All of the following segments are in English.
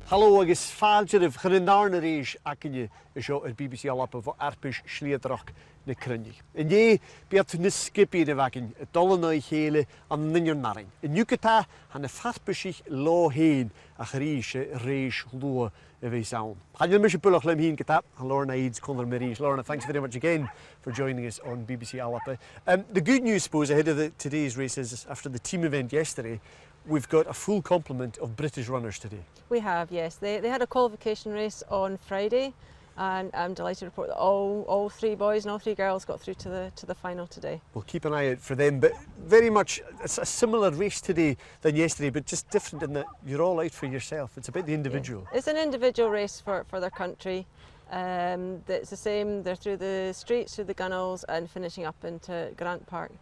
Hallo agus fáidir of chuindána rééis acinne is seo ar BBC Alba bh arpis slíadrach na crunne. In dhé beat na skipi na bhacin a dolanna chéile an ninnear naring. In Nucatá han na farpisich lá héin a chríise rééis lua a bheith sound. Hadil mis bulach lem hín getap, and Lorna Eads Conor Marie's. Lorna, thanks very much again for joining us on BBC Alba. The good news, suppose, ahead of today's races after the team event yesterday, we've got a full complement of British runners today. We have, yes. They had a qualification race on Friday, and I'm delighted to report that all three boys and all three girls got through to the final today. We'll keep an eye out for them, but very much it's a similar race today than yesterday, but just different in that you're all out for yourself. It's about the individual. Yeah. It's an individual race for their country. It's the same. They're through the streets, through the gunnels, and finishing up into Grant Park.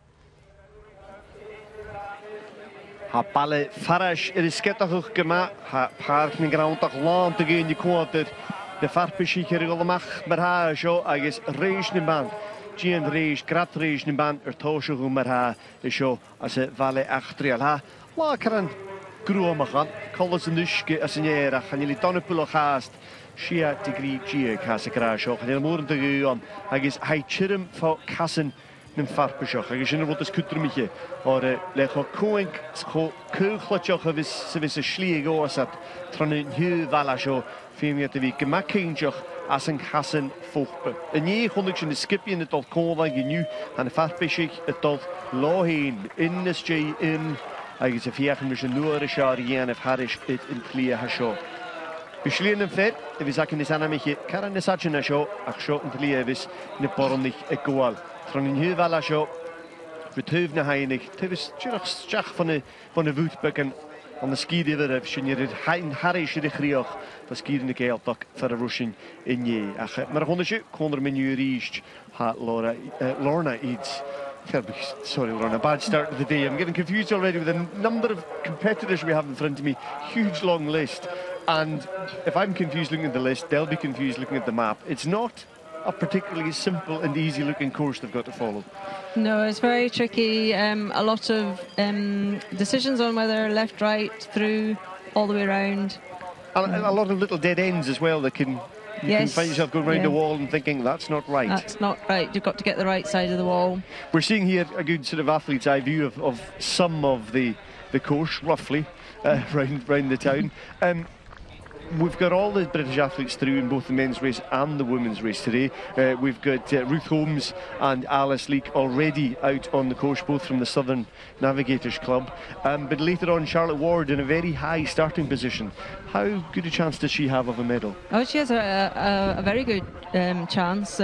Ha balle farash sketach gema ha park na groundach land te gin die quarter de farpishi kerigolmach mar ha sho agus reis na band Jean reis grat reis na band tosho mar ha sho as a vale achtrial ha la karan gruomachan colors en duske as en era gaan jullie tonnepulo haast Shia degree G kasa krasho gaan morgen te gaan agus hy chirm for kassen nym farpishoch agus sin rud is kutrmiche or le cho koink cho kuchlotjoch vis vis a slí gosat tron hu vala sho fimia te vi gemakinjoch as en kassen fochbe en 900 in de skipje in het tot kova genu aan de farpishich het tot lohin in de j in agus a fiachen mis nuore sharian of harish it in klia ha sho Beslien en vet, vi zaken is anamiche karan nesachna sho ach sho in klia vis ne pornich e goal Tron in Huvala sho, betuivne heinig, tevis stach van de voetbukken aan de ski die we zien hier het harry de grioch, dat ski in de keeltak voor de Russian in je. Maar honderdje, kon er menu reached, ha Lorna Eads. Sorry, Lorna, bad start of the day. I'm getting confused already with the number of competitors we have in front of me. Huge long list. And if I'm confused looking at the list, they'll be confused looking at the map. It's not a particularly simple and easy looking course they've got to follow. No, it's very tricky. A lot of decisions on whether left, right, through, all the way around. And a lot of little dead ends as well that can you can find yourself going round the wall and thinking that's not right. That's not right. You've got to get the right side of the wall. We're seeing here a good sort of athlete's eye view of some of the course roughly round the town. We've got all the British athletes through in both the men's race and the women's race today. We've got Ruth Holmes and Alice Leake already out on the course, both from the Southern Navigators Club. But later on, Charlotte Ward in a very high starting position. How good a chance does she have of a medal? Oh, she has a very good chance.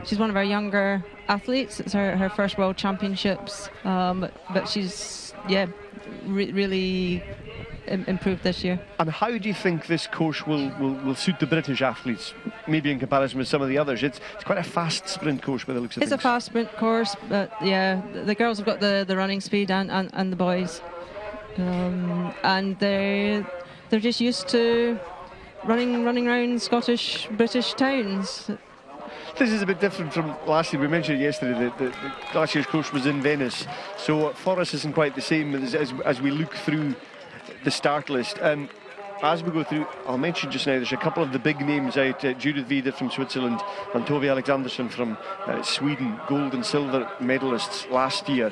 She's one of our younger athletes. It's her first World Championships. But she's, really improved this year. And how do you think this course will suit the British athletes, maybe in comparison with some of the others? It's quite a fast sprint course by the looks of things. It's a fast sprint course, but yeah, the girls have got the running speed and the boys. And they're just used to running around Scottish, British towns. This is a bit different from last year. We mentioned yesterday that the last year's course was in Venice, so for us isn't quite the same as we look through the start list. As we go through, I'll mention just now, there's a couple of the big names out. Judith Vida from Switzerland and Tove Alexandersson from Sweden, gold and silver medalists last year.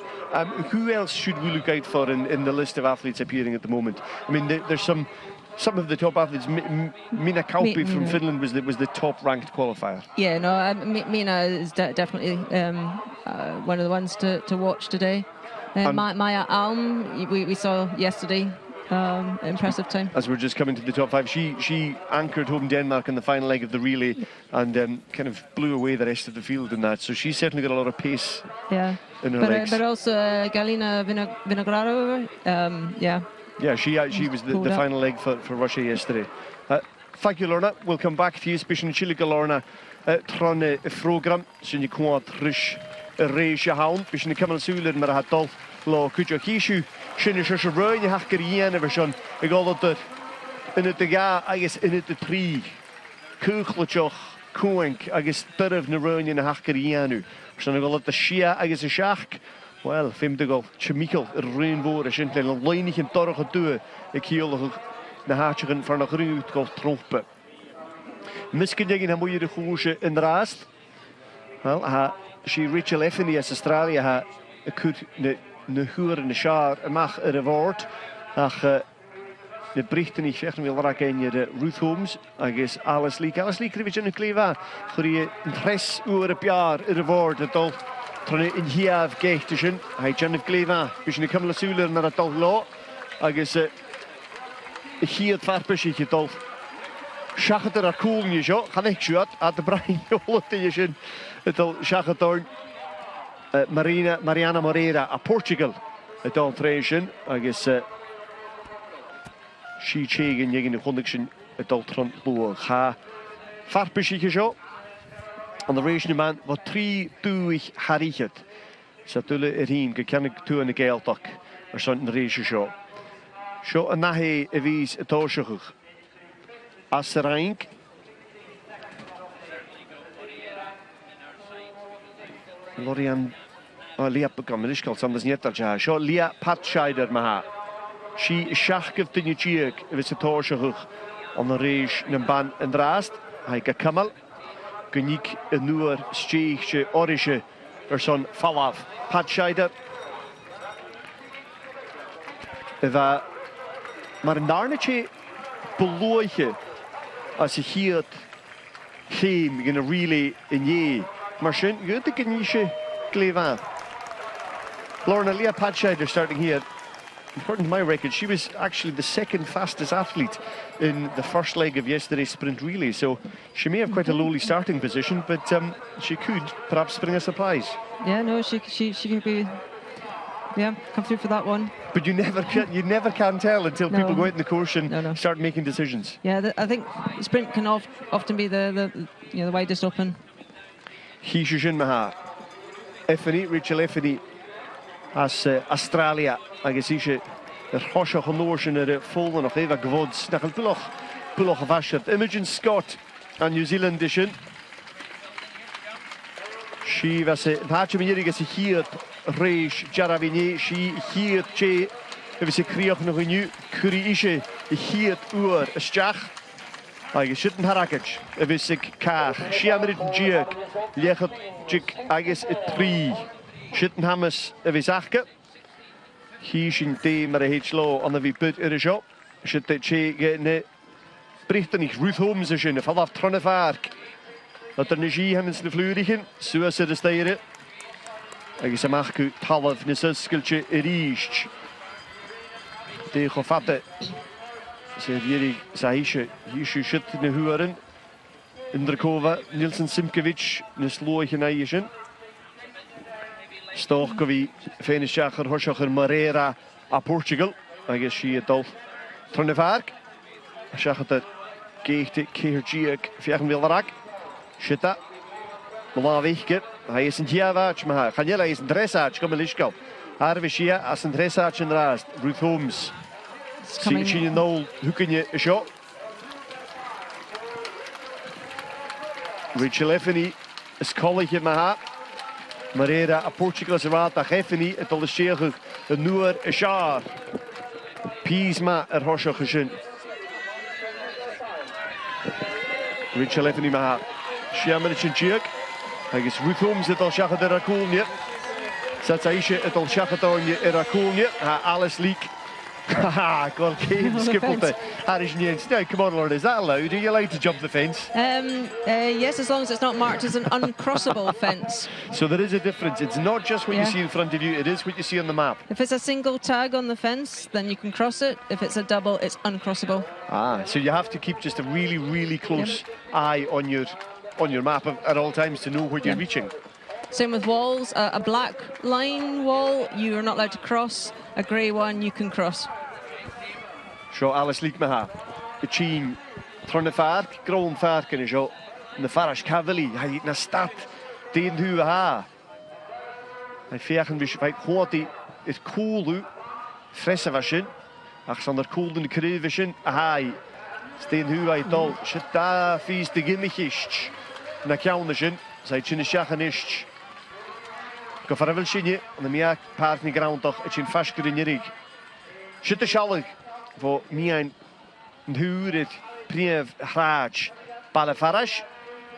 Who else should we look out for in the list of athletes appearing at the moment? I mean, there's some of the top athletes. Mina Kauppi from Finland was the top ranked qualifier. Yeah, no, Mina is definitely one of the ones to watch today. Maya Alm, we saw yesterday. Impressive time. As we're just coming to the top five, she anchored home Denmark in the final leg of the relay and kind of blew away the rest of the field in that. So she's certainly got a lot of pace in her legs. But also Galina Vinogradova, Yeah, she was the final leg for Russia yesterday. Thank you, Lorna. We'll come back to you, especially Chilica Lorna. Tron program, sin you quad rish reis je hound, bishin kamal suler mar hatol lo kujo kishu. Sinne se roiine hachar dhéanamh sin I gáil ina de ga agus ina de trí cúchlatteach cuaink agus durbh na roiine na hachar dhéanú. Sinna gáil de sia agus a seach, well, fim de gáil chimical a roin mhór a sin le leinig an dorcha dua I cíolach na hátegan for na grút go trompe. Miscin degin ha muir de chúse in rast. Wel, ha si Rachel Effany as Australia ha a cwt na hwyr yn y siar ymach ar y ford. Ach na brichten ich fechn wil rag ein Ruth Holmes agus Alice Leak. Alice Leak rifid yn y gleifa. Chwri yn pres o'r y biar ar y ford y dol. Tron yn hiaf geicht ysyn. Hai jan y gleifa. Bys yn y cymla sŵler na'r dol lo. Agus y hiad farpys ich y dol. Siachad ar cwl ni sio. Chan eich siwad. A dy brain olwyd i ysyn. Y dol siachad o'r Mariana Moreira a Portugal. Y dol treisyn. Agus si chegin yegin y chwnig sy'n y dol tron bwg. Ha farpys ich y sio. An de race man wat 3 2 harichet. Sa tulle erin ge kan ik toe in de geeltak. Er zijn een race show. Show en nahe evis etoshig. As rank. Lorian Lia bekamelish kal sam niet dat ja. Show Lia Patscheider ma. She schachgev de chiek evis etoshig. An de race in ban en draast. Hij ge kamal. Gynnig y nŵr streiche orische son falaf. Patscheider. Ydda mae'r narna che blwyche as y hiad chym gyn y rili yn ie. Mae'r sy'n gyd y gynnisio glefa. Lorna Leah Patscheider starting here. According to my record, she was actually the second fastest athlete in the first leg of yesterday's sprint relay. So she may have quite a lowly starting position, but she could perhaps bring a surprise. Yeah, no, she can be, yeah, come through for that one. But you never can tell until people go out in the course and start making decisions. Yeah, I think sprint can often be the widest open. Hishishin Maha, Effany, Rachel Effany. As Australia, agus ishe hoisach an nóir ar fólan nach éh gvods nach an bulach a bhaisiad. Imogen Scott an New Zealand sin. Si was bhaite minig as hiad réis Jaravine, si hiad che vis críoch nach iniu curí ishe hiad uair isteach. Agus sit an harakach a vis cach. Si amrit jiag lechad jig agus trí. Shitten Hamas of his achke. He shin day mar a hitchlo on the viput in a shop. Should the che get ne Brichten ich Ruth Holmes is in a fall of Tronnevark. Dat er Niji Hammons de Flurigen, so as it is there. I guess a marku Talov Nisskilche Erich. De Gofate. Said Yeri Saisha, he should shit in the Huren. Indrakova, Nielsen Simkevich, Nisloichenation. Stoch go vi féinisteachar thuiseachar Moreira a Portugal agus si a dul Tronnevark. Seachad a géchte céirtíag fiachan villarag. Sita. Malavíke. Hij is een tiaváč maha. Chanjela is een dressage kom liskal. Arve sia as een dressage in rast. Ruth Holmes. Sin je nul hoekenje sjo. Rachel Effany is college maha. Moreira a Portugal is raad a Effany het al de sheger de noer a jaar. Piesma horsach gezin. Rachel Effany maha. Shiamerichin Chiak. Hij is Ruth Holmes het al shachad er a koolje. Satsaische het al shachad er a koolje. Ha Alice Leak. Haha, God, Kane skipped. Harris Niels. No, come on, Lord, is that allowed? Are you allowed to jump the fence? Yes, as long as it's not marked as an uncrossable fence. So there is a difference. It's not just what you see in front of you, it is what you see on the map. If it's a single tag on the fence, then you can cross it. If it's a double, it's uncrossable. Ah, so you have to keep just a really, really close eye on your map at all times to know where you're reaching. Same with walls. A black line wall, you are not allowed to cross. A grey one, you can cross. Seo Alice Leak maha. Y chyn Tronnevark, Groen Vark yn y seo. Yn y Farash Cavali, hij na stad. Dyn hw ha. Hij feach yn fysio, hij chwadi i'r cwlw. Fresa fasyn. Ach son yr cwlw yn y cryf fasyn. A hai. Dyn hw ai dol. Sydd da ffys dy gymich isht. Na ciawn ysyn. Zij chyn y siach yn isht. Gofarafel sinje. Yn y miach part ni grawntoch. Y chyn ffasgur yn irig. Sydd y sialig. Fo miain Nhŵr it prif rhaj. Bale Farash.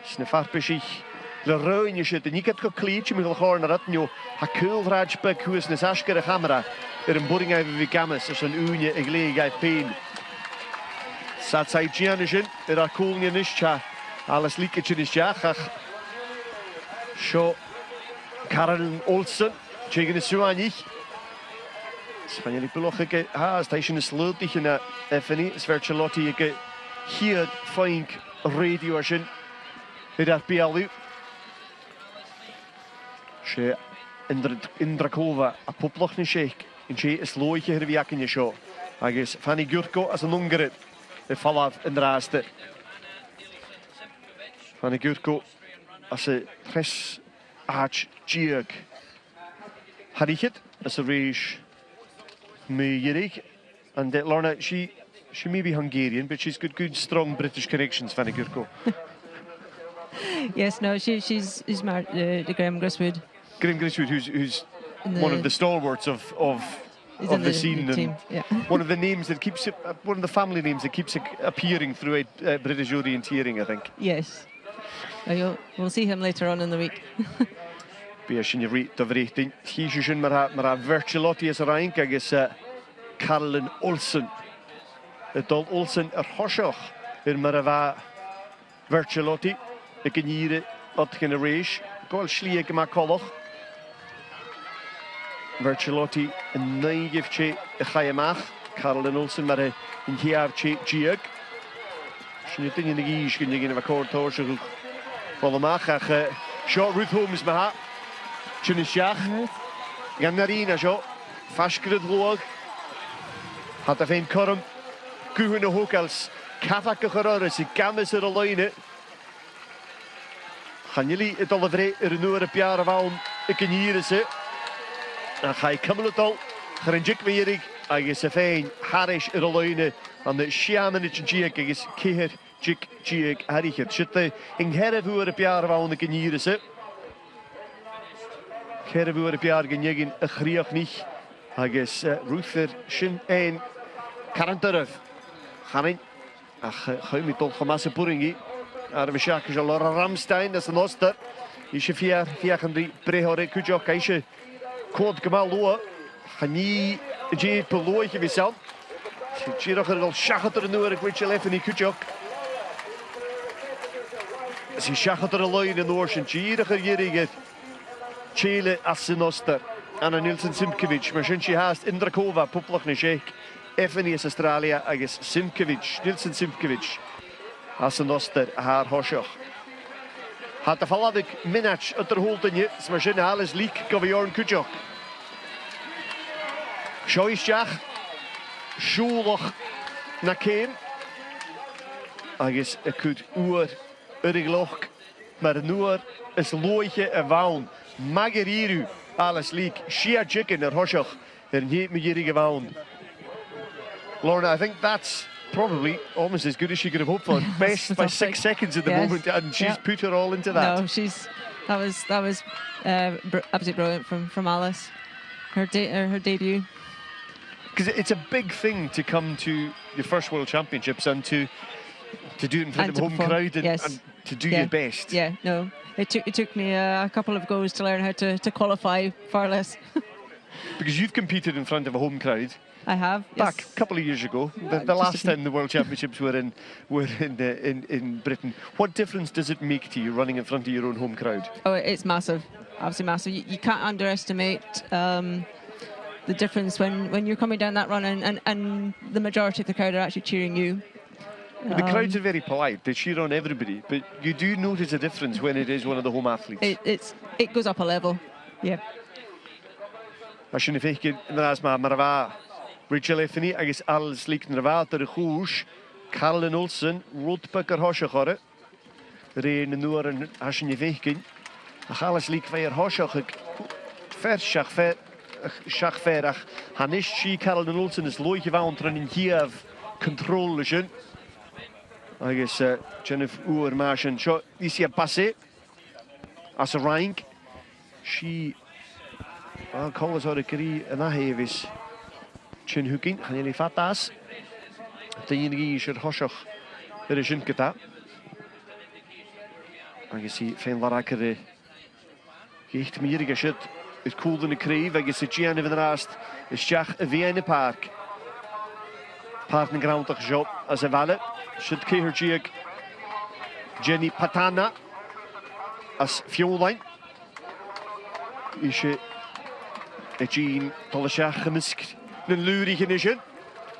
Sna farpishich. Le roin je shit. Niet go kleedje met elkaar naar het ha cool rhaj bek hoe is nes asker camera. Een boarding even wie games is een unie een gelegenheid pijn. Zat zij Giannishin. Cool nischa. Alles lieketje is jachach. Zo. Karel Olsen. Tegen de Suanich. Spanjali Pelochike. Station is sleutig in FNI. Sverchelotti. Hier fijn radio shin. Dat PLU. She Indrakova a poplochne shake. In she is looitje her wiak in je show. Agus Fanny Gurko as een ongere. De fall in de raaste. Fanny Gurko as een tres arch gieg. Had ik het as a reach me jirig. And Lorna, she may be Hungarian, but she's got good, strong British connections, Fanny Gurko. Yes, no, she's married to Graham Griswood. Graham Griswood, who's one of the stalwarts of the scene, team, yeah. one of the names that keeps one of the family names that keeps appearing throughout British orienteering, I think. Yes, we'll see him later on in the week. Beas in je reet of richting. Schiesje maar Virtualotti is rank. I guess Carolyn Olsen. Het Dol Olsen hosioch maar Virtualotti. Ik kan hier at geen race. Goal sliek maar kolloch. Virtualotti een neigifje ga je mag. Carolyn Olsen maar een hiartje gieg. Sien het in de gies kun je in een akkoord horen. Van de mag. Short Ruth Holmes maar. Tjunisiach. Gan narina zo. Fashgrid loog. Had er geen korm. Kuhne hoekels. Kafak gerores. Ik kan dus er alleen. Gaan jullie het al vrij een jaar van ik kan hier ze. Dan ga ik komen het al. Grenjik weer ik. Hij is fijn. Harish er alleen. Aan de Sjamanitje Giek is keer Jik Giek Haricher. Zit in herre een jaar van ik kan hier ze. Herre een jaar kan je in een griech niet. Hij is Ruther Shin en Karantarov. Gaan in. Ach, ga je met toch gemasse puringi. We schaken al Ramstein, dat is een oster. Is je vier prehore kujok, is je kort gemal loa. Ga niet je pelootje wissel. Zit je nog al schachter nu een beetje leven in kujok. Ze schachter al in de Noorsen. Hier Chile als een oster. Anna Nielsen Simkovic, maar je haast Indrakova, Poplachne Sheik. Even is Australia, is Simkovic, Nielsen Simkovic. Als een oster, haar hosioch. Had de valadik minach uit de holtenje, maar je alles liek, Gaviorn Kujok. Schoisjach, Schuloch, Nakeem. Is een goed oer, urigloch, maar nu is looitje en waun. Mageriru, alles liek, Shia Chicken, er hosioch, niet meer jullie gewoon. Lorna, I think that's probably almost as good as she could have hoped for. Best by 6 seconds at the moment, and she's put her all into that. No, that was absolutely brilliant from Alice. Her debut. Because it's a big thing to come to your first World Championships and to do it in front of a home crowd and to do your best. Yeah, no, it took me a couple of goes to learn how to qualify, far less. Because you've competed in front of a home crowd. I have. Back a couple of years ago, the last time the World Championships were in Britain. What difference does it make to you running in front of your own home crowd? Oh, it's massive, absolutely massive. You can't underestimate the difference when you're coming down that run and the majority of the crowd are actually cheering you. The crowds are very polite; they cheer on everybody, but you do notice a difference when it is one of the home athletes. It goes up a level, yeah. Als je niet kijkt naar maar Rachel Effany, I guess alles ligt naar water de goes. Carolyn Olsen, roodpakker hosje gore. Reen noeren als je niet kijkt. Alles ligt van je hosje. Vers schachverach. Hanisch Carolyn Olsen is looitje van in hier controle. I guess Jennifer Oermaschen. Zo is hier passé. Als een rank. She. Colles had een keer en dat heeft Chin Hooking, gaan jullie fatas. daon gís ar thoiseach ar a sin gotá. Agus í féin larach ar geicht mírig a siad is cúl in a críomh agus i Gianna van rast is teach a bhí in park. Park na groundach seo as a bhile. Siad céhir diag Jenny Patana as fiolain. Ishe a Jean Tolasach ymysg na lúri hyn isyn.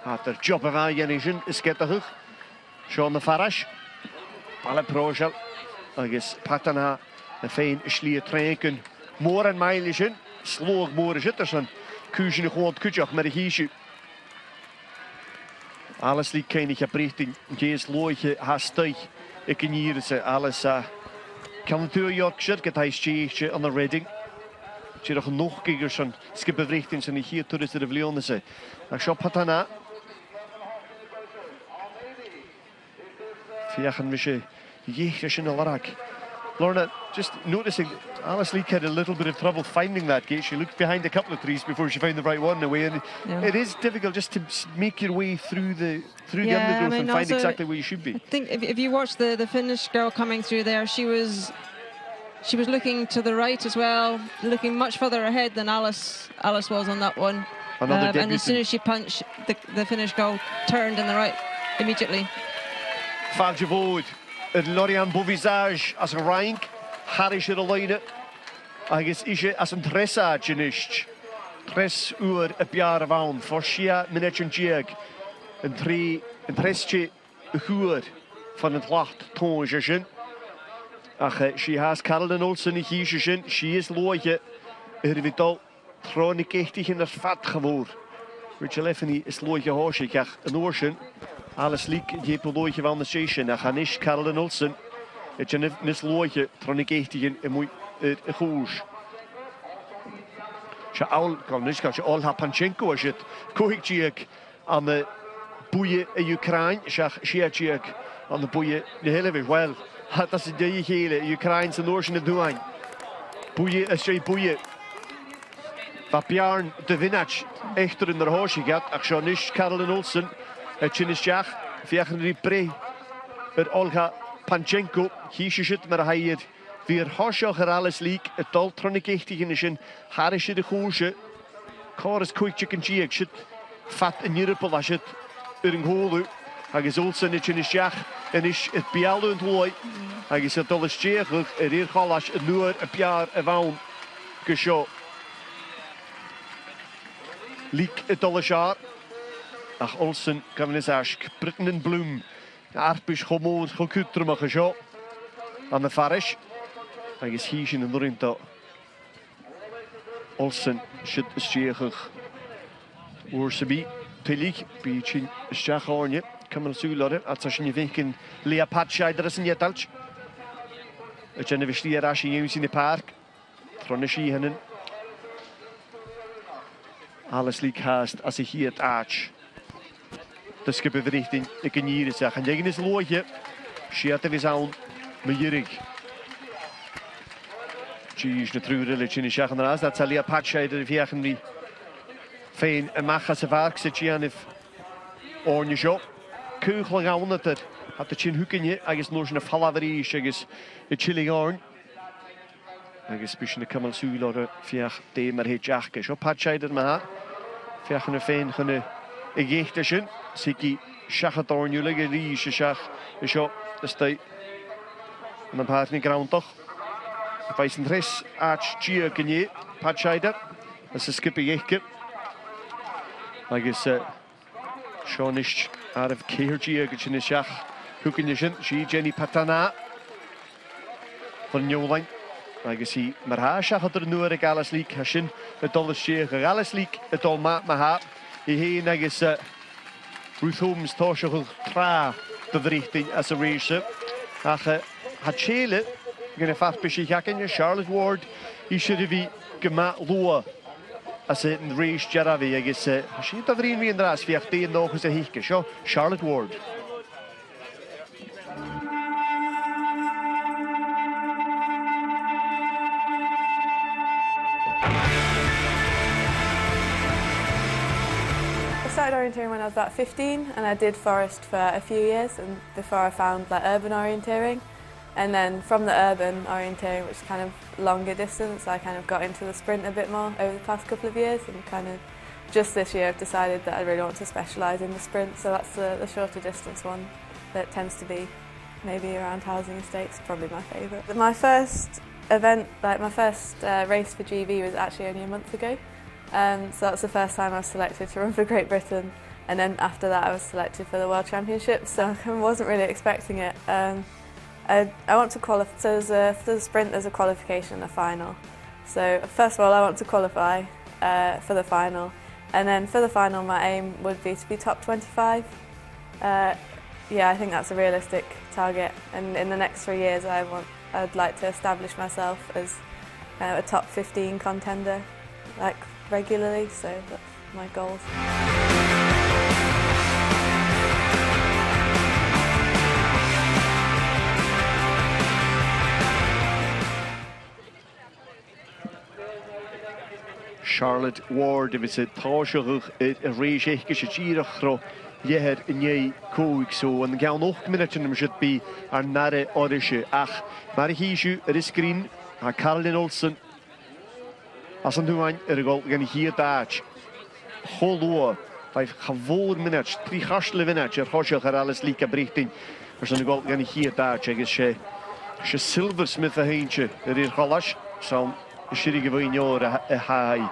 Hat er job a fa yen isyn ysgedachwch. Sean na Farash. Bala prosel. Agus Patana na féin ysli a trenken. Mór an mail isyn. Slóg mór isyn. Er san cúsin a chwant cútioch mar a hísiu. Alles liek keinig a brichting. Gees looitje ha stuig. Ik in hier is alles kan het Yorkshire get hij steegje aan de redding. Je nog nog kijkers van skipberichting zijn hier toeristen de vlionen ze. Dan shop Patana. Fiachen we ze jeegjes in de larak. Lorna, just noticing Alice Leake had a little bit of trouble finding that gate. She looked behind a couple of trees before she found the right one away, and it is difficult just to make your way through the undergrowth and find exactly where you should be. I think if you watch the Finnish girl coming through there, she was looking to the right as well, looking much further ahead than Alice was on that one. And as soon as she punched, the Finnish girl turned in the right immediately. Faljavood. Het Lorian Bovisage as een rank, Harris er alleen. Agus is as een dressage nicht. 3 uur op jaar van, voor 4 minuten jeeg. Een 3 uur van het lacht toonje. Ach, she has Carolyn Olsen in hier. She is looie. Vital tronik echt in het vat geworden. Richard Leffany is looie hoosje. Kijk, een oorschen. Alles liek, je hebt looitje van de station. En gaan is Carolyn Olsen. Het is een looitje, tronik echt in een goos. Je al kan niet, je al haar Panchenko als het koeikje aan de boeien in Oekraïne. Zeg, je aan de boeien de hele weg wel. Dat is de hele Oekraïne zijn oorschen het doen. Boeien is je boeien. Wat Bjarn de Winnach echter in de hoosje gaat. Ach zo niet Carolyn Olsen. Het is ja, via die pre. Olga Panchenko, kies het, maar hij het weer hoosje alles liek. Het al tronik echt in zijn harische de goosje. Kores koeikje en chiek zit vat in Europol als het een hole. Hij is Olsen het is ja en is het biaal en looi. Hij is het alles cheer. Hier galas het nu een jaar van gesho. Liek het alles jaar. Ach, Olsen kan eens ask. Britten en bloem. Aardbus gewoon gekutrum mag zo. Aan de Farish. Hij is hier in de Orienteering. Olsen zit steeg. Oorsebi. Telig. Beetje stachornje. Kan men zo laten. Als je vindt Leapatschei er is een jetalch. Het zijn de vestieraars in de park. Tronischi hennen. Alles liek haast als ik hier het aarts. De skipberichting, ik kan hier zeggen. En is looitje. Schiet even aan. Mejerig. Tjie is natuurlijk in de zeggen naast. Dat zal je patchen de viergen die fijn en mag als vaak zit je aan het oranje zo. Keugel gaan het. Had de chin hoekje. Hij is nog een falaverie. Hij is het chilling orn. Hij is beetje de kamal zuiler vier de maar het jachtje. Zo patchen er maar. Vier fijn gaan ik geef het je. Siki schachtorn jullie riesje schach. Zo is hij. En dan paard niet ground toch. Wees een res arch cheer kan je patscheider. Dat is skippen jechtje. Hij is zo niet out of care cheer kan je schach. Hoe kun je zien? Jenny Patana van Jolijn. Hij is hier maar haar schach er nu er alles liek. Hij zin het alles cheer alles liek. Het al maat maar haar. Hier hij is Ruth Holmes toosje tra de richting als een race. Ach, had Chele, een vastbesje jakken, Charlotte Ward, hij should be gemaakt loa als een race jaravi. Ik is, she dat erin wie in de race, via de nog eens een hieke. Zo, Charlotte Ward. started orienteering when I was about 15, and I did forest for a few years, and before I found like urban orienteering. And then from the urban orienteering, which is kind of longer distance, I kind of got into the sprint a bit more over the past couple of years, and kind of just this year I've decided that I really want to specialise in the sprint, so that's the shorter distance one that tends to be maybe around housing estates, probably my favourite. My first event, like my first race for GB was actually only a month ago, so that's the first time I was selected to run for Great Britain, and then after that I was selected for the World Championships, so I wasn't really expecting it. I want to qualify, so for the sprint there's a qualification and a final. So first of all I want to qualify for the final, and then for the final my aim would be to be top 25. Yeah, I think that's a realistic target, and in the next 3 years I'd like to establish myself as a top 15 contender, like regularly, so that's my goals. Charlotte Ward, if it's a táiseach a réis éice sé tíreach ro léher in cóig so, and gan 8 minuten should be ar nare orische ach mar híisiú screen a Caroline Olsen as an dúain gol gan hí dáit holúa by 4 minutes 3 hasle minutes hoiseach ar alles líka brichting as an gol gan hí dáit agus sé Silversmith a héintse cholas so Shiri a high.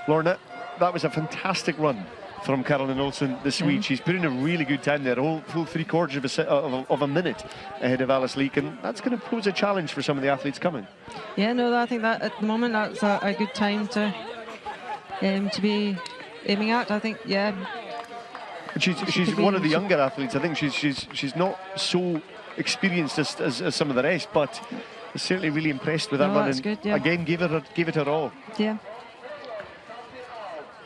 Lorna, that was a fantastic run from Caroline Olsen this week. She's put in a really good time there, a full 3/4 of a minute ahead of Alice Leake, and that's going to pose a challenge for some of the athletes coming. Yeah, no, I think that at the moment that's a good time to be aiming at. I think, yeah. But she's one of the younger athletes. I think she's not so experienced as some of the rest, but certainly really impressed with that run, and good, yeah. Again give it her all. Yeah.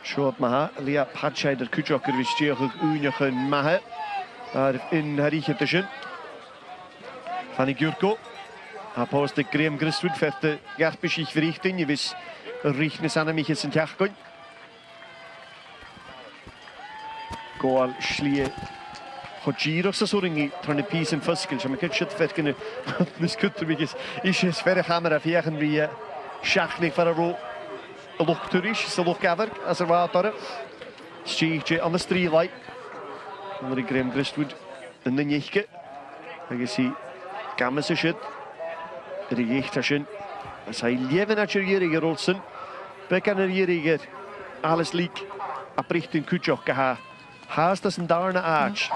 Siop maha Lia Patscheider Kujoker Vistiach Unjach maha in Hariche Tishin. Fanny Gjurko. Após de Graham Gristwood fette Garpischich verrichting, je wis Richnes an mich jetzt in Tachgoin. Goal Schlie Chodgiro sa soringi tron pís in fuskel, so me kut shit fet gonna this kutter because is verre hammer af jagen wie schachnig for a ro a look tourish, so look gaver as a water. Stietje on the street light. Onder Graham Gristwood in de nichtke. I guess he gamas shit. De jichtashin. As hij leven at jeriger Olsen. Bekan jeriger Alice Leake a brichting Kujoch geha. Haast das een darne arch.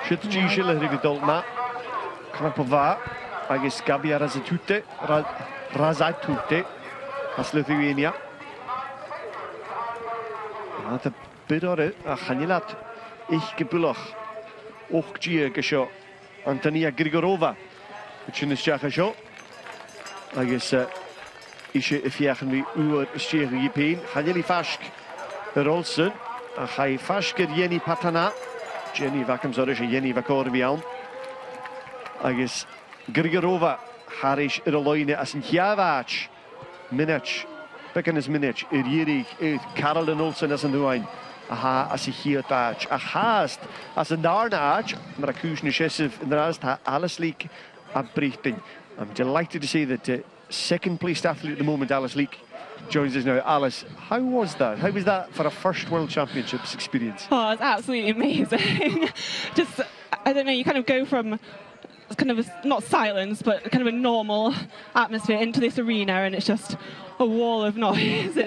Shit G-schiller rigidol ma. Knapova. I guess Gabia Razatute. Razatute. As Lithuania. At a bit of it. A Hanilat. Ich gebulach. Och Gia gesho. Antonia Grigorova. Which in the Shaka show. I guess if you can be European. Hanili Fashk. Olsen. A Hai Fashker Jenny Patana. Jenny Vakamzorish, Jenny Vakorvian. I guess Grigorova. Harish Iroloine as in Hiavach. Minich. Becken is Minich. Irierig. Caroline Olsen as in Duine. Aha, as a hier touch. A haast as a darna arch. Maracushni Shesiv in the last Alice Leake brichting. I'm delighted to say that second placed athlete at the moment, Alice Leake, joins us now. Alice, how was that? How was that for a first World Championships experience? Oh, it's absolutely amazing. Just, I don't know, you kind of go from kind of not silence, but kind of a normal atmosphere into this arena, and it's just a wall of noise.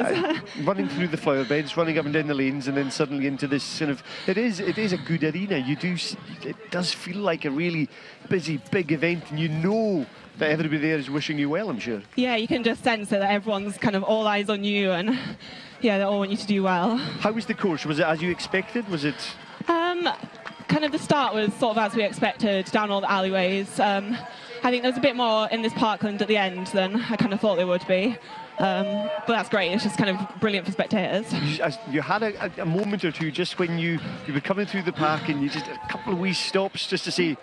Running through the flower beds, running up and down the lanes, and then suddenly into this kind of. It is a good arena. It does feel like a really busy, big event, and you know that everybody there is wishing you well, I'm sure. Yeah, you can just sense it, that everyone's kind of all eyes on you, and yeah, they all want you to do well. How was the course? Was it as you expected? Was it? Kind of the start was sort of as we expected, down all the alleyways. I think there was a bit more in this parkland at the end than I kind of thought there would be. But that's great, it's just kind of brilliant for spectators. You had a moment or two just when you were coming through the park, and you just a couple of wee stops just to say,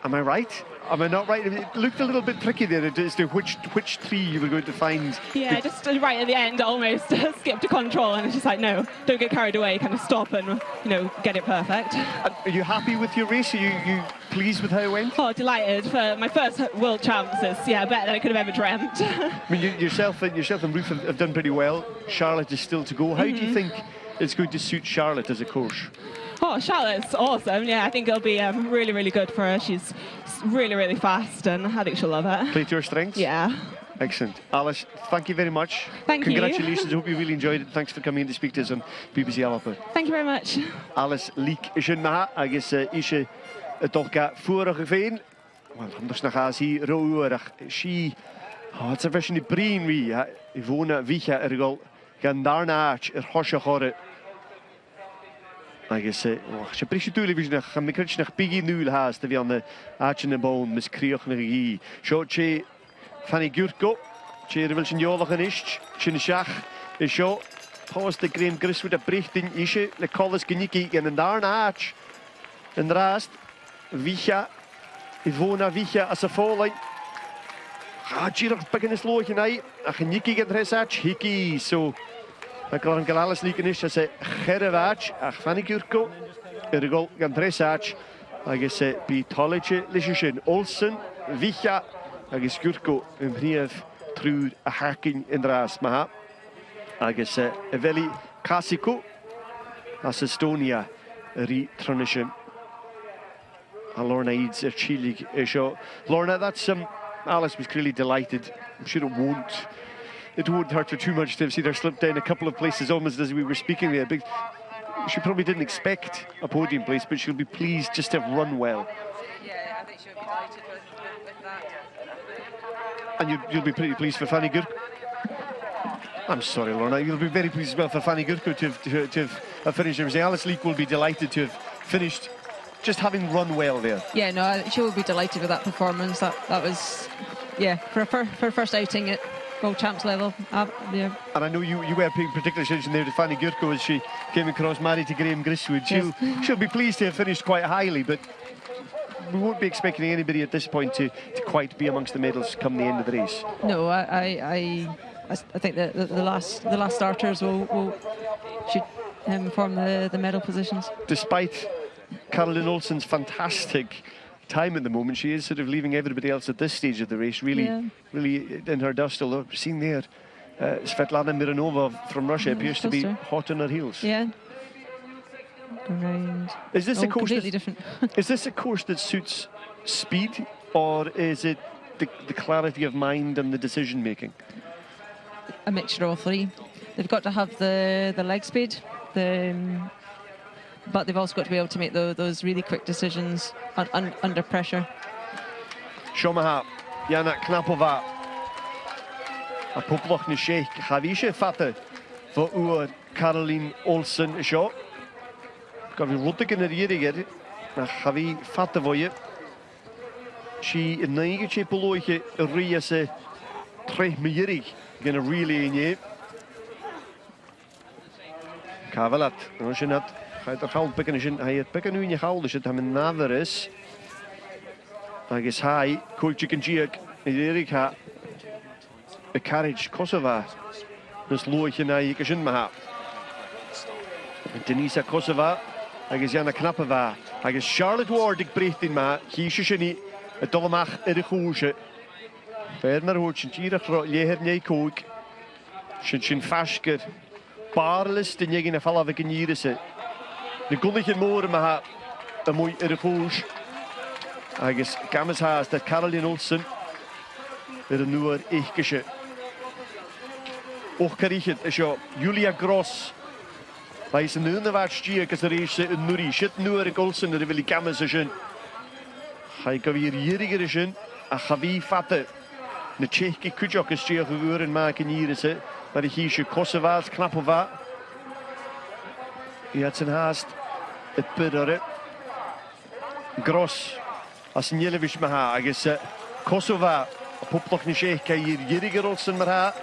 am I right? Am I not right? It looked a little bit tricky there as to which tree you were going to find. Yeah, just right at the end, almost skipped a control, and it's just like, no, don't get carried away, kind of stop and, get it perfect. Are you happy with your race? Are you pleased with how it went? Oh, delighted for my first world chances. Yeah, better than I could have ever dreamt. I mean, yourself and Ruth have done pretty well. Charlotte is still to go. How do you think it's going to suit Charlotte as a course? Oh, Charlotte's awesome. Yeah, I think it'll be really, really good for her. She's really, really fast, and I think she'll love it. Play to her strengths? Yeah. Excellent. Alice, thank you very much. Thank you. Congratulations. I hope you really enjoyed it. Thanks for coming in to speak to us on BBC Alba. Thank you very much. Alice Leek is in maha, agus ishe dolka vorige veen. Wel, anders na gas hier roerig. She, het is een versie brien wie. Ivona Vicha ergol gan daarna hosje gore. Agus je brisje televisie gaan me kritje nog biggie nul haast te wie aan de aatje de boom mis krieg nog hier. Zo che Fanny Gurko, che er wil zijn jolig is. Chin schach is zo. Post de green gris with a bericht in ishe le colles geniki en daarna aach. En raast Vicha Ivona Vicha as a falling. Girach begin is loog in a geniki get resach hiki so. Dan kan ik alles lieken is als hij gerrewaach, ach Fanny Gurko, ergol gan dressage, agus bij tolletje lisjen Olsen, Vicha, agus Gurko een brief truur a haking in draas maha, agus Eveli Kasiko, as Estonia retransition. Lorna Eads Chile show. Lorna, that's Alice was clearly delighted. I'm sure it won't hurt her too much to have seen her slip down a couple of places almost as we were speaking there. But she probably didn't expect a podium place, but she'll be pleased just to have run well. Yeah, I think she'll be delighted with that. And you'll be pretty pleased for Fanny Gurko. I'm sorry, Lorna. You'll be very pleased as well for Fanny Gurko to have finished. Alice Leek will be delighted to have finished just having run well there. Yeah, no, she will be delighted with that performance. That was, yeah, for her first outing at World Champs level. Yeah. And I know you were paying particular attention there to Fanny Gurko as she came across married to Graham Griswood. She'll be pleased to have finished quite highly, but we won't be expecting anybody at this point to quite be amongst the medals come the end of the race. No, I think that the last starters should form the medal positions. Despite Caroline Olsen's fantastic time at the moment, she is sort of leaving everybody else at this stage of the race really in her dust. Although seen there, Svetlana Mironova from Russia appears to be hot on her heels. Yeah. Around. Is this a course completely different? Is this a course that suits speed, or is it the clarity of mind and the decision making? A mixture of all three. They've got to have the leg speed, but they've also got to be able to make those really quick decisions under pressure. Shomaha, Jana Knapova, a poploch na sheikh, Javisha Fatte, for Uhr Caroline Olsen shot. Got me rottig in the rear, na Javi Fatte voor je. She in nege chepologe riase 3 miljoen, gonna really in je. Kavalat, no she not. Gaat er gauw pikken, hij het pikken nu in je gauw, dus het hem een nader is. I guess hij, kooltje kan chiek, Erik ha, a carriage Kosovo, dus loodje naar je gezin maar. Denisa Kosovo, I guess Jana Knapova, I guess Charlotte Ward ik breekt in maar, kiesje je niet, het dolle mag in de goeie. Verder hoort je hier leer niet kook, je vasker, paarles de je in de val ik in hier is. De kondigje morgen maar een mooi refuge. I guess Gamas has that Caroline Olsen with a newer Eichkische. Och karichet is jo Julia Gross. Hij is een nieuwe stier als er is een nuri. Shit newer Olsen de wil Gamas zijn. Hij kan weer hieriger zijn. A Javi Fatte. De Tsjechische kujok is stier geworden maken hier is. Maar de Giesje Kosova's Knapova. Hij had zijn haast. Het puderen. Gross. Als een jellevisch maar ha. Agus Kosova. Poploch niet sheikh kan hier hieriger Olsen maar ha.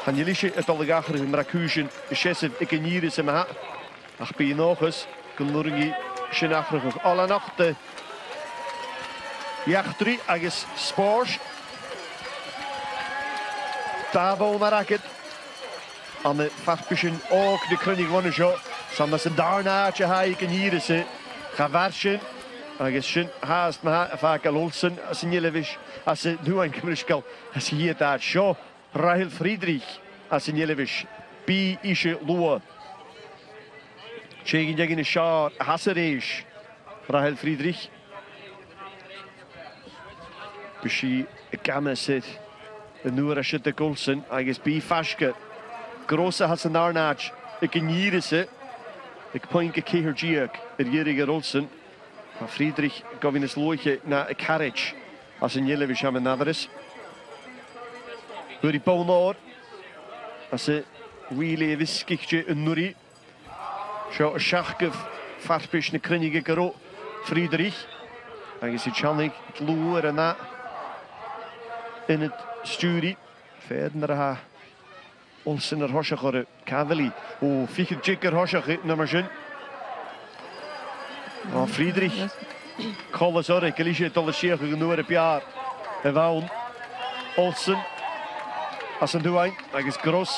Han jelische het al de gacher in Maracusen. Chesef ik en hier is maar ha. Ach bij je nog eens. Kan Lurgi. Shenachrig. Alle nachten. Iachtri agus spórs. Dafo na ragid. An y farpishin og de crynig wan sio. Sam na sy'n darna at y haig yn hir ysy. Chafarsyn. Agus sin haast ma a fa gal Olsen as yn ylefish. As y nhw'n cymrysgal. As y hyd at sio. Rahel Friedrich as yn ylefish. Bi ishe lua. Chegin jagin y siar. Hasar eish. Rahel Friedrich. Bysi y gamma sydd. Y nŵr a sydd y Olsen. Agus bi fashka. Grosa has yn arnach. Y gynnyr ysy. Y pwynt y ceir diag. Yr ierig yr Olsen. A Friedrich gofyn ys lwyche na y carriage as yn ylefish am y naddrys. Hwyr i bawn o'r as y wili y fisgich yn nwri. Sio y siachgyf farpish na crynig y gyro Friedrich. Agus i channig glwyr yna yn y stwri. Fed yn yr ha Olsen yr hosiach o'r cafeli. O, ffich y jig yr hosiach na mar sy'n. O, Friedrich. Colas o'r eich dol y siach yn nhw ar y biar. Y fawn. Olsen. As yn dwywain. Agus Gros.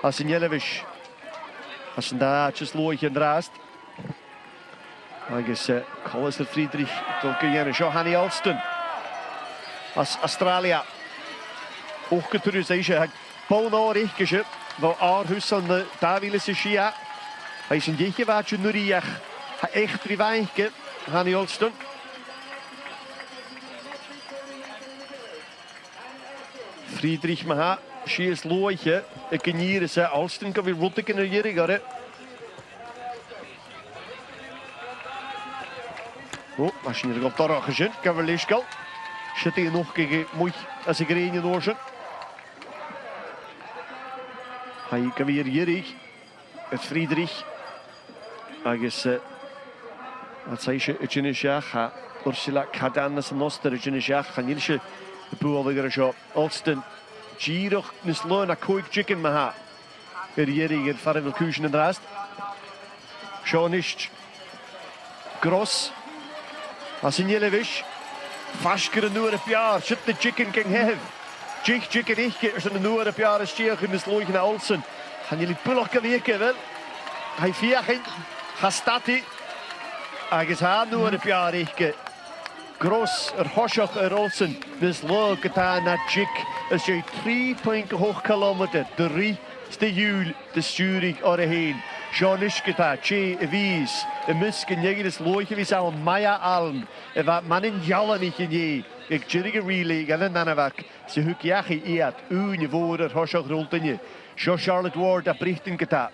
As yn ylefish. As yn da, just lwych yn drast. Agus Colas o'r Friedrich. Dol gynnyr yn sio Hanny Alston. As Australia. Och gytwrys eisiau. Bawn o'r eich gysio. Fo ar hws yn Davilis y sia. Eis yn deichio fach yn nwriach. Ha echt privainke, Hanny Alston. Friedrich ma ha, si is looitje, y gynnyr is Alston gofyn rwdig yn y ierig ar e. O, ma sy'n rhaid dorach ysyn, gafel leisgal. Sydd i'n noch gege mwy as y grein yn orsyn. Hai gafir ierig, y Friedrich. Agus At eisiau y gynnysiach a Ursula Cadan as y noster y gynnysiach a nid eisiau y bwol gyda sio Alston girwch nes lwn a cwyg jigen ma ha yr ierig yr ffarifel cwysyn yn drast Sean Isht Gros as yn ylefish Fasgur yn nŵr y biar sydd y jigen gyng hef jigen eich gyda sy'n nŵr y biar ysdiach yn nes lwych na Olsen a nid bwloch gyfiege fel hai fiach ein hastati agus ha nhw ar y biar eich Gros yr hosioch yr Olsen nes lo gyda na jig ys yw 3.8 kilometr dy sti hwyl dy stwrig o'r hyn Sean Ish gyda che y fys y mysg yn iegyd ys loich y fys awn Maya Alm y fa manin jalan eich yn ie ag jirig y rili gan y nanafach sy hwg iach i iad wn y fod yr hosioch rwlt yn ie Sio Charlotte Ward a Brichton gyda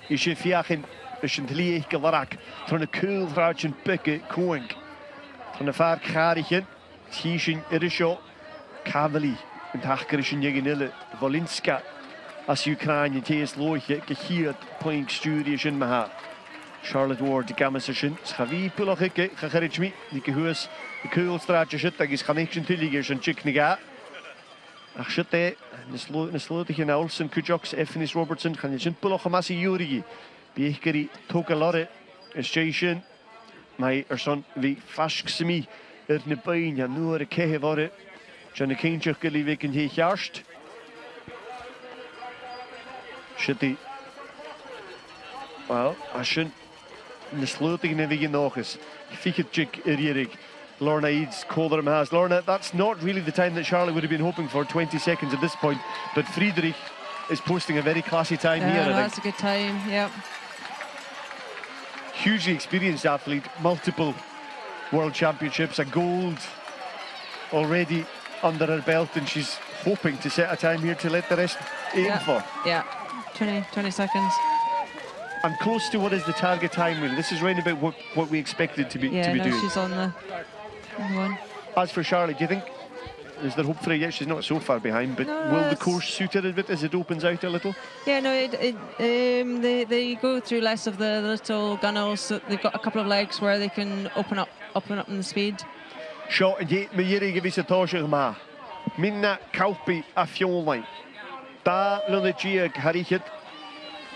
Isio fiach yn Ys yn tli eich gylarach, trwy'n y cwl rhaid yn bygu cwng. Trwy'n y ffa'r charig yn, tis yn irisio, cafeli, yn tachgar ys yn iegyn yle, Volinska, as Ukraine yn teis loich, gychyd pwyng stwri ys yn maha. Charlotte Ward y gamas ys yn, schafi pwloch eich, chacharid mi, ni gyhwys y cwl strad ys yn, agos chanech yn tylig ys yn chic ni ga. Ach sydd e, nes lwyd eich yn Olsen, Cwjocs, Effinis Robertson, chan ys yn pwloch o mas i iwrigi. Biech gyda tog a lorre y station. Mae son fi fasg sy'n mi yr na bain a nhw ar y cehef o'r John y ceintiach gyda fi gyn heich arst. Sydd i. Wel, a sy'n neslwtig na fi gyn ochus. Fichyd jig yr ierig. Lorna Eads called her has. Lorna, that's not really the time that Charlotte would have been hoping for, 20 seconds at this point. But Friedrich is posting a very classy time here. No, that's a good time, yeah. Hugely experienced athlete, multiple world championships, a gold already under her belt, and she's hoping to set a time here to let the rest aim for. Yeah, 20 seconds. And close to what is the target time, really. This is right about what we expected to be doing. She's on the one. As for Charlotte, do you think, is there hope for her yet? She's not so far behind, but no, will the course suit her a bit as it opens out a little? Yeah, no, they go through less of the little gunnels. So they've got a couple of legs where they can open up in the speed. Sio, yn dweud, mae ierig y fys y tosio yma. Minna cawpi a fionlain. Da lwn y giag harichyd.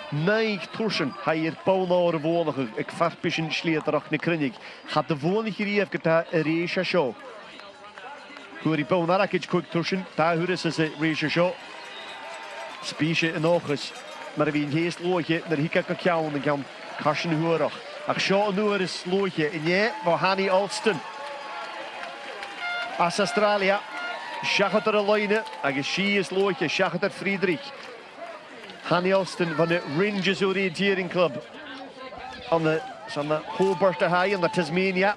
Naig Turschen, hij Baunaar woonige, ik farpischen Schlieterach ne Krinnig. Gaat de woonige rief geta Reisha show. Hoe Baunaar akich kuk Turschen, daar huren ze Reisha show. Spiesje en oges, maar wie een heest loodje naar hika kakjouwen en kan karsen hoorach. Ach show nu is loodje en je, waar Hanny Alston. As Australia, Schachter Leine, agus she is loodje, Schachter Friedrich. Hanny Alston van de Rangers Orienteering Club. Aan de Hobart High in de Tasmania.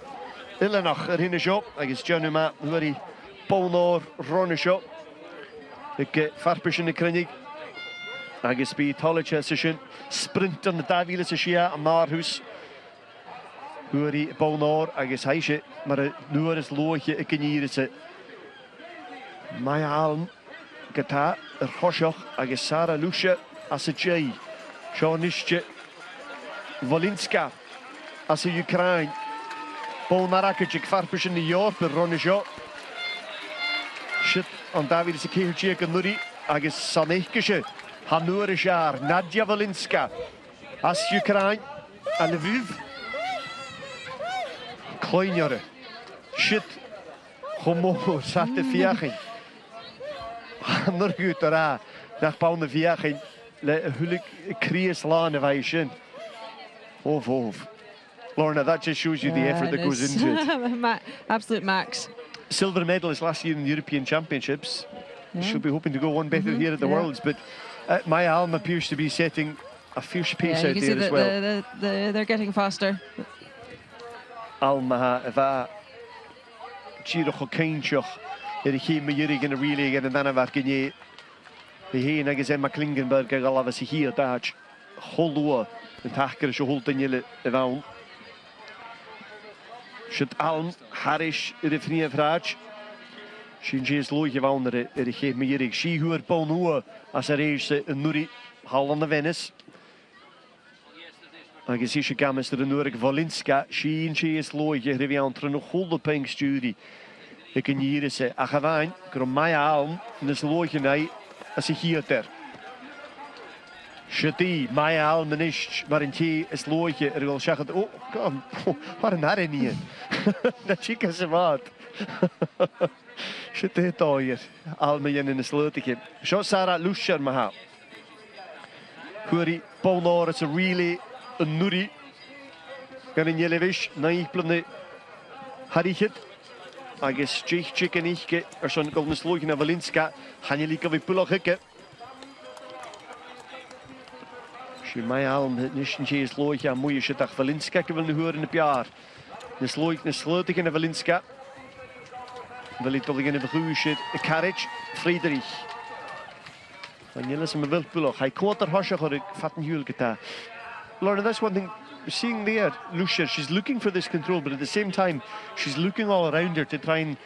Illenach erin show, agus Johnny Ma, hoe Baunaar runne show. Ik farpisch in de Krinnig. Agus bij Tolletje session sprint aan de Davile Sechia aan Naarhus. Hoe Baunaar, agus heisje, maar nu is loodje ik in hier is Maya Alm, geta Hoshach, agus Sarah Lucia as a J. Shawnistje Volinska as a Ukraine. Baunaar akich farpisch in de York per runne show. Shit aan Davile Sechia kan nuri agus Sanechkesje. Hanure jaar, Nadia Volinska, as Ukraine, en Lviv. Kleinjere, shit, homo, zat de viaging. Hanur goed er dag bouwen de viaging, le hulik kriis lane wijzen. Of. Lorna, that just shows you the effort that goes into it. Absolute max. Silver medalist last year in the European Championships. She'll be hoping to go one better here at the Worlds, but Maya Alm appears to be setting a fierce pace out there as well. They're getting faster. Alma va Giroch Keinchoch, Erichem Jurig in a relay and then a Varkine. The Hain agus Emma Klingenberg ag alaf as here dach Holua and Tacker is a whole thing around. Should Alm Harish Irifnia Vraj. She is loige wanderen Erichem Jurig. She who are Bonua as a race in Nuri Holland of Venice. Agus is gamas de Nurig Volinska. She is loige Riviantra no holde peng studie. Ik kan hier zeggen, Agavijn, krom Maya Alm, en is loige nei as a hier ter. Shati, Maya Alm en is, maar in thee is loige, wil zeggen, oh, kom, waar een haar niet. Dat chica ze wat. Shit het al hier, Alme in de sleutige. Zo Sarah Luscher maha. Kuri Baunaar is a relay, een nuri. Gan in Jelevish, naïplende Harichet. Agus Jich Chicken Ichke, zo'n golden slogan naar Volinska. Hanjelika wie Pullachike. She Maya Alm het niet een slootje aan moeie shit. Volinska wil nu horen in het jaar. De sleutige naar Volinska. Wil ik toch in de goede carriage, Friedrich. Van jullie zijn me wel pullach. Hij kwart er hasje voor ik vat een huwelijk daar. Lorna, that's one thing. Seeing there, Lucia, she's looking for this control, but at the same time, she's looking all around her to try and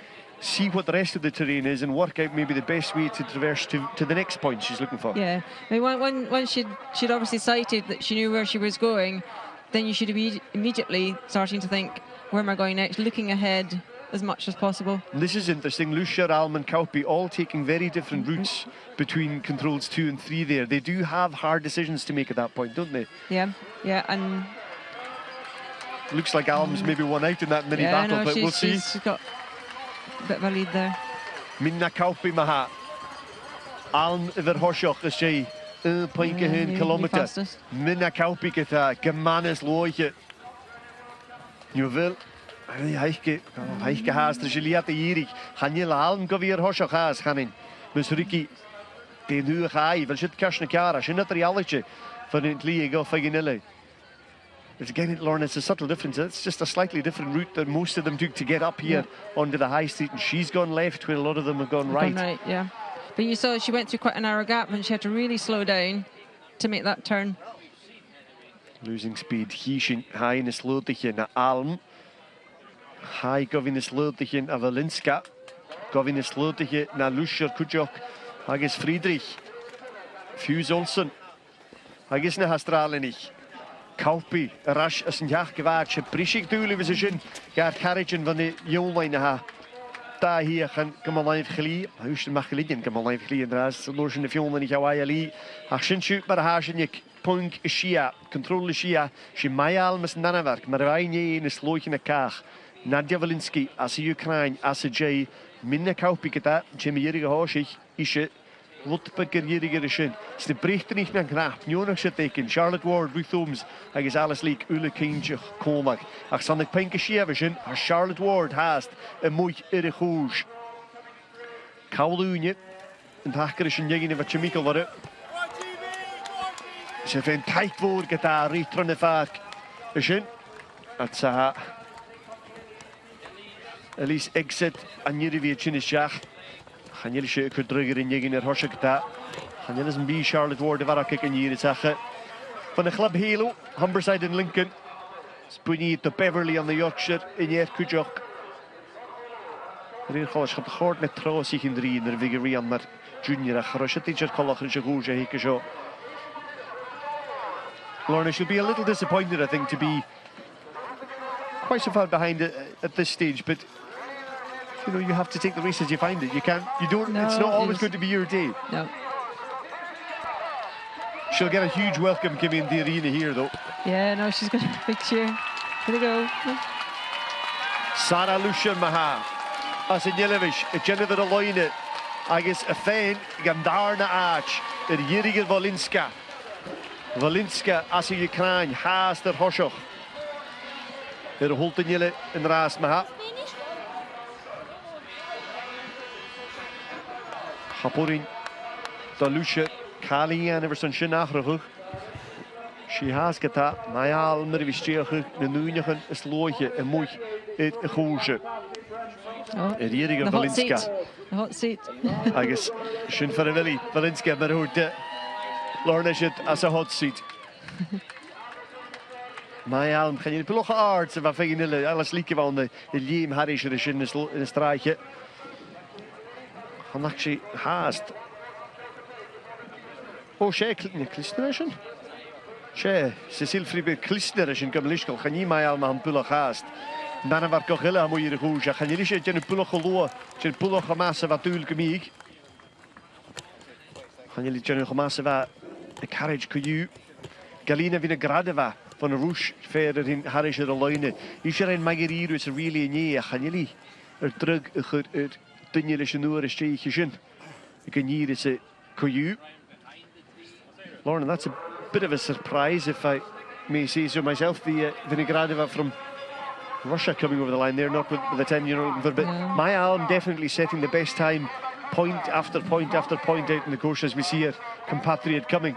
see what the rest of the terrain is and work out maybe the best way to traverse to the next point she's looking for. Yeah, I mean, when she'd obviously sighted that she knew where she was going, then you should be immediately starting to think, where am I going next? Looking ahead as much as possible. And this is interesting. Lucia, Alm and Kaupi all taking very different routes between controls 2 and 3 there. They do have hard decisions to make at that point, don't they? Yeah, and looks like Alm's maybe won out in that mini battle, no, but we'll see. She's got a bit of a lead there. Minna Kaupi maha. Alm iver Hoshoch is she. Pinke hun kilometer. Minna Kaupi geta gemanes loige. Nu wil. Heike haast de Juliette hierig. Gaan je Alm go weer Hoshoch haas gaan in. Dus Ricky. De nu ga je. Wel zit kerstne kara. Ze net reality van het liege of faginelle. It's again, Lorna, it's a subtle difference. It's just a slightly different route that most of them took to get up here onto the high street. And she's gone left, where a lot of them have gone right. Yeah. But you saw she went through quite a narrow gap and she had to really slow down to make that turn. Losing speed. Hieshin high in the sleutige naar Alm. High govin the sleutige naar Volinska. Govin the sleutige naar Luscher Kujok. Hages Friedrich. Fuse Olsen. Hages naar Australië. Kaupi, rasch as een jaar gewaagd. Ze prischig duwen we ze zin. Gaat carriage van de jonglijn ha. da hier gaan Kamalijn Glie, huis de Machelidien Kamalijn Glie en draas, loos in de film en ik hou Ali. Ach sint maar haasjenik, punk Shia, controle Shia, she Mayal met Nanawerk, maar wij niet in een slootje naar Kaag. Nadia Walinski, as Ukraine, as J, minne Kaupiketa, Jimmy Jerige Hoosich, isje. Lutbeker Jerige Shin. Is de berichten niet naar knaap. Jonas Leanderson, Charlotte Ward, Ruth Holmes. Hij is alles leek Ule Kindje Komak. Ach san ik penke Sjeversen. Charlotte Ward haast een mooi irre goes. Kaulunje. En hakker is een jegene wat je mikkel worden. Ze vindt tijd voor gitaar. Rietron de vaak. Shin. Het sa. Elise exit. En jullie weer Chinisjach. Gaan jullie je drugger in je naar Hoshakta. Gaan jullie een B Charlotte Ward waar ik in hier zeggen. Van de club Halo, Humberside in Lincoln. Spoenie te Beverly aan de Yorkshire in je Kujok. Hier gaat het gehoord met trouw zich in drie in de Vigorian naar junior. Achteraf het teacher kolach is je goed je hikke zo. Lorna should be a little disappointed, I think, to be quite so far behind at this stage, but. You know, you have to take the race as you find it. You can't, you don't, No, it's not always going to be your day. No. She'll get a huge welcome coming in the arena here, though. Yeah, no, she's got a big cheer. Here we go. Sarah Lucia Maha. As in Yelevish, a Jennifer Aloyne. Agus a fein, Gandarna Arch. Jiriger Walinska. Walinska, as in Ukraine, haas der Hoshoch. Holt in Jelle in Raas Maha. Haporin, da Lucia, Kali en Everson Shinachruch. She has got that. Mayal, Mervistjech, de Nunigen, een slootje, een mooi, het goosje. The hot seat. The hot seat. I guess, Shin Faravili, Valinska, maar hoort de Lorna zit als een hot seat. Mayal, gaan jullie ploegen aards, en wat vind je alles lieken van de Liem Harris er is in een straatje. Han actually haast. Oh, she Klistneration? She, Cecil Fribe Klistneration, Gamlishkel, gaan je mij allemaal een pullach haast. Dan waar Kochilla moet je de goes. Gaan jullie je een pullach geloa, je een pullach gemassen wat tuurlijk mij. Gaan jullie je een gemassen wat de carriage kuju. Galina Vinagradeva van de Rouge verder in Harrische Leune. Is er een Magiriru is really nee. Gaan jullie terug Dunjelish and Noor is Jachin. You can hear it's a Koyu. Lauren, that's a bit of a surprise if I may say so myself. The Vinogradova from Russia coming over the line there, not with the 10-year-old, but Maya Alm definitely setting the best time, point after point after point out in the course as we see her compatriot coming.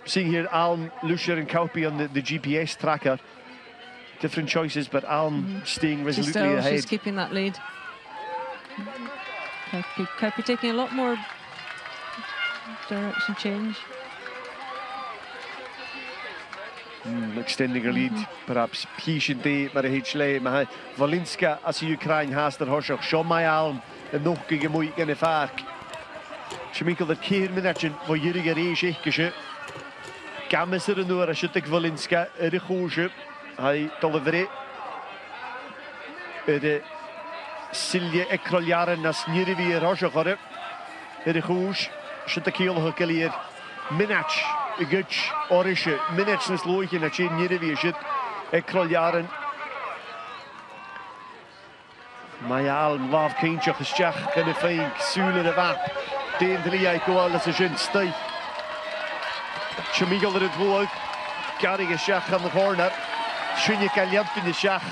Seeing here Alm, Lucia and Kaupi on the GPS tracker. Different choices, but Alm staying resolutely ahead. She's keeping that lead. Kaupi taking a lot more direction change. Extending her lead, perhaps Pieshin Day, maar H-Lay, maar Walinska as Ukraine has der Hoshach, Sean Mayalm, en nog gegen mooi in de vaak. Schmikkel dat keer minuten, waar jullie reis echt Games er noor, als je tik Walinska, de goosje, hij tolvere, de Silje Ekroljaren as Nirivi Hoshach hadden, de goos, je tik heel gekeleerd, minach. Guch, Orische, minutes loodje naar Jane Nirivi zit. Ekroljaren. Mayal, Lav Kindje, Gestjach, en de Fink, Sule de Wap. Deen de Lia, Koal, dat is een stijf. Chemigel er het woord. Gary Gestjach aan de corner. Schunje Kaljant in de Schach.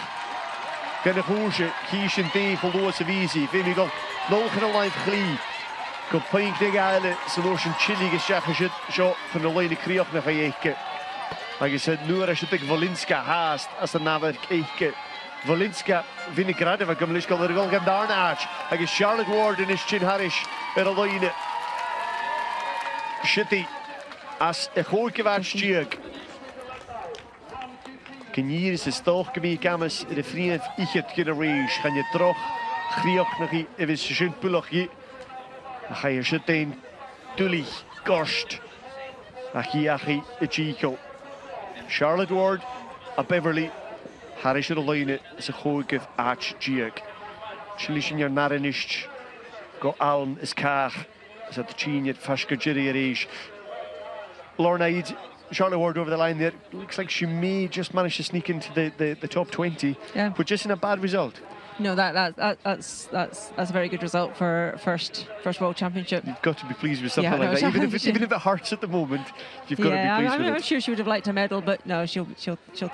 En de Hoesje, Kies en Dee, Voldoose Wiesi. Vimigel, nog een live glie. Komt pink de gale, zo'n ocean chili geschakte zit, zo van de lijn kreeg naar Vijeke. Maar je zegt nu als je tegen Walinska haast, als de naam kijkt. Walinska vind ik raad, van Kamlischkel er wel gaan daarna. Hij is Charlotte Ward en is Chin Harris er de lijn. Shitty, als een goeie waarschijnlijk. Kan hier is de stoog gemeen kamers, de vrienden ik het generees, gaan je terug, kreeg nog even schön pullachje. Dan ga je zitten, Tully, Gorst. Achiachi, Chico. Charlotte Ward, a Beverly, Harris de Leine, is een goeie Arch Giek. Chilishin your Narinish, go Alm is Kach, is at the Chin yet Fashka Jiri Rish. Lorna, Charlotte Ward over the line there. Looks like she may just manage to sneak into the top 20, which isn't a bad result. No, that's a very good result for first World Championship. You've got to be pleased with something like that, even if it hurts at the moment. You've got to be pleased with it. I'm sure she would have liked a medal, but no, she'll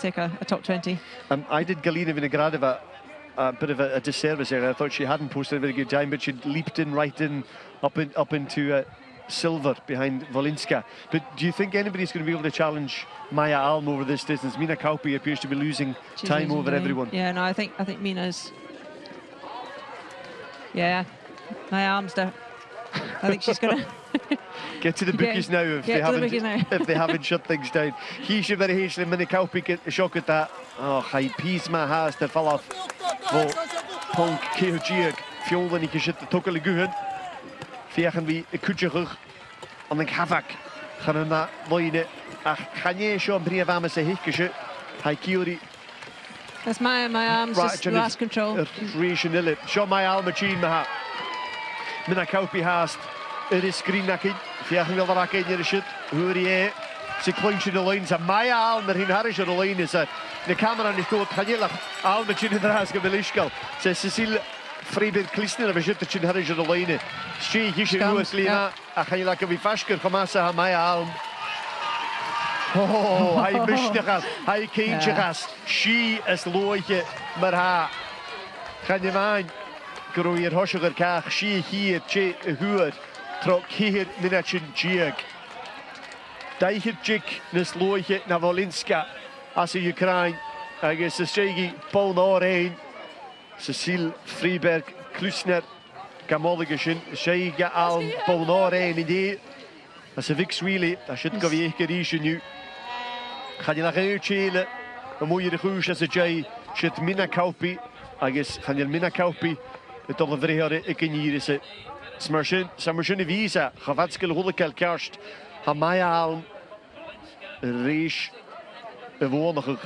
take a top 20. I did Galina Vinogradova a bit of a disservice there. I thought she hadn't posted a very good time, but she leaped in right up into silver behind Wolinska. But do you think anybody's going to be able to challenge Maya Alm over this distance? Mina Kauppi appears to be losing time over everyone. Yeah, no, I think Mina's. Yeah, Maya Alm's there. I think she's gonna get to the bookies now if they haven't shut things down. Hiesje very heesle Mina Kauppi get a shock at that. Oh, hij Pisma has the fall off. Well, Punk Keojiek, Fjolen ik zit de tokkele guhen. Viechen wie een kutje rug aan een havak. Gaan we naar Loine. Ach, ga je zo'n brief aan me zeggen. Hij kiori. That's my arms, just last control. Rationally, show my arm machine maha. Mina Kauppi haast. Is screen nakin. Viechen wil daar geen je shit. Hoor je? Ze klontje de lijn. Ze my arm maar in haar de lijn is het. De camera niet goed. Ga je lach. Arm machine daar is gebelischkel. Ze Cecile Freiberg Klisner, we zitten in Harry de lijnen. Schie hier Jonas Leanderson. Ach, je lekker wie Fasker gemassa aan mij aan. Oh, hij mist de gas. Hij keentje gas. Schie is looitje maar ha. Ga je mijn groeier hosser kaag. Schie hier tje huur. Trok hier minatje jig. Dijke jig nes looitje naar Wolinska. Als je Ukraine. Hij is de stegi Polnor heen. Cecile Freiberg Klusner Gamoligishin Sheiga Alm Polnor een idee. Als een Vix Wheelie, dat zit ik weer gericht nu. Ga je naar uitchelen, dan moet je de goeie als je zit Mina Kauppi. Ga je Mina Kauppi, het alle vrijheden ik in hier is het. Smarshin visa, gavatskele hulkel kerst. Ha Maya Alm, reis, wooniger.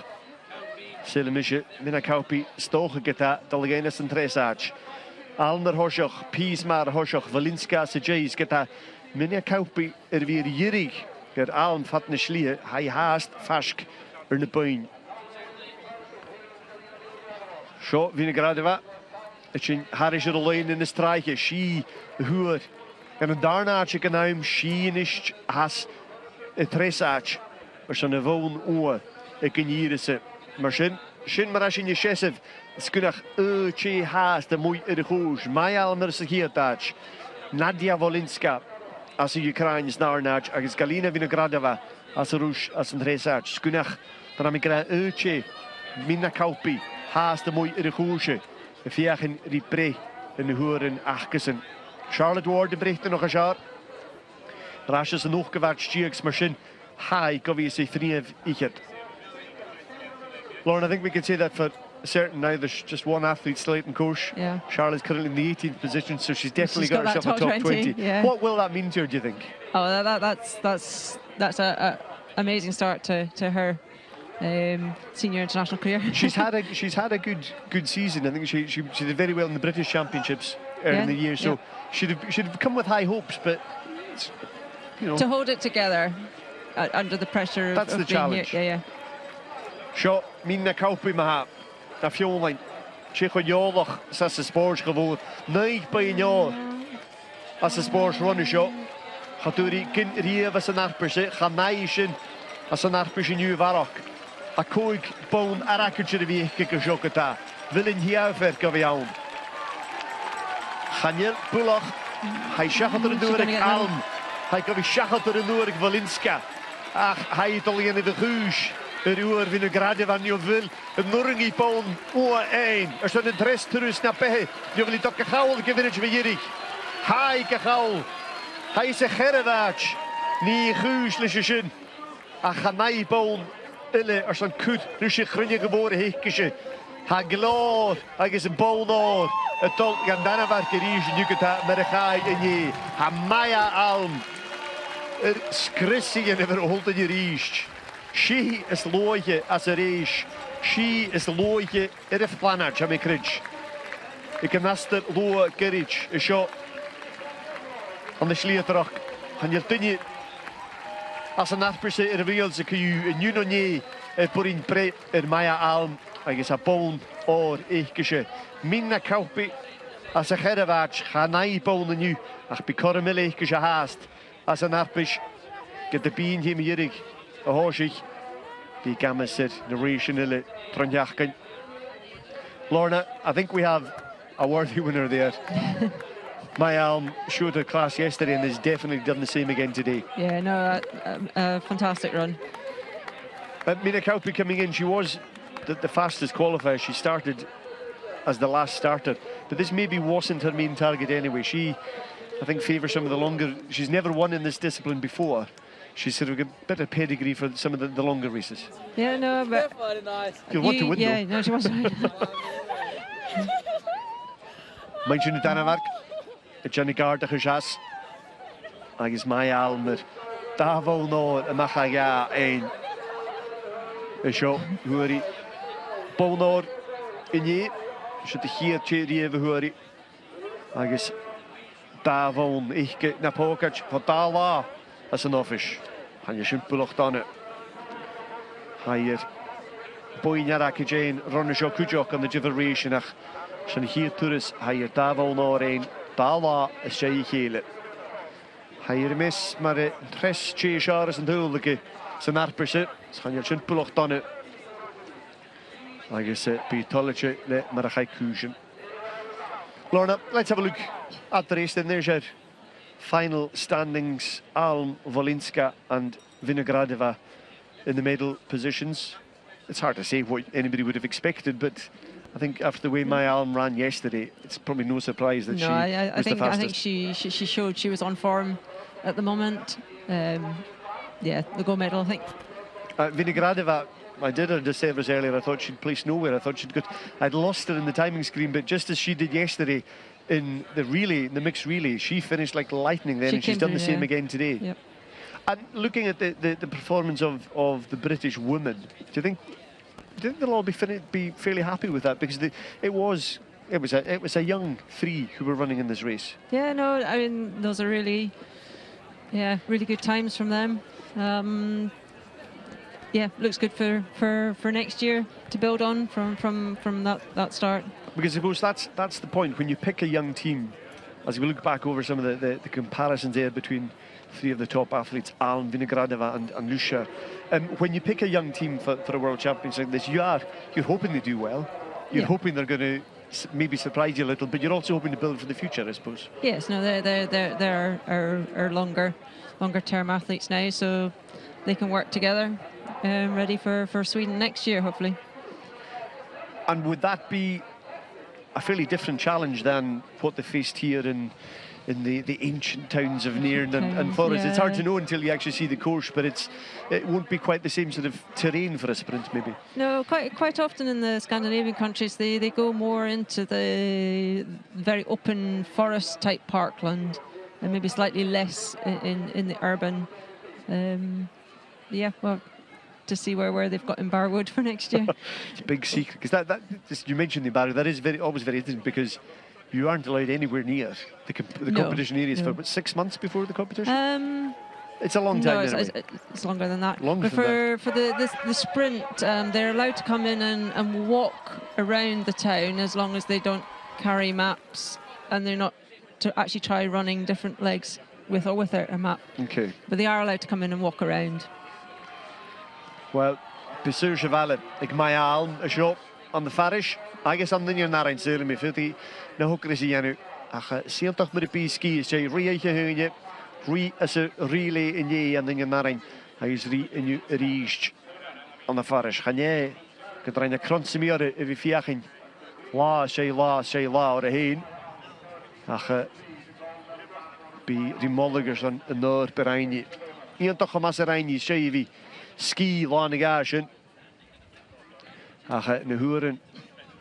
Silmische Mina Kauppi stogen geta dalgene zijn tresaach. Almer hoshach, Pismar hoshach, Wolinska sejais geta Mina Kauppi weer jirig. Alm vat ne schlie, hij haast fask ne puin. Zo Vinogradova. Het is Harische de lijn in de strijke. She hoor. En een daarnaatje kan hem she niet has het tresaach. Maar zo'n woon oor. Ik kan hier ze. Maar Shin Marashin Yeshev, Skunach Che Haas, de Mooi Ergoos, Maya Almer Sekirtach, Nadia Wolinska, as a Ukraine Snarnach, as Galina Vinogradova, as a Rush, as a Resach, Skunach, Ramikra Che, Mina Kauppi, Haas de Mooi Ergoosje, Viachen Ripre, en de Hoeren Achkesen. Charlotte Ward de berichten nog een jaar. Rasjes en nog gewaard Stierks, maar Shin, Hai, Govi zich vriend, ik het. Lauren, I think we can say that for certain now. There's just one athlete, Slayton Koch. Yeah. Charlotte's currently in the 18th position, so she's definitely got got herself a top 20. Yeah. What will that mean to her, do you think? Oh, that's a amazing start to her senior international career. she's had a good season. I think she did very well in the British Championships earlier in the year. So she'd have come with high hopes, but you know, to hold it together under the pressure that's of the being challenge. Here. Yeah. Zo, Mina Kauppi maha. Na fjolen. Chico Jolach, sa se sport gewoon. Nee, bij een jaar. Als de sport runnen zo. Gaat u die kind hier was een arperse. Ga meisje. Als een arperse nu waarok. A koik boon arakkertje de wie kikker joketa. Willen hier verken we jou. Ganjel Pulach. Hij schachelt er door ik Alm. Hij kan weer schachelt er door ik Wolinska. Ach, hij het al in de guus. Uur Vinogradova nu wil. Een Norringi poon. 1. Er staat een dress terug naar Pehe. Je wil niet ook gehaald gewinnen bij Jirik. Hij gehaald. Hij is een gerrewaarts. Niet guusliche zin. Ach, ga mij poon. Ille, er staat kut. Dus je grunje geboren hekje. Hij gloor. Hij is een poon. Het tol. Ja, dan werken hier. Nu kunt hij met een gaai in je. Ha Maya Alm. Er skrissie en er holt in je riest. She is looitje as a reis. She is looitje er een planatje aan mijn krits. I gymnaster Lua Gerich y sio an y Slietarach. Han i'r dynnu as yn arpus i'r fiol sy'n cyw yn yw'n o ni bwr i'n bre i'r Maya Alm agos a bown o'r eich gysio. Min na cawpi as y cherafach chanau bown yn yw ach bu corymil eich gysio hast as yn arpus gyda byn hym irig o hosich bu gamasir narration ile tronjachgan. Lorna, I think we have a worthy winner there. My Alm showed her class yesterday and has definitely done the same again today. Yeah, no, a fantastic run. Mina Cowpy coming in, she was the fastest qualifier. She started as the last starter, but this maybe wasn't her main target anyway. She, I think, favours some of the longer. She's never won in this discipline before. She's sort of a bit of pedigree for some of the longer races. Yeah, no, but You'll want to win, yeah, though. no, she wants to win. Mae'n siŵr Danafarc, y Johnny Gardach y jas. Agus Mai Almer, da fawr nôl y macha ia ein. Y sio, hwyri. Bawl nôl i ni. Sio dy hir tiri efo hwyri. Agus da fawr eich na pokach fo da la as yn offish. Han je simpelach dan. Hair. Boinar ac i Jane, ron y sio cwjoc an y generation ach. Sy'n hir twrys, hair da fawr nôl ein. Da la y sio i chile. Hair mis, mae'r tres che siaras yn dwyl ag sy'n arbys e. Sy'n hanyr sy'n bwlwch dan e. Agus bu toleche le mae'r achai cwsiwn. Lorna, let's have a look at the race then. There's your final standings. Alm, Wolinska and Vinogradova in the medal positions. It's hard to say what anybody would have expected, but I think after the way my Alm ran yesterday, it's probably no surprise that she was the fastest. I think she showed she was on form at the moment. Yeah, the gold medal, I think. Vinogradova, I did her disservice earlier. I thought she'd placed nowhere. I thought she'd got. I'd lost her in the timing screen, but just as she did yesterday in the relay, in the mixed relay, she finished like lightning then, and she's done the same again today. Yep. And looking at the performance of the British women, do you think they'll all be fairly happy with that? Because it was a young three who were running in this race. Yeah, no, I mean those are really good times from them. Yeah, looks good for next year to build on from that start. Because I suppose that's the point when you pick a young team. As we look back over some of the comparisons there between three of the top athletes, Alm, Vinogradova and Lucia. When you pick a young team for a World Championship like this, you're hoping they do well. You're hoping they're going to maybe surprise you a little, but you're also hoping to build for the future, I suppose. Yes, no, they're longer term athletes now, so they can work together, ready for Sweden next year, hopefully. And would that be a fairly different challenge than what they faced here in the ancient towns of Nairn and Forest? Yeah. It's hard to know until you actually see the course, but it won't be quite the same sort of terrain for a sprint, maybe. No, quite often in the Scandinavian countries they go more into the very open forest type parkland, and maybe slightly less in the urban. Yeah, well, to see where they've got in Barwood for next year. It's a big secret, because you mentioned the Barwood. That is always very interesting, because you aren't allowed anywhere near the competition areas for about 6 months before the competition. It's a long time. No, it's longer than that. For the sprint, they're allowed to come in and walk around the town as long as they don't carry maps, and they're not to actually try running different legs with or without a map. Okay. But they are allowed to come in and walk around. Well, Besur Chevalet, ik Mai Alm, a shop on the Farish. I guess I'm the new Narain Sir, me 50. No hook is Yanu. Ach, Seeltach with the ski is Jay Ria Hunye, Re as a relay in ye and the Narain. I is re in you reached on the Farish. Hanye, Katrina Cronsimir, if you fiachin. La, Shay La, or a hain. Ach, be remolligers on the North Berani. Ian Tochamasarani, Shavy. Ski lánig ásin. Ach na húrin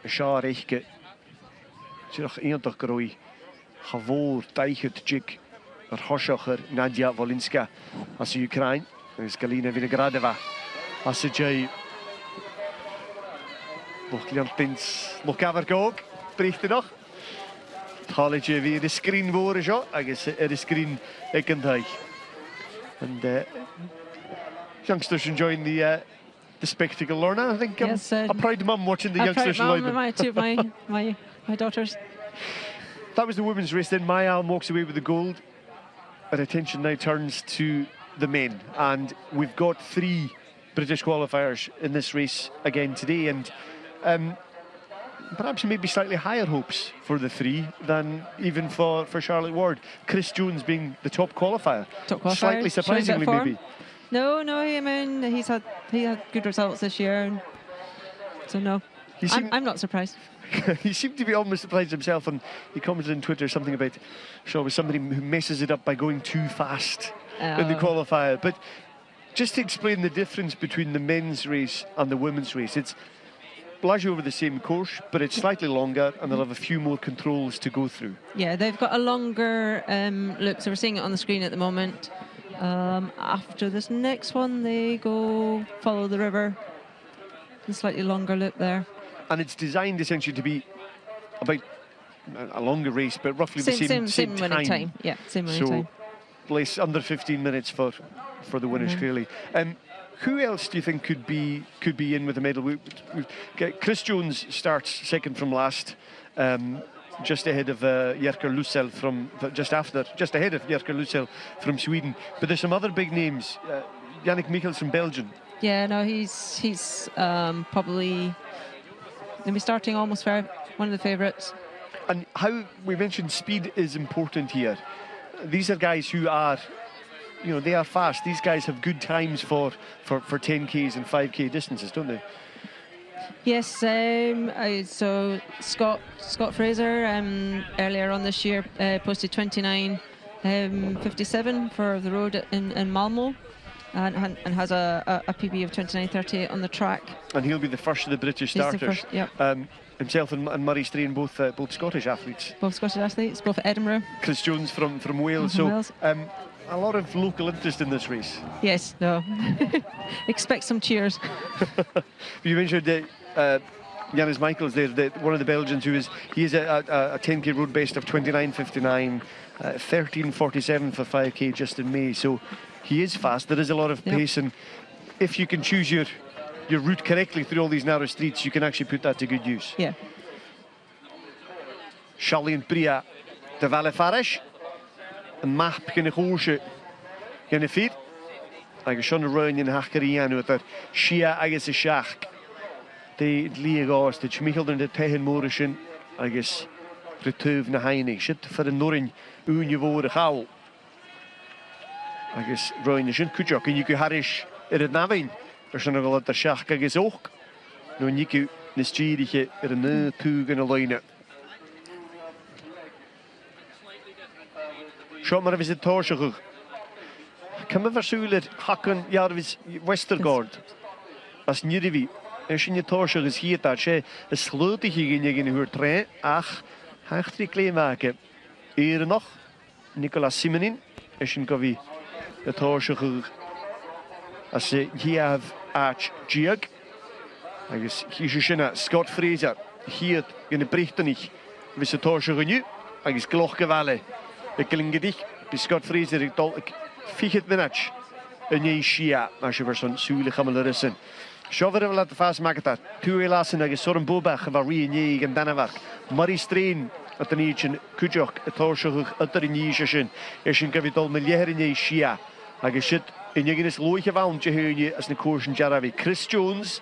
seo reiche. Sirach íontach gorói chavór daichut jig hosiocher Nadia Wolinska as Ukraine. Agus Galina Vinogradova as jay. Nog Liantins nog Kavergog. Berichten nog. College vi the screen voor is I guess the screen ik kan hij. And youngsters enjoying the spectacle, Lorna. I think Yes, a proud mum watching the a youngsters. proud mum, my daughters. That was the women's race. Then Maya walks away with the gold. Our attention now turns to the men, and we've got 3 British qualifiers in this race again today, and perhaps maybe slightly higher hopes for the 3 than even for Charlotte Ward. Chris Jones being the top qualifier. Slightly surprisingly, maybe. No, I mean he had good results this year, and so no, I'm not surprised. He seemed to be almost surprised himself, and he commented on Twitter something about Shaw was somebody who messes it up by going too fast in the qualifier. But just to explain the difference between the men's race and the women's race, it's largely over the same course, but it's slightly longer, and they'll have a few more controls to go through. Yeah, they've got a longer loop, so we're seeing it on the screen at the moment. After this next one, they go follow the river. A slightly longer loop there. And it's designed essentially to be about a longer race, but roughly the same winning time. Yeah, same winning time. So less under 15 minutes for the winners, clearly. Who else do you think could be in with a medal? Chris Jones starts second from last, just ahead of Jerker Lusel just ahead of Jerker Lusel from Sweden. But there's some other big names. Yannick Michels from Belgium. Yeah, no, he's probably going to be starting almost for one of the favourites. And how we mentioned speed is important here. These are guys who are, they are fast. These guys have good times for 10Ks and 5K distances, don't they? Yes, so Scott Fraser earlier on this year posted 29:57 for the road in Malmo. And has a PB of 29:38 on the track. And he'll be the first of the British starters. First, yep. Himself and Murray Strain, both Scottish athletes. Both Scottish athletes, both Edinburgh. Chris Jones from Wales. Wales. A lot of local interest in this race. Yes, no. Expect some cheers. You mentioned Jonas Michels there, one of the Belgians he is a 10K road best of 29:59, 13:47 for 5K just in May. So he is fast. There is a lot of pace, and if you can choose your route correctly through all these narrow streets, you can actually put that to good use. Yeah. Charlene Bria de Vallefarish, and map gan hoorse gan y ffyr. Agus Sean Rowan yn hachgar I anw at Shia agus y siach. De liag os, de chmichel yn de tehen morishin agus retuv na heinig. Shit for yn norin wn y fôr y chawl. Agus Rowan yn cwjog yn yw harish yr nafyn. Sy'n agol at y siach agus och. No nicu nes gyrich yr yn tŵg yn y loina. Siop mar fys y torsach. Cym y ferswylid hacan jarfys Westergaard. As nirifi. Sy'n y torsach ys hiet at se y slwyd I hygyn ag yn hwyr tre. Ach, hach tri gleimag. Noch, Nicolas Simonin. Sy'n gofi y torsach as hi have arch Giag. Agus hi sy'n Scott Fraser. Hiet yn y brichtanich. Fys y torsach yn yw. Agus gloch gyfale. Ik glingedik, bij Scott Fraser, ik dol, ik ficht minach. En je Shia, als je voor zo'n zuilig allemaal rissen. Schover we laten vast maken dat. Twee laatste nage zo'n bobach waar we nie en Danemark. Murray Strain, at een eentje kujok, het hoorschig, het er in je zijn. Is een kapitaal miljoen in je Shia. Als shit in je genis looie waantje heun je als een koers in Jaravi. Chris Jones,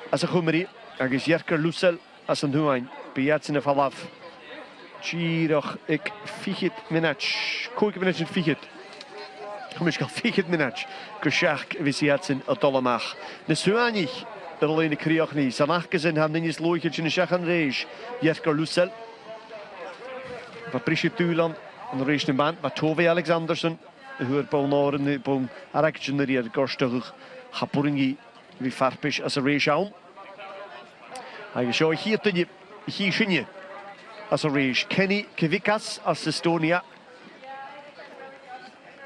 als een gomerie, als Jerker Lusel, als een huain. Bij het in de valaf. Tjiroch, ik ficht minach. Koik minach in ficht. Kom eens gaan ficht minach. Kushach, visiatsen, atolamach. De suanig, de alleen de kriachni. Samach gezin ham dinjes loichert in de shachan reis. Jerker Lusel. Wat Brisje Tuland, een reis in band. Wat Tove Alexanderson. De huur Paul Noren, Paul Arakchen, die er gorstig. Hapuringi, wie farpisch als een reis aan. Hij zou hier ten je, hier zien je. As a reis. Kenny Kivikas as Estonia.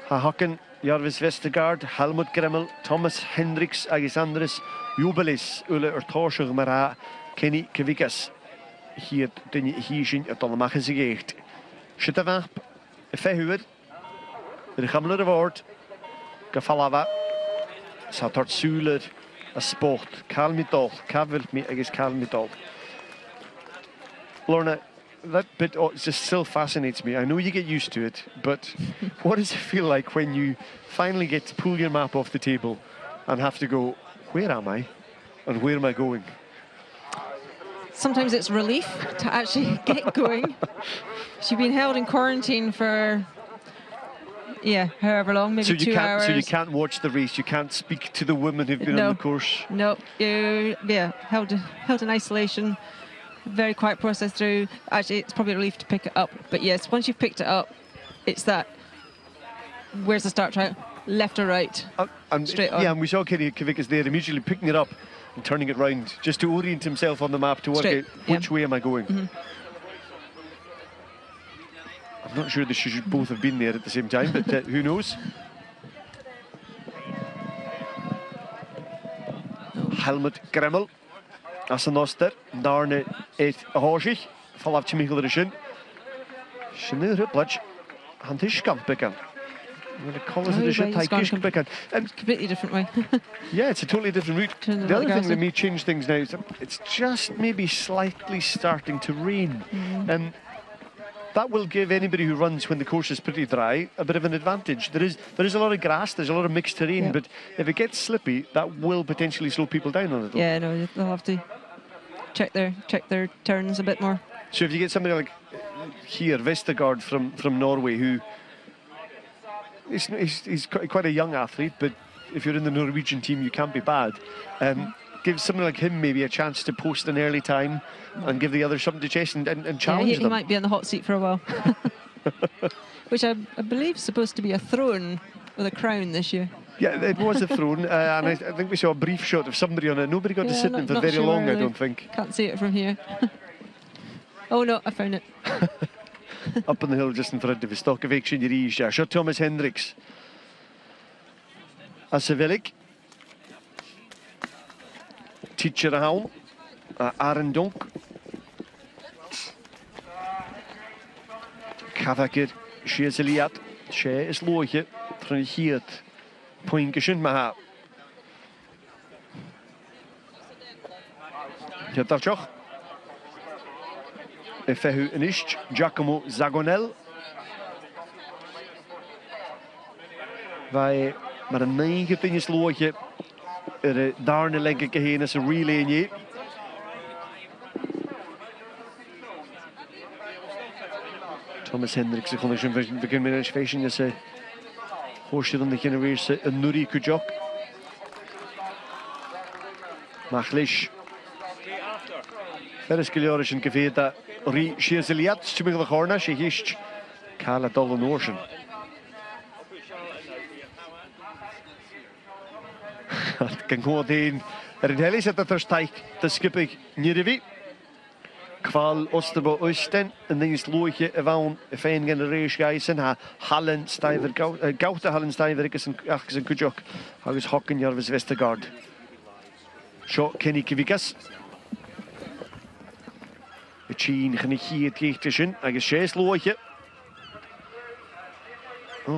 Haken, Jarvis Vestergaard, Helmut Gremmel, Thomas Hendricks, agus Andres Jubelis, Ulle Torsig Mara, Kenny Kivikas. hier den hísin a dul amach is a gécht. Siad a bhap, a fehuid, a chamlar a bhord, go fallava, sa tart súler a sport, cal mi dol, cafilt mi agus cal mi dol. Lorna, that bit just still fascinates me. I know you get used to it, but what does it feel like when you finally get to pull your map off the table and have to go, where am I and where am I going? Sometimes it's relief to actually get going. She's been held in quarantine for, however long, maybe 2 hours. So you can't watch the race, you can't speak to the women who've been on the course? No, you're held in isolation. Very quiet process through. Actually, it's probably a relief to pick it up. But yes, once you've picked it up, it's that, where's the start track? Left or right? Straight on. Yeah, and we saw Kenny Kavickas there immediately picking it up and turning it round just to orient himself on the map to work out which way am I going. I'm not sure they should both have been there at the same time, but who knows? Helmut Gremmel as an oster, darne et a horsich, fall af Michael Rishin. Shinu Riplach, and his scamp began. The colours of the ship, completely different way. Yeah, it's a totally different route. The other thing that may change things now is it's just maybe slightly starting to rain. And that will give anybody who runs when the course is pretty dry a bit of an advantage. There is a lot of grass, there's a lot of mixed terrain, but if it gets slippy, that will potentially slow people down on it. Yeah, no, they'll have to check their turns a bit more. So if you get somebody like here, Vestergaard from Norway, who he's quite a young athlete, but if you're in the Norwegian team, you can't be bad. Give someone like him maybe a chance to post an early time and give the others something to chase and challenge them. He might be on the hot seat for a while. Which I believe is supposed to be a throne with a crown this year. Yeah, it was a throne, and I think we saw a brief shot of somebody on it. Nobody got to sit in it for very long, I don't think. Can't see it from here. Oh no, I found it. Up on the hill just in front of his stock of action, Shot Thomas Hendricks. Asavelik. Teacher Helm. Aaron Donk. Kavakir. She is Eliat. She is Loge. From here. Poingishin Maha. Jetarchoch. Efehu Inish, Giacomo Zagonel. Wij maar een 19 slootje daarna denk ik heen is een relay. Thomas Hendricks ik kon een begin met een fashion is hoorste dan de genereerse een Nuri Kujok. Machlish. Ferris Gilioris en Kaveta. Ri Shiazeliat, Stumig the Horna, she hished Kala Dolan Ocean. Can go in Helis at the first take, the skipping Nirivi. Kval Osterbo Osten, and then is Loiche Evan, a fan generation guys, and Hallen Stiver, Gauta Hallen Stiver, Achs and Kujok, how is Hocken Jarvis Vestergaard. Shot Kenny Kivikas. De Chin gaan hier tegen, agus sé slóige.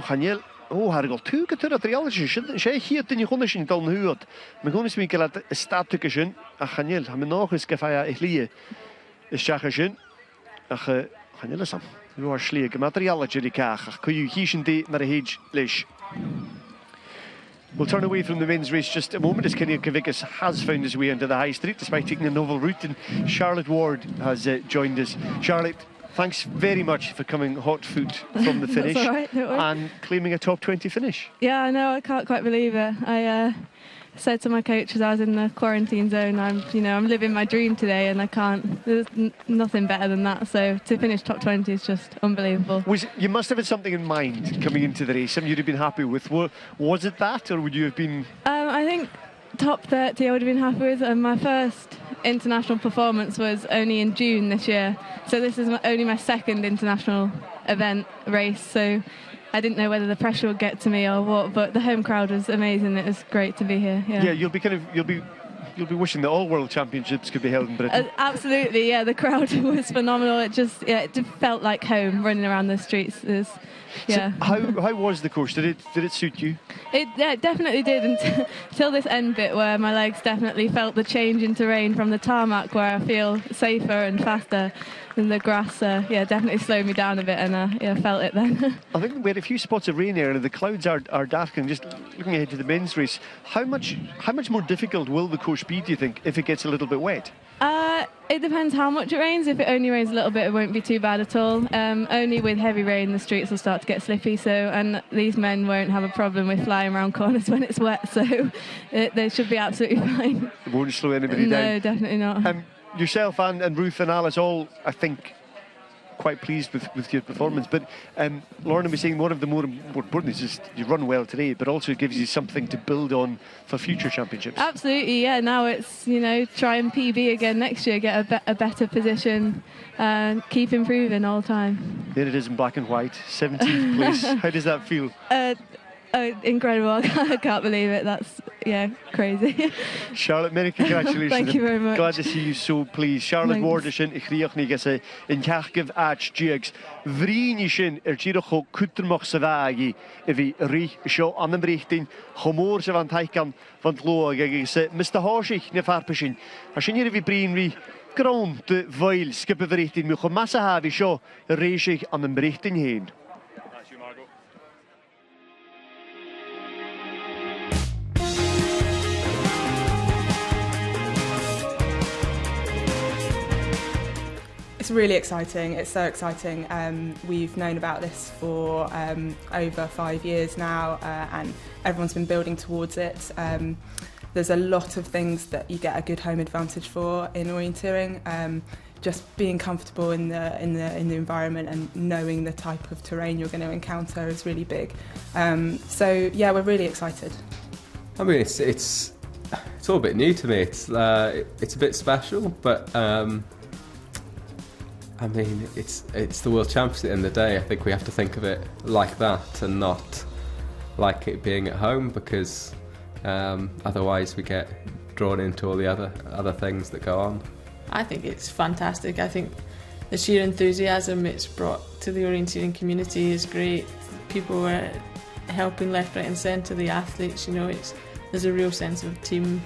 Chanel, haar gal tuke tur at real sé hier tin gonne sin dan huot. Me gonne sminkel at statuke sin, a Chanel, ha me nog is gefaya lie. Is chache sin. Ach Chanel sam. Nu har slieke materiaaltje die kaag. Kun je hier sin die maar heej lesh. We'll turn away from the men's race just a moment as Kenny Kavickas has found his way into the high street despite taking a novel route, and Charlotte Ward has joined us. Charlotte, thanks very much for coming hot foot from the finish and claiming a top 20 finish. Yeah, I know, I can't quite believe it. I said to my coach as I was in the quarantine zone, I'm living my dream today, and there's nothing better than that. So to finish top 20 is just unbelievable. You must have had something in mind coming into the race, something you'd have been happy with. Was it that, or would you have been? I think top 30 I would have been happy with, and my first international performance was only in June this year. So this is only my second international event race. So I didn't know whether the pressure would get to me or what, but the home crowd was amazing. It was great to be here. Yeah, you'll be you'll be wishing that all World Championships could be held in Britain. Absolutely, yeah. The crowd was phenomenal. It just felt like home running around the streets. Yeah. So how was the course? Did it suit you? It definitely did until this end bit where my legs definitely felt the change in terrain from the tarmac, where I feel safer and faster. And the grass, definitely slowed me down a bit, and I felt it then. I think we had a few spots of rain here, and the clouds are darkening. Just looking ahead to the men's race, how much more difficult will the course be, do you think, if it gets a little bit wet? It depends how much it rains. If it only rains a little bit, it won't be too bad at all. Only with heavy rain, the streets will start to get slippy. And these men won't have a problem with flying around corners when it's wet. So they should be absolutely fine. It won't slow anybody down. No, definitely not. Yourself and Ruth and Alice all, I think, quite pleased with your performance. But Lorna was saying one of the more important is just you run well today, but also it gives you something to build on for future championships. Absolutely, yeah. Now it's, try and PB again next year, get a better position, and keep improving all the time. There it is in black and white, 17th place. How does that feel? Incredible. I can't believe it. That's, crazy. Charlotte, many congratulations. Thank you very much. Glad to see you so pleased. Charlotte Wardishin, ich riech ni gese in Kachgev Ach Jigs. Vrinishin Tircho Kutermach Savagi, Evi Ri Show an dem Richting, Homor se van Taikan van Loa gese, Mr. Hoshich, ne Farpeshin. Ashin hier vi Breen Ri. Grond de Weil skippe Richting, Mucho Massa Havi Show, Reishich an dem Richting heen. It's really exciting. It's so exciting. We've known about this for over 5 years now, and everyone's been building towards it. There's a lot of things that you get a good home advantage for in orienteering. Just being comfortable in the environment and knowing the type of terrain you're going to encounter is really big. So yeah, we're really excited. I mean, it's all a bit new to me. It's a bit special, but. I mean, it's the World Championships at the end of the day. I think we have to think of it like that and not like it being at home, because otherwise we get drawn into all the other things that go on. I think it's fantastic. I think the sheer enthusiasm it's brought to the orienteering community is great. People are helping left, right and centre, the athletes, there's a real sense of team.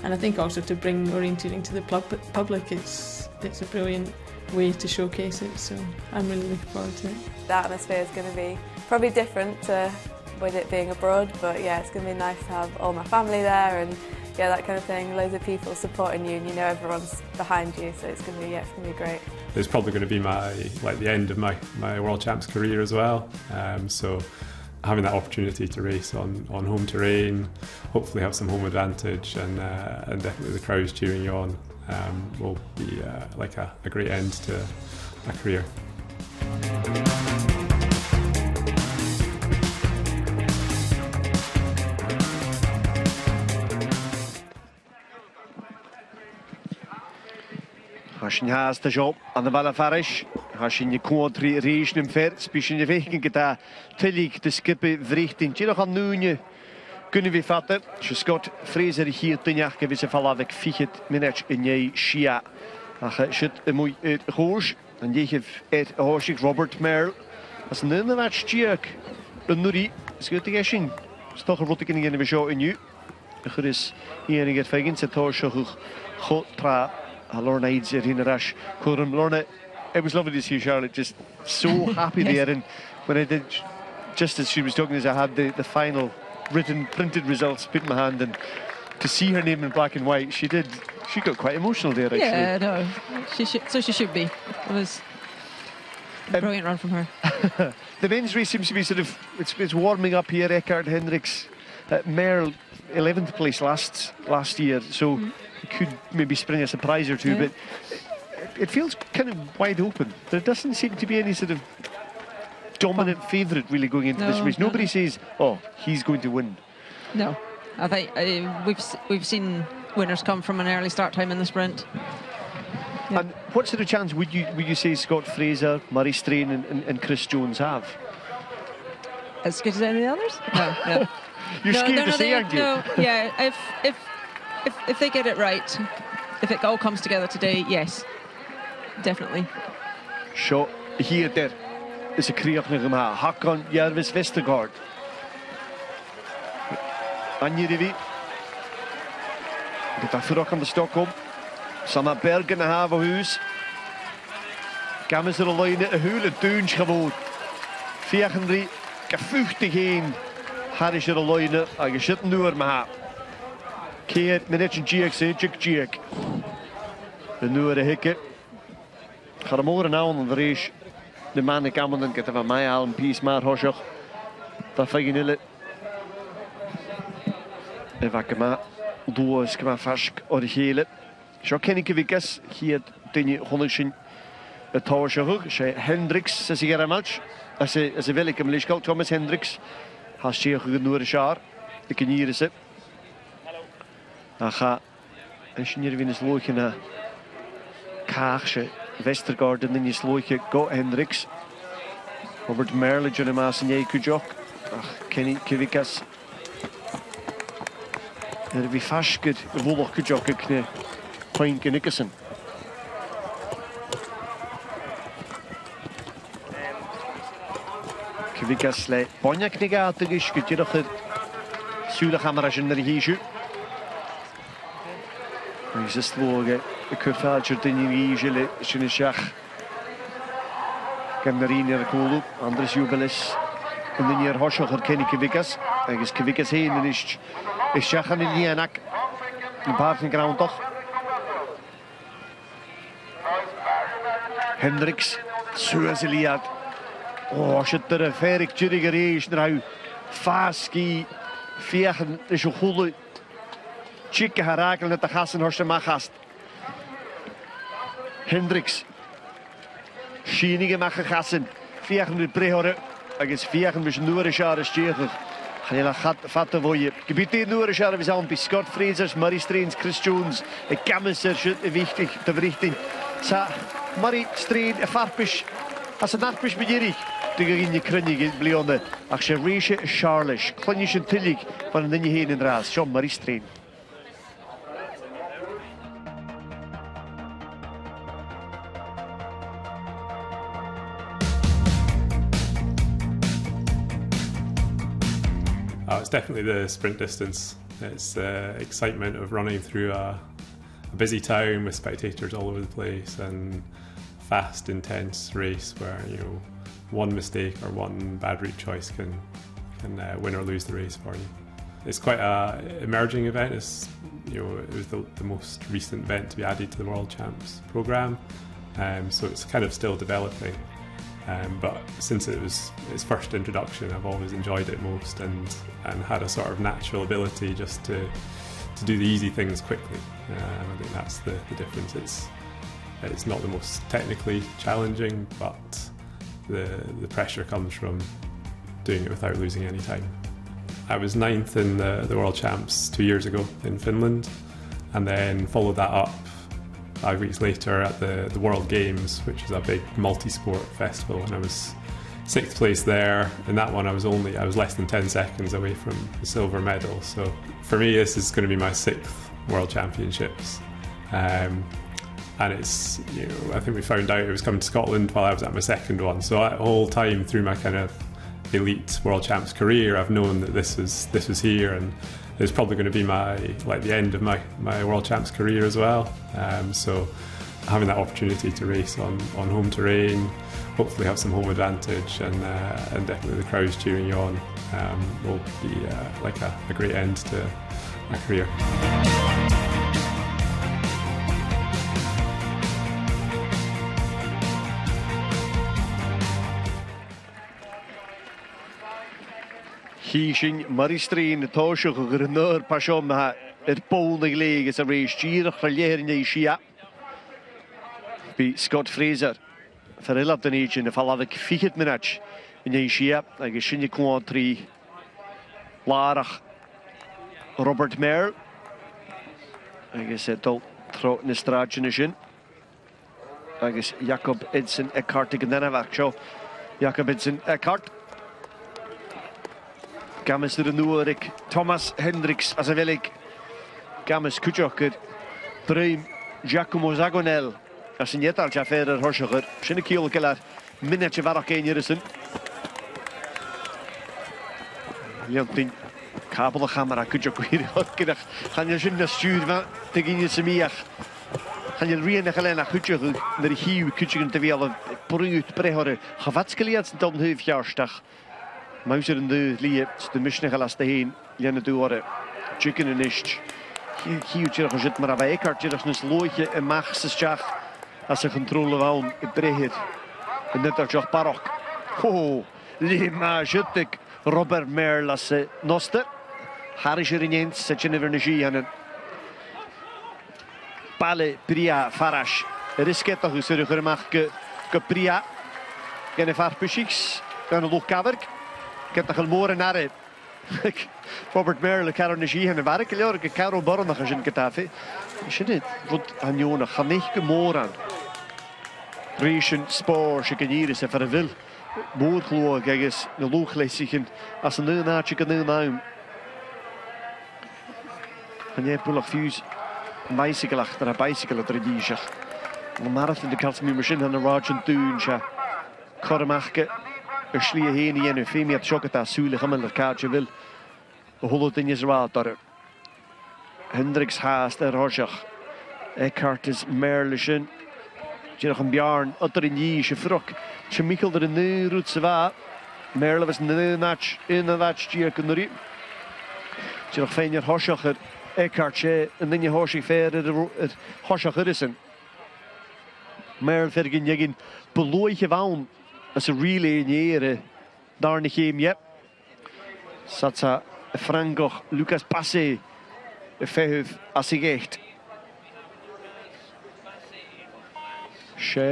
And I think also to bring orienteering to the public, it's a brilliant way to showcase it, so I'm really looking forward to it. The atmosphere is going to be probably different to with it being abroad, but yeah, it's going to be nice to have all my family there and that kind of thing, loads of people supporting you, and everyone's behind you, so it's going to be great. It's probably going to be the end of my World Champs career as well, so having that opportunity to race on home terrain, hopefully have some home advantage, and definitely the crowds cheering you on will be like a great end to a career. Hashin has the job on the Valla Farish. Hashin je country region in ver, spischen je wegen geta tillig de skippe vrichting. Tjero gaan noenje kunnen we vatten. Scott Fraser hier tenjach gewisse falavik fichet minach in je Shia. Ach shit mooi het hoos en je geef het hoosig Robert Merle. As een match check. Een nuri skut je shin. Stoch rotte in je show in you. Er is hier get fegen se toosho goed tra Lorna Eads in a rash. Lorna, it was lovely to see Charlotte just so happy there, and when I did, just as she was talking, as I had the final printed results put in my hand, and to see her name in black and white, she got quite emotional there actually. Yeah, no, she should be. It was a brilliant run from her. The men's race seems to be sort of, it's warming up here. Eckhart Hendricks, Merle 11th place last year, so could maybe spring a surprise or two, but it feels kind of wide open. There doesn't seem to be any sort of dominant favourite really going into this race. Nobody says, "Oh, he's going to win." No, I think we've seen winners come from an early start time in the sprint. Yeah. And what sort of chance would you say Scott Fraser, Murray Strain, and Chris Jones have? As good as any others? No. You're scared to say, aren't you? No, yeah. if they get it right, if it all comes together today, yes, definitely. Seo hiadir is a críoch na gama Hakon Jarvis Vestergaard. Anjirivi. Gyda ffyrwch am y Stockholm. Sama Bergen a haf o hús. Gamas yr o loine y hwyl y dŵn schafod. Fiach yn rhi gaffwchtig hyn. Haris yr o loine ag y sydd nŵr ma ha. Ceir minit yn giag sy'n giag. Y nŵr y hicke. Char y môr yn awn yn ddreis. De man y gamon yn gyda fa mai al yn pys ma'r hosioch. Da ffagin ille. Efag yma. Dŵs gyma ffasg o'r hele. Sio Kenny Cyfigas. Hiad dynnu hwnnw sy'n y tosioch. Se Hendricks sy'n sy'n gyramalch. As y felig ymlysgol. Thomas Hendricks. Has sy'n ych nŵr y siar. Y gynir ysy. A cha. Ys nir fi'n ysloich yna. Cach se. Vestergaard in die slootje, go Hendricks. Robert Merledge en Maas en Jekujok. Ach, Kenny Cyfigas. Er wie vastged, wollig Kujok kne. Poinke Nickerson. Cyfigas le bonia kniga atygish gyda'r siwla chamaraj yn yr hisw. Is het sloge, de kurfaaltje den je gele, zijn schach. Gammarin er koolu, Andres Jubelis, en den hier Hoshocher Kenny Cyfigas. Hij is Cyfigas heen en is schach aan de Nienak. Een paar van ground toch. Hendricks, Suaziliad. Oh, shit er ferik juriger is nou. Faski, Fiachen is een goede. Chique harakel net de gassen horste magast. Hendricks. Schienige mag gassen. Viagen de prehore. Ik is viagen dus noore jaren stieger. Ga gat vatten voor je. Gebied die noore jaren we zijn Scott Frasers, Marie Streens, Chris Jones. Ik kan me zeer wichtig te verrichten. Sa Marie Streen farpisch. Als een narpisch bejerig. Tegen je krunige blionde. Ach je reisje Charles. Klonje tillig van een dinge heen in raas. John Marie Streen. It's definitely the sprint distance. It's excitement of running through a busy town with spectators all over the place and fast, intense race where one mistake or one bad route choice can win or lose the race for you. It's quite an emerging event. It's it was the most recent event to be added to the World Champs programme, so it's kind of still developing. But since it was its first introduction, I've always enjoyed it most and had a sort of natural ability just to do the easy things quickly. I think that's the difference. It's not the most technically challenging, but the pressure comes from doing it without losing any time. I was 9th in the World Champs 2 years ago in Finland, and then followed that up 5 weeks later at the World Games, which is a big multi-sport festival, and I was 6th place there. In that one I was less than 10 seconds away from the silver medal. So for me this is going to be my 6th World Championships, and it's I think we found out it was coming to Scotland while I was at my 2nd one. So that whole time through my kind of elite World Champs career, I've known that this was here, and it's probably going to be the end of my World Champs career as well. So having that opportunity to race on home terrain, hopefully have some home advantage, and definitely the crowds cheering you on will be like a great end to my career. Hísin Marie Streen y tosioch o gyrnwyr pasiom ha bôn y gleg ys a reis gyrach a leher yn ei sia. By Scott Fraser farelab dyn eich yn y falaf y cyffichyd mynach yn ei sia ag ys sy'n y clon tri larach Robert Merle ag ys dol tro yn ystrad yn y sy'n ag ys Jacob Edson Eckhart i gynnaf ac sio Jacob Edson Eckhart Games er een Thomas Hendricks as a velig gamas cwtioch Brym Giacomo Zagonel as yn iedal jaffer yr hosioch sy'n y cil gyda'r minute farach ein irisyn. Leontyn cabl o chamera cwtioch gwir gyda'ch chanel sy'n na stwyd fa dygyn i symiach. Chanel rian eich alena cwtioch nyr i hiw cwtioch yn dyfiol o brwyd brehore. Chafatsgaliad sy'n dod yn hyf fiarstach. Mawsir yn dwy lieb sy'n mysnach alas dy hyn lian y dŵr chicken yn isht. Hiw tirach o jyt mar a fa Eckhart tirach nes loiche y mach systiach as y control o fawn i brehyd yn nydar joch barok. Lima jytig Robert Merle as y noster. Harish yr uniens sy Jennifer Nagy hanen. Bale Bria Farash. Yr isgetach yw sy'n ych ymach bria gen y farpysigs gan y lwch gafarg. Getach yn môr yn arib. Robert Merle caro Nagy hanen farag ylior ag caro boronach as yn gydafi. Sy'n rwyd hanionach chanech gymôr an. Rysyn spor sy'n gynnyris e ffer y fil. Môr chlwag agos na lwch leisig yn as yn nyn at sy'n gynny'n nawn. Hanef bwlach ffiws bicycle achter a bicycle at rydysach. Mae marathon dy cael sy'n mynd sy'n hyn y raj yn dŵn sy'n corymachge y sli hen i enw ffeimiad siogat a sŵlich ymwyl yr cad sy'n fil o hwlo dynias rwad ar Hendricks haast yr hosiach Eckhart is Merle sy'n Dyrach yn biarn o'r un i sy'n ffrwc sy'n Michael dyr yn nyrwyd sy'n fa Merle fes yn un a ddach diag yn yr i Dyrach ffein i'r hosiach yr Eckhart sé yn dynnu hosig fer yr hosiach yrysyn. Merle fer gyn iegyn bwlwych y fawn as y rili yn eir y darn i chym iep. Satsa y ffrangoch Lucas Basse y ffehydd as i geicht. Sé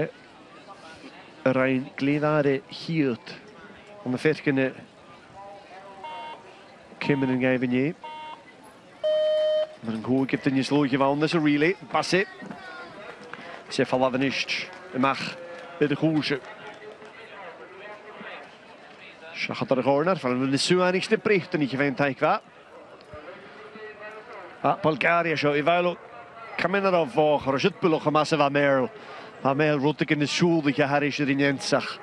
yr ein gleidare hirt ond y ffeith gyn y cymyn yn gaif yn ie. Mae'n gwyd gyda ni slwg i fawn nes y relay, Basse. Se falaf yn isht, ymach yd y chwysio. Siachod ar y chornar, falaf yn ysw anich dy brecht yn eich fe'n taig fa. Bulgaria sio, i fael o camenar o foch, ar o sydd bwlwch o masaf a Merle. A Merle rwtig yn y sŵl i'ch a harish yr uniensach.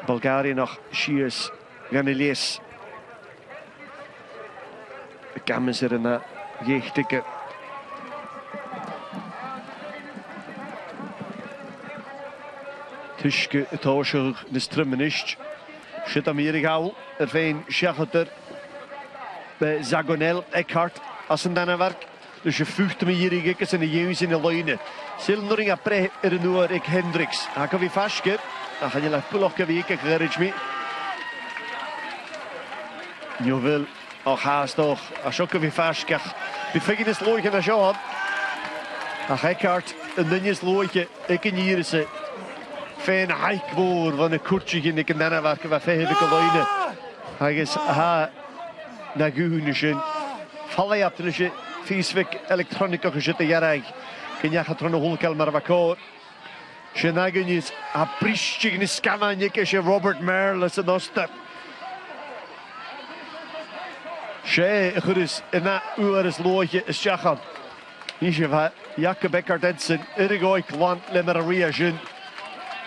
Bulgaria noch siers gan y les. Gammens er yna iechtig. Tyske y tosig nes trymmenisht. Sydd am i'r gael yr fein siachodyr. Zagonel, Eckhart, as yn dan afarg. Dus je fucht me hier ik is in de jongens in de lijnen. Silnering a pre er een uur ik Hendricks. Hij kan weer vastje. Dan ga je laat pulloch wie ik gerrig mee. Jawel. Och haast toch, als ook weer vastje. Die fik is looitje naar Jean. Ach Eckhart, een dinges looitje. Ik in hier is fijn haikwoord van een koertje in de nana werken waar vijf ik lijnen. Hij is ha na guunische. Vallen je op de Fiesvik elektronica gezette jarag. Ken je gaat er een hulkel maar wakor. Shenagunis a pristje in scamanjeke Robert Merle is een oster. She goed en na uur is loodje is jachan. Hier Jacob Eckhart Edson irrigooi klant lemmeria jun.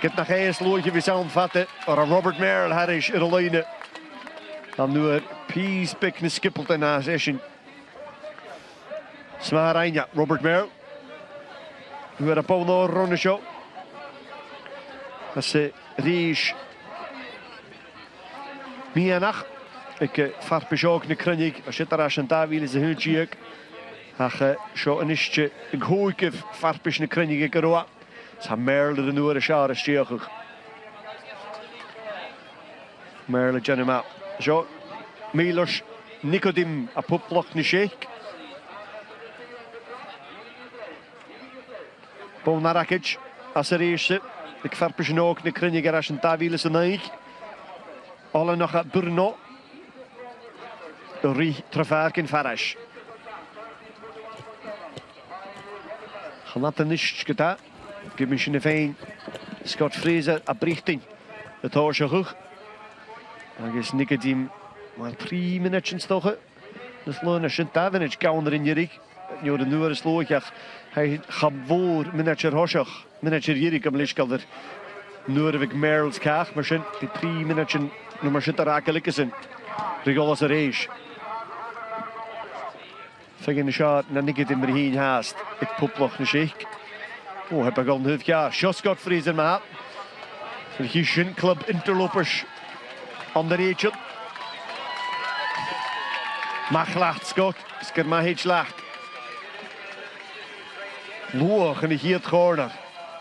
Get nog eens loodje wie zou omvatten. Or a Robert Merle harish in de lijnen. Dan nu er peace pick skippelt en na session. Smaaranja, Robert Merle. Nu er een paar nog ronde show. Dat is Ries. Mianach. Ik vaart bezoek naar Krennig. Als je daar als een David is een heel chic. Ach, zo een isje. Ik hoor ik vaart bezoek naar Krennig. Ik roa. Ze Merle de nieuwe schare stieger. Merle Janema. Zo. Milos Nicodim a poploch ni sheik. Bonarakic as er eerste. Ik vaart bezoek naar Krennig als een David is een neig. Alle nog at Brno. Rie Travark in Farash. Ganat en nisch gedaan. Geef me een fijn. Scott Fraser a brichting. Het hoort je goed. Dan is Nicodim maar 3 minuutjes toch. Nes lona sin davinich gaunder in Jirig. Nor de nuwer slooiach. Hij gabvoor miniature hoshach. Miniature Jirig am lischkalder. Noorweg Merles kaag. Maar sin die 3 minuten nummer zit rakelik is in. Rigolas a reis. Fegin de shot na niket in berheen haast. Ik poploch na shake. Oh, heb ik al een half jaar. Shot Fraser ma. De Houston Club interlopers. On the reach. Mag lacht Scott. Skir ma heet lacht. Loog in de hier corner.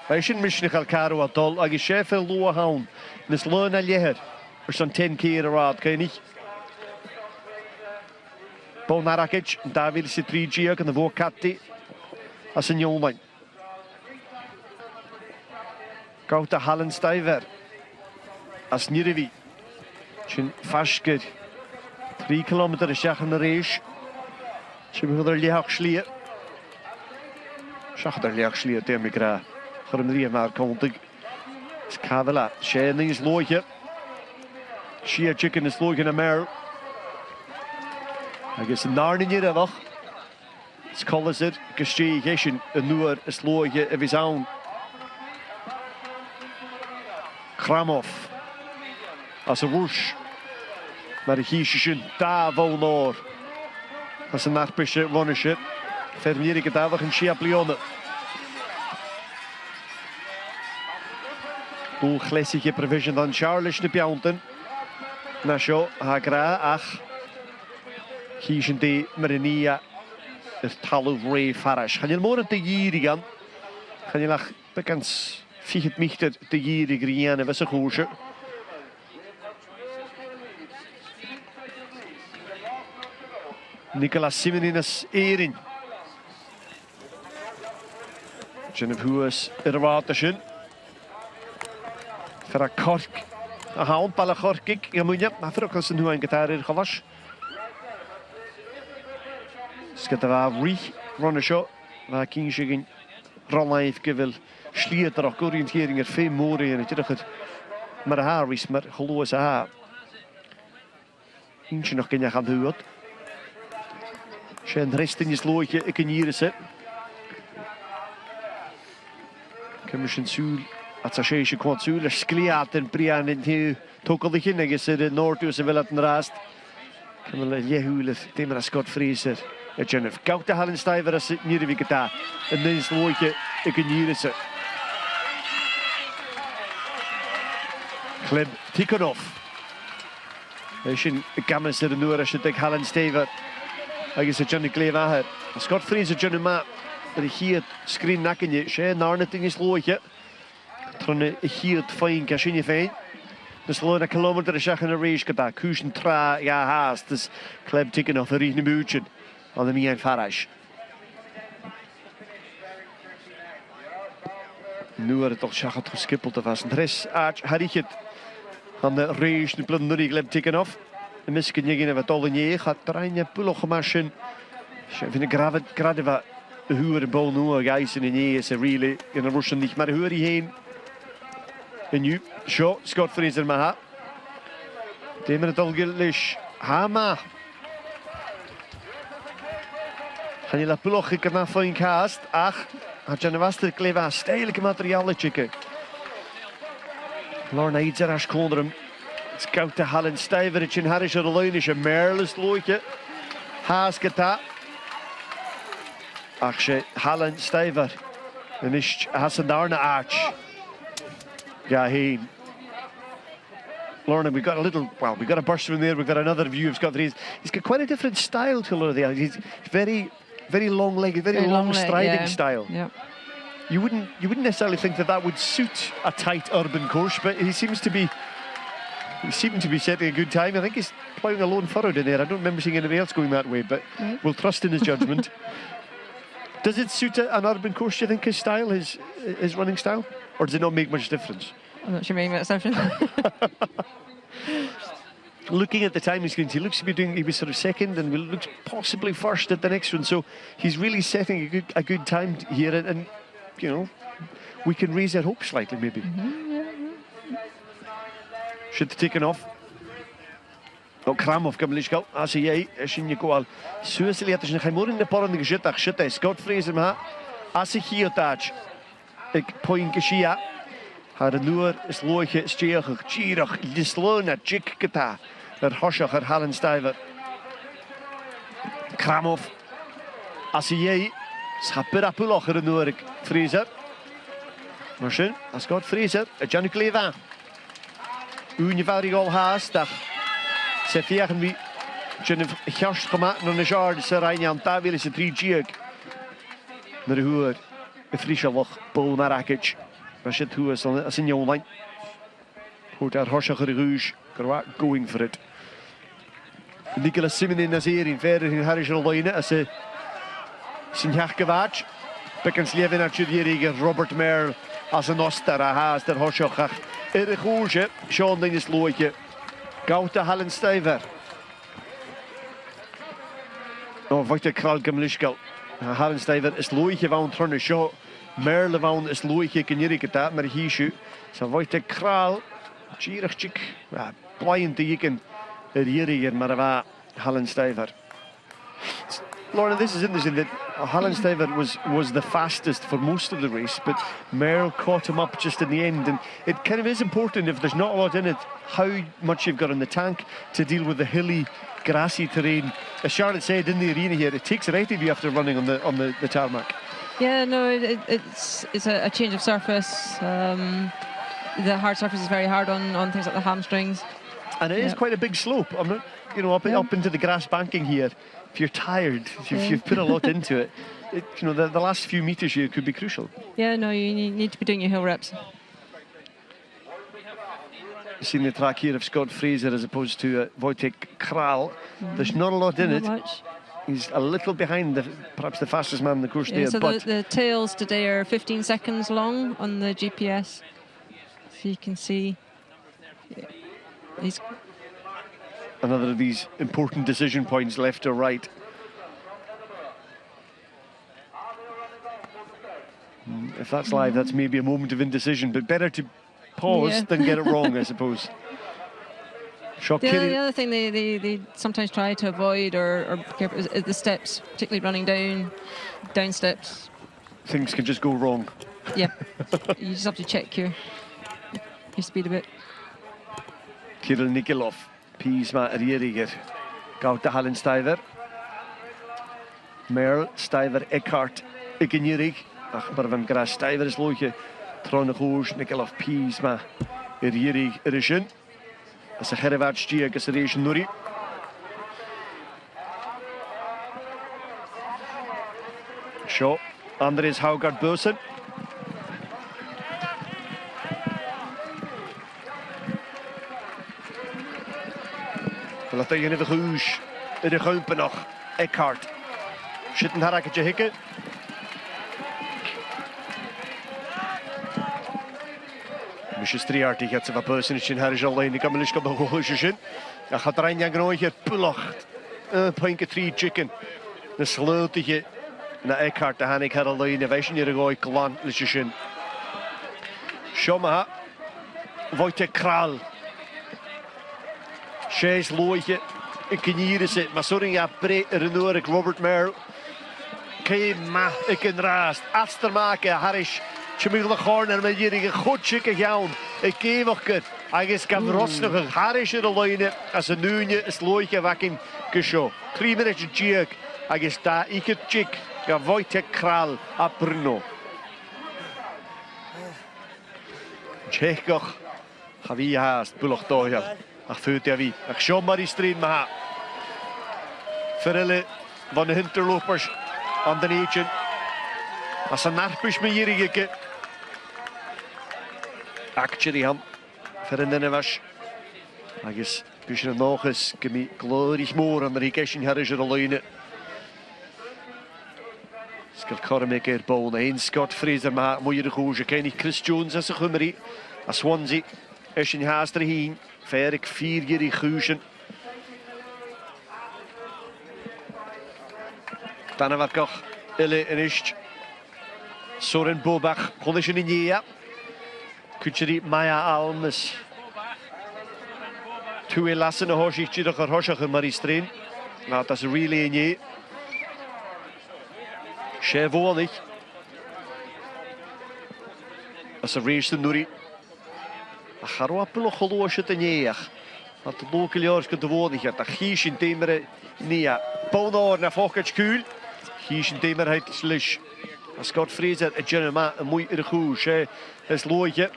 Hij sin misnig al caro atol. Ag is Sheffield loog haun. Nis leun al jeher. Zo'n 10 keer raad, kan je niet. Paul Narakic, daar wil ze 3G ook en de woc20 als een jongeman. Koud de Hallenstijver. Als Nirevi. Zijn vastger. 3 kilometer is jacht in de race. Ze begon er licht schlier. Zag er licht schlier, tegen me graag. Gewoon drie maar komt ik. Skavela, Shane is loodje. Shia chicken is loodje naar Merl. I guess een narn in je dat nog. Skolles het, gestreeg is een nieuwer is loodje of his own. Kramov. Als een woes. Maar de giesje daar volnoor. Als een nachpische wonnische. Vermeer ik het daar nog een Chiaplione. Hoe klassieke provision dan Charles de Piaunten. Na zo hagra ach. Giesje de Marinia. Het talu Ray Farash. Gaan je morgen te gierig gaan? Gaan je nog bekend fiet michter te gierig riënen was een goosje. Nicolas Simoninus Erin. Jennifer Hues er waterschen. Voor een kork. Een handballen kork ik. Ja, moet je. Maar voor ook als een nieuwe gitaar in gewas. Sket er waar riech. Runner show. Waar kindje geen rollijf wil. Sliert er ook oriëntering er veel more in. Het is maar haar is maar geloos haar. Eentje nog kan je gaan doen. Zijn rest in je slootje. Ik kan hier zitten. Misschien zuul, als ze je kwart zuul, er skliat en prian in hier, tokkelig in, ik zit in Noord-Oost en wil het naast. Kan wel je huilen, thema als Scott Fraser, het Jennifer. Koud de Hallenstijver als het niet wie daar. En dan is loodje, ik kan hier zitten. Gleb Tikhonov. Als je een kamer zit nu, als je tegen Hallenstijver, ik is het Johnny Klevaher. Scott Fraser, Johnny Ma. Dat ik hier screen nakken je, ze naar het in je slootje. Toen ik hier het fijn kan je fijn. Dus loop een kilometer is echt een race gedaan. Kusen tra ja haast. Dus klep tikken of een riechende buurtje. Aan de Mien Farash. Nu wordt het toch schakeld geskippeld te vast. De rest had ik het aan de race de plunder die klep tikken af. En misschien je geen wat al in je gaat treinen pulo gemaschen. Ze vinden grade wat huur bal nu geisen in je is really in een Russen niet maar huur die heen. En nu zo Scott Fraser maar. Thema het al gelish hama. Gaan je la pulo ik na van cast. Ach, had je een vaste kleva stijlijke materialen checken. Lorna iets er als kondrum. Scout de Hallenstijver het in Harrische Leunische Merles loodje. Haasketa. Ach, ze Hallenstijver. En is Hassan Darna Arch. Ja, heen. Lorna, we got a little, well, we got a burst from there, we've got another view of Scott Fraser. He's got quite a different style to Lorna. He's very long-legged, very long striding style. Yeah. You wouldn't necessarily think that would suit a tight urban course, but he seems to be setting a good time. I think he's ploughing a lone furrow in there. I don't remember seeing anybody else going that way, but we'll trust in his judgment. Does it suit an urban course, do you think, his style, his running style? Or does it not make much difference? I'm not sure making that assumption. Looking at the timing screens, he looks to be doing, he was sort of second and looks possibly first at the next one. So he's really setting a good time here and you know, we can raise our hopes slightly maybe. Should have taken off. O Kramov gymlysgol, as i ei, sy'n ni gwael. Sŵs i liad ysyn chaimwr yn y boron yn gysyt ach syt Scott Fraser ma. As i chi o dad. Ig pwy'n gysia. Har y nŵr ys lwych ys diolch ych girach lislwn a jig gyda. Yr hosioch yr Halen Stiver. Kramov. As i ei. Schabyr apwloch yr nŵr ig Fraser. Myrsyn, a Scott Fraser, y Johnny Glefa. Wn i fawr i gol haas, dach. Se fiach yn fi, sy'n y llawst choma, nhw'n y siarad sy'n rhaid iawn, Dafil ys y 3 giag. Nyr y hwyr, y ffrisiolwch, bwl ma'r agage. Mae sy'n hwyr sy'n iawnlaen. Hwyd ar horsioch yr y rwys, gyrwa, going for it. Nicolas Simonin as erin, fer yn Harris yr Olwyna, as y sy'n hiach gyfad. Becan slefyn ar Chydierig Robert Merle, as y nostar a haas dar horsioch ach. Y chwysio, Sean Dynus Lwyche. Gaut a Halen Stiver. O, foet y kral gymlysgol. Halen Stiver is lwych fawn tron y sio. Merle fawn is lwych gynirig gyda, mae'r hisw. So foet y kral, girach chic, blaen digyn yr irig mae'r fa Halen Stiver. Lorna, this is interesting that Halen Stiver was the fastest for most of the race, but Merle caught him up just in the end. And it kind of is important, if there's not a lot in it, how much you've got in the tank to deal with the hilly, grassy terrain. As Charlotte said in the arena here, it takes it out of you after running on the tarmac. Yeah, no, it's a change of surface. The hard surface is very hard on things like the hamstrings. And it is quite a big slope. I'm not, you know, up into the grass banking here. If you're tired, if you've put a lot into it, you know, the last few meters here could be crucial. Yeah, no, you need to be doing your hill reps. Seen the track here of Scott Fraser as opposed to Wojtek Kral. There's not a lot in it. Much. He's a little behind perhaps the fastest man in the course there. So but the tails today are 15 seconds long on the GPS. So you can see he's another of these important decision points, left or right. If that's live, that's maybe a moment of indecision, but better to pause than get it wrong, I suppose. The other thing they sometimes try to avoid or be careful is the steps, particularly running down steps. Things can just go wrong. Yeah, you just have to check your speed a bit. Kirill Nikolov. Piesma Rieriger. Gaut de Halen Stiver. Merle, Stiver, Eckhart, Igenierig. Ach, maar van Gras Stiver is loodje. Tronne Goos, Nikolov, Piesma Rierig, Rishin. As a Herewart Stieg, as a Rishin Nuri. Shaw, Andres Haugard Bursen. Laat je even goed in de gulpen nog. Eckhart. Zit een haraketje hikken. Misschien striaartig gaat ze van Persen in Harris alleen. Ik kan me niet op de goeie zien. Ja, gaat er een grootje pullacht. Pinke 3 chicken. Een sleuteltje. Na Eckhart de Hanik had alleen. Wij zien hier een goeie klant. Zien. Schoma. Wojtek Kral. Shees looitje, ik kan hier zitten, maar sorry, ja, Renorik, Robert Merle. Keima, ik kan raast, afstermaken, Harris, Chemigla Corner, met hier een goed chicken gaan. Ik geef ook het, hij is kan rotsnig, Harris in de lijnen, als een nuunje, is looitje wakken, gesho. 3 minuten chick, hij is daar, ik het chick, ga Wojtek Kral, a Bruno. Tjechkoch, ga wie haast, bulloch doorgaan. Ach, voelt ja wie. Ach, Sean maar die strijd maar. Verrille van de hinterlopers aan de neetje. Als een narpisch met hier gekke. Actie die ham. Verrinde was. Ach, is bisschen nog eens. Gemi glorig moor aan de rikeschen herrische lijnen. Skal Cormac er bouwen. Een Scott Fraser maar mooie de goeie. Ken ik Chris Jones als een gummerie. Als Swansea. Is in haast erheen. Ferik 4-jarige Guusen. Tannewarkoch, Ille en Ischt. Soren Bobach, Hollische Ninja. Kutjeri Maya Almes. Two lassen a hosh ich doch hoshach Marie Strain. Na das really nie. Chevonig. As a race nuri. A charwapel cholosh te neach. At de local jars kan de woning het. A gies in temere nia. Bonor na fokkets kuul. Gies in temerheid slish. A Scott Fraser a Jerema a muy irgoes. Es looitje.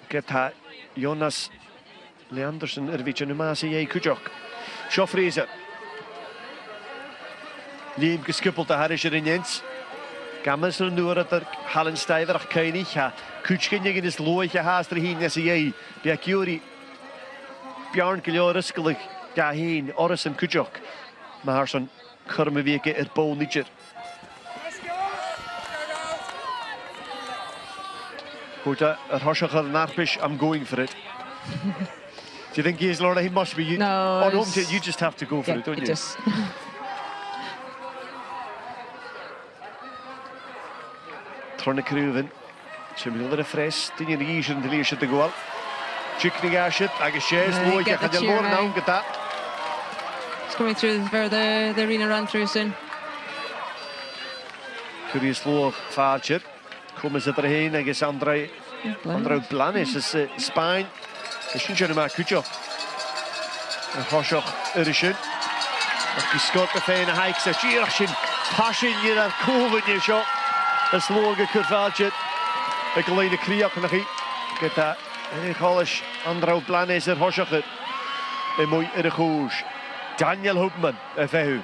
Get ha Jonas Leanderson Jerema se kujok. Shaw Fraser. Liam geskippeld de Harrischer in Jens. Gammers er nu dat er Hallenstijver ach keinig ha. Kutschkin in is looitje haast er heen as je. Bia Curie. Bjarn Giljoriskelik. Ja heen Orison kujok. Maar zo'n kurme weke er bonitjer. Goed, Hoshacher Narpish, I'm going for it. Do you think he is, Lorna? He must be. No. On home you just have to go for it, don't you? Just. Tronna Cruven. Some other fresh. Didn't you use in the leash at the goal? Chickning Ashit, I guess, yes, Lloyd, you had more now, get that. It's coming through for the arena run through soon. Curious low Farcher. Komen ze erheen, I guess André Blanes is Spain. Is niet zo'n maar kutje. En Hoshach Urishin. Of die Scott de fijne hike zegt, hier passion je naar koven je shot. Is loge kurvaatje. Ik alleen de kriak nog hier. Get dat. En ik halish André Blanes er Hoshach. En mooi in de goos. Daniel Hoopman, Vehu.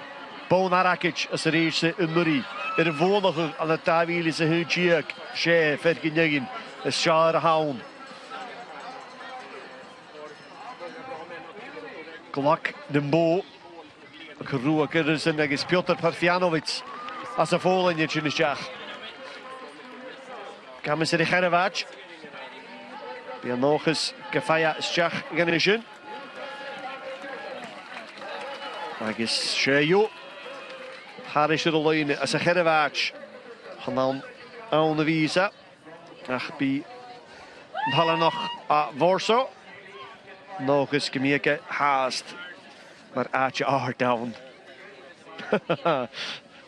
Bon Arakic as er eerste in Murray. Er woonige aan het tawiel is een hutjek. She, vergenegen. Een schare hound. Glak de Bo. Geroe Kersen en Piotr Parfianovic. Als een volgende in de schach. Kamen ze de Gervac. Bij nog eens Kefaya schach genezen. Agus Sheyo. Harris er alleen as a Gervac. Gaan aan de visa. Ach bij Hallen nog a Warsaw. Nog eens Kemieke haast. Maar aatje hard down.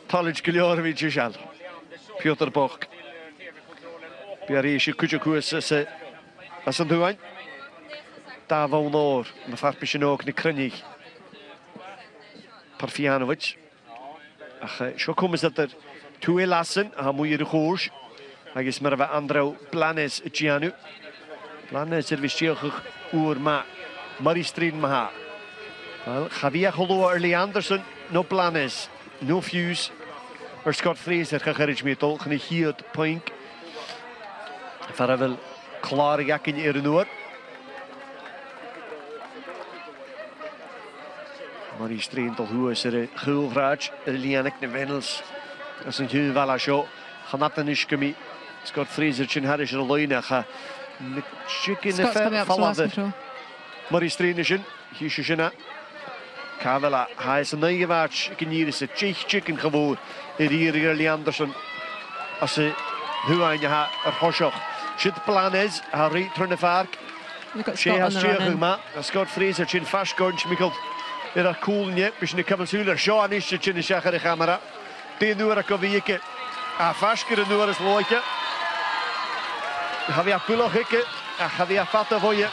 Talent Giljorevic is al. Piotr Boch. Biarische Kujakus as een duin. Daar woon oor. De farpische ook ne Krennig. Parfianovic. Ach, zo komen ze er twee lassen. Hij moet je de goos. Hij is maar bij André Blanes Gianu. Blanes er wisseldig oer maar Marie Strain maha. Javier Golo Leanderson no Blanes no fuse. Er Scott Fraser gegerrig met al genegeerd point. Verder wel klare jak in Ernoor. Marie Strain tot hoe is er gulvraag Lianek de Wendels. Dat is een heel wel show. Ganatten is kemi. Scott Fraser chin Harris er alleen ga. Chicken de vallen. Marie Strain is in. Hier is je Kavela, hij is een nieuwe match. Ik hier is het chicken gewoon. Hier Leanderson. Als ze hoe aan je er hoshach. Shit plan is, hij rijdt door de vark. She has maar Scott Fraser chin fast gunch Mikkel. Er is cool niet, dus de kabelsuler. Sean is het in de schachar de camera. Die nu er kan wieken. Ah vasker nu er is loodje. Gaan we pullen hikken. Gaan we vatten voor je.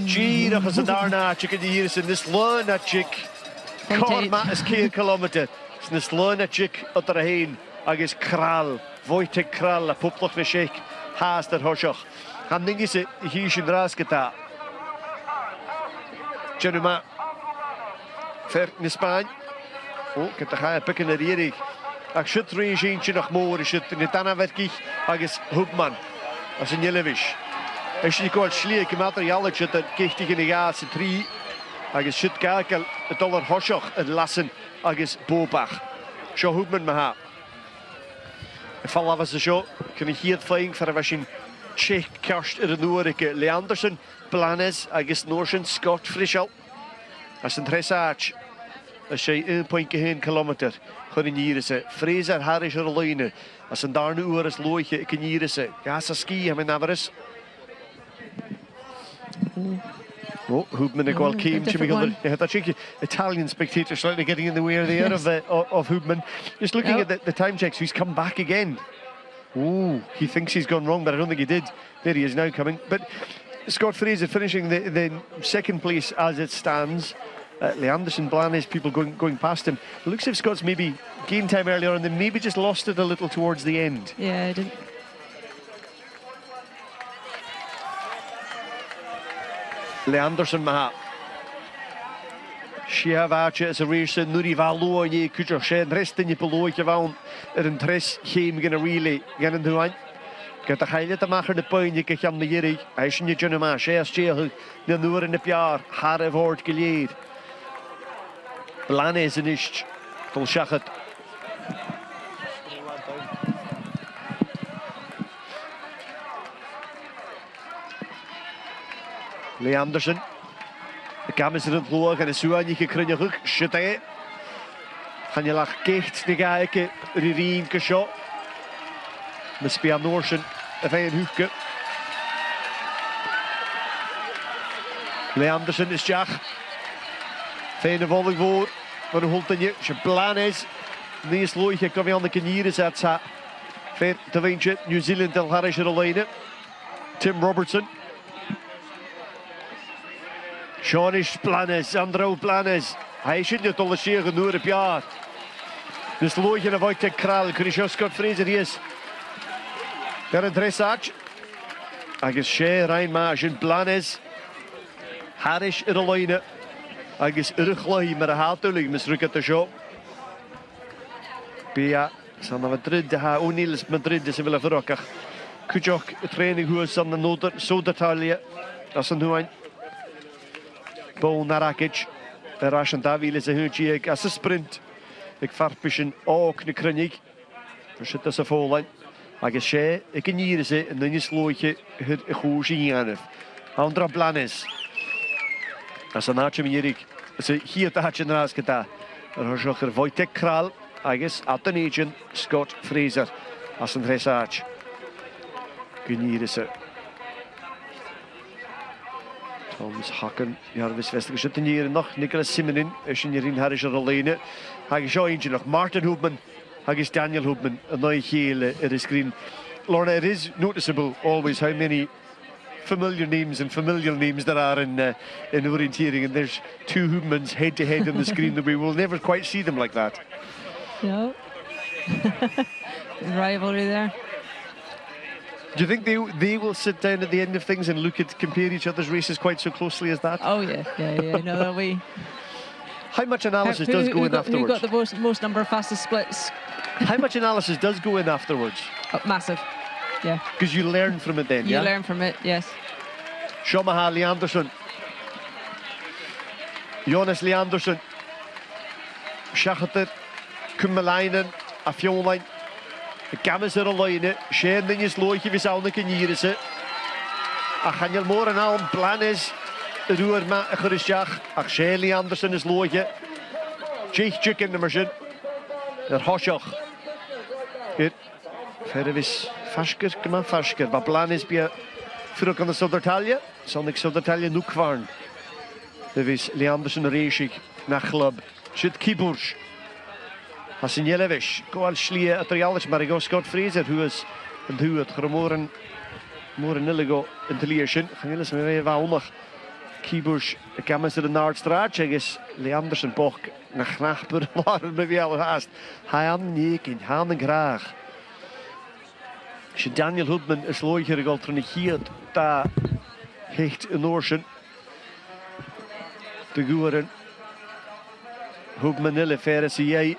Gee, dat is een daarna chicken die hier is in this luna chick. Korma is 4 kilometer. Is this luna chick uit erheen. Agus kral, Wojtek kral, poploch de sheik. Haast er hoshach. Gaan dingen ze hier in rasketa. Genuma. Ver in Spanje. Oh, ik heb de gaan pikken naar hier. Ach shit regentje nog more shit in het ana werkig. Agus Hoopman. Als een Jelevish. Als je kort schliek materiaal zit, dan krijgt hij in de gaatse 3. Agus shit kijken, het aller hoshach het lassen. Agus Bobach. Zo Hoopman me ha. Val was de show. Kan ik hier flying voor was in Czech kerst in de Noorike Leanderson. Blanes, agus Noorsen, Scott Frischel. Als een dressage. Als je 1,1 kilometer. Gewoon hier is Fraser Harris er alleen. Als een daar nu is looitje, ik hier is. Ja, ski, hebben we nou eens. definitely. Oh, Hoopman ag well came to me. one. I think Italian spectator slightly getting in the way there of Hoopman. Just looking at the time checks, he's come back again. Oh, he thinks he's gone wrong, but I don't think he did. There he is now coming. But Scott Fraser finishing the second place as it stands. Leanderson, Blanes, people going past him. It looks as if Scott's maybe gained time earlier and then maybe just lost it a little towards the end. Yeah, I didn't. Leanderson maha. Shia vache is a race nuri valo ye kujo shen rest in je below gewoon een tres geen gonna really gaan doen. Get the highlight te maken de puin je kan de jiri. Hij is niet junne maar zes cheel de noor in de jaar haar woord geleerd. Blanes is niet vol schachet. Leanderson. De kamer in het loog en de soeanje gekrinje rug. Shit hè. Gaan je lag kecht de kijken. Ririen kashot. Met Spian Noorsen. Een hoekje. Leanderson is Jack. Fijne volging voor. Maar de Holtenje. Je plan is. Nees looitje kan weer aan de knieren zetten. Fijn te windje. New Zealand al haar is er alleen. Tim Robertson. Jonas Planes, Andrew Planes. Hij zit niet al zeer genoeg op jaar. Dus looitje naar buiten kraal. Kun je Scott Fraser hier is. Daar een dressage. Agus sé rein maar in Planes. Harris er alleen. Agus urglai maar hatulig misrukt de show. Pia San Madrid ha O'Neill's Madrid is willen verrokken. Kujok training hoe is aan de noter Sodertalia. As een huan. Bo Narakic. Rashan Davil is een huntje as een sprint. Ik farpischen ook de kraniek. Zit dat ze vol. Agus sé ik kan hier is en dan is looitje het goeie in af. Andra Planes. As een naatje meneerik. Ze hier te hatje naast geta. Er is er Wojtek Kral. Agus Attenagent Scott Fraser. As een dressage. Kan hier is Thomas Hacken. Ja, we zitten zitten hier nog. Nicolas Simonin. Is hierin Harris er alleen. Agus zo eentje nog. Martin Hoopman. Agus Daniel Hoopman, a new heel at the screen. Lorna, it is noticeable always how many familiar names and familial names there are in orienteering, and there's two Hoopmans head to head on the screen that we will never quite see them like that. No. Rivalry there. Do you think they will sit down at the end of things and look at compare each other's races quite so closely as that? Oh yeah. No, that'll be. How much analysis does go in afterwards? Who got the most number of fastest splits? How much analysis does go in afterwards? Oh, massive, yeah. Because you learn from it then, You learn from it, yes. Jonas Leanderson. Jonas Leanderson. Schachter. Kummelainen. Afjonlein. De kamer er alleen. Shane dinges looitje we zouden kunnen hier is. Gaan je morgen aan plan is. Roer maar gerustjag. Ach Shane Leanderson is looitje. Chick in de machine. Der Hoschach. Hier. Verder is Fasker, gemaakt Fasker. Maar plan is bij vroeg aan de Sodertalia. Zal ik Sodertalia nu kwaren. Er is Leanderson Reisig naar club. Zit Kibursch. Hasinjelevic. Go al schlie het realisch, maar ik go Scott Fraser, who is en who het gemoren nilligo intelligent. Gaan jullie eens mee waanzinnig. Kibursch, ik kan met de Noordstraat, is Leanderson boch naar Knachper, waren we wel haast. Haan neekin, haan graag. Daniel Hoopman is looiger gealterneerd, daar hecht een oorsen. De goeren. Hoopman nille, verre zie jij.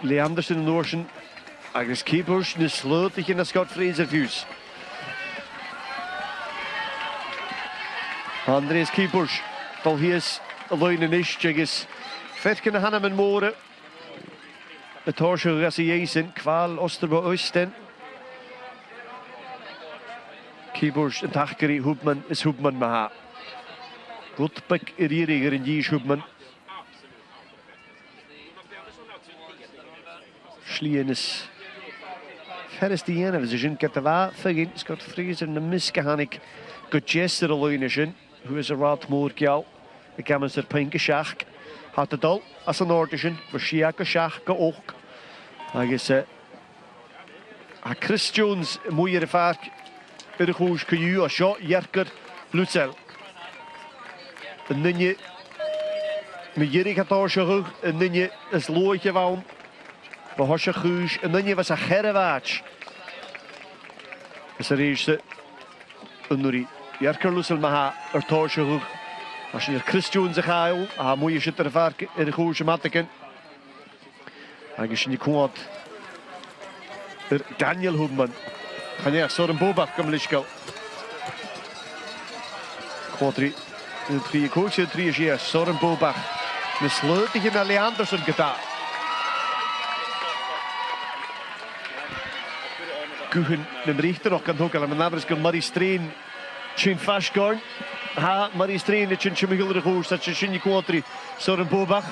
Leanderson en oorsen. Agus Kibursch, de sleutig in de Scott Fraser views. Andreas Kibursch, tal hier is alleen een is, Vetken Hannem en Moren. Het horsje Rassieisen, Kwaal Osterbo Oosten. Kibursch en Tachkeri, Hoopman is Hoopman maha. Goed pik rieriger in die Hoopman. Schlien is ver is die ene, we zijn Katawa, Fagin, Scott Fraser en de Miskehanik. go Jester Illusion, who is a rod more gal, the gammons er pink shack, had the dull as an audition, for she a shack go oak. I guess a Chris Jones, moeie vaak, in de goes ku a shot, Jerker, Lutzel. En dan je, met Jerry gaat daar zo, en dan je is looitje van, we hadden goes, en dan je was een gerrewaarts. Is er eerste, en nu Jerker Lutzel maar er daar zo. Als je Chris Jones gaat, moet je zitten vaak in de goede matten. Als je niet komt, Daniel Hubman. Gaan je zo'n Bobach komen lischkel. Quadri, een 3 coach, een 3 jaar, zo'n Bobach. Een sleutige naar Leanderson gedaan. Kuchen, de richter nog kan ook al, maar namens kan Marie Streen, Chin Fashkorn. Ha, Marie Streen, de Chin Chimigel Goos, dat je Chin Quadri, zo'n Bobach.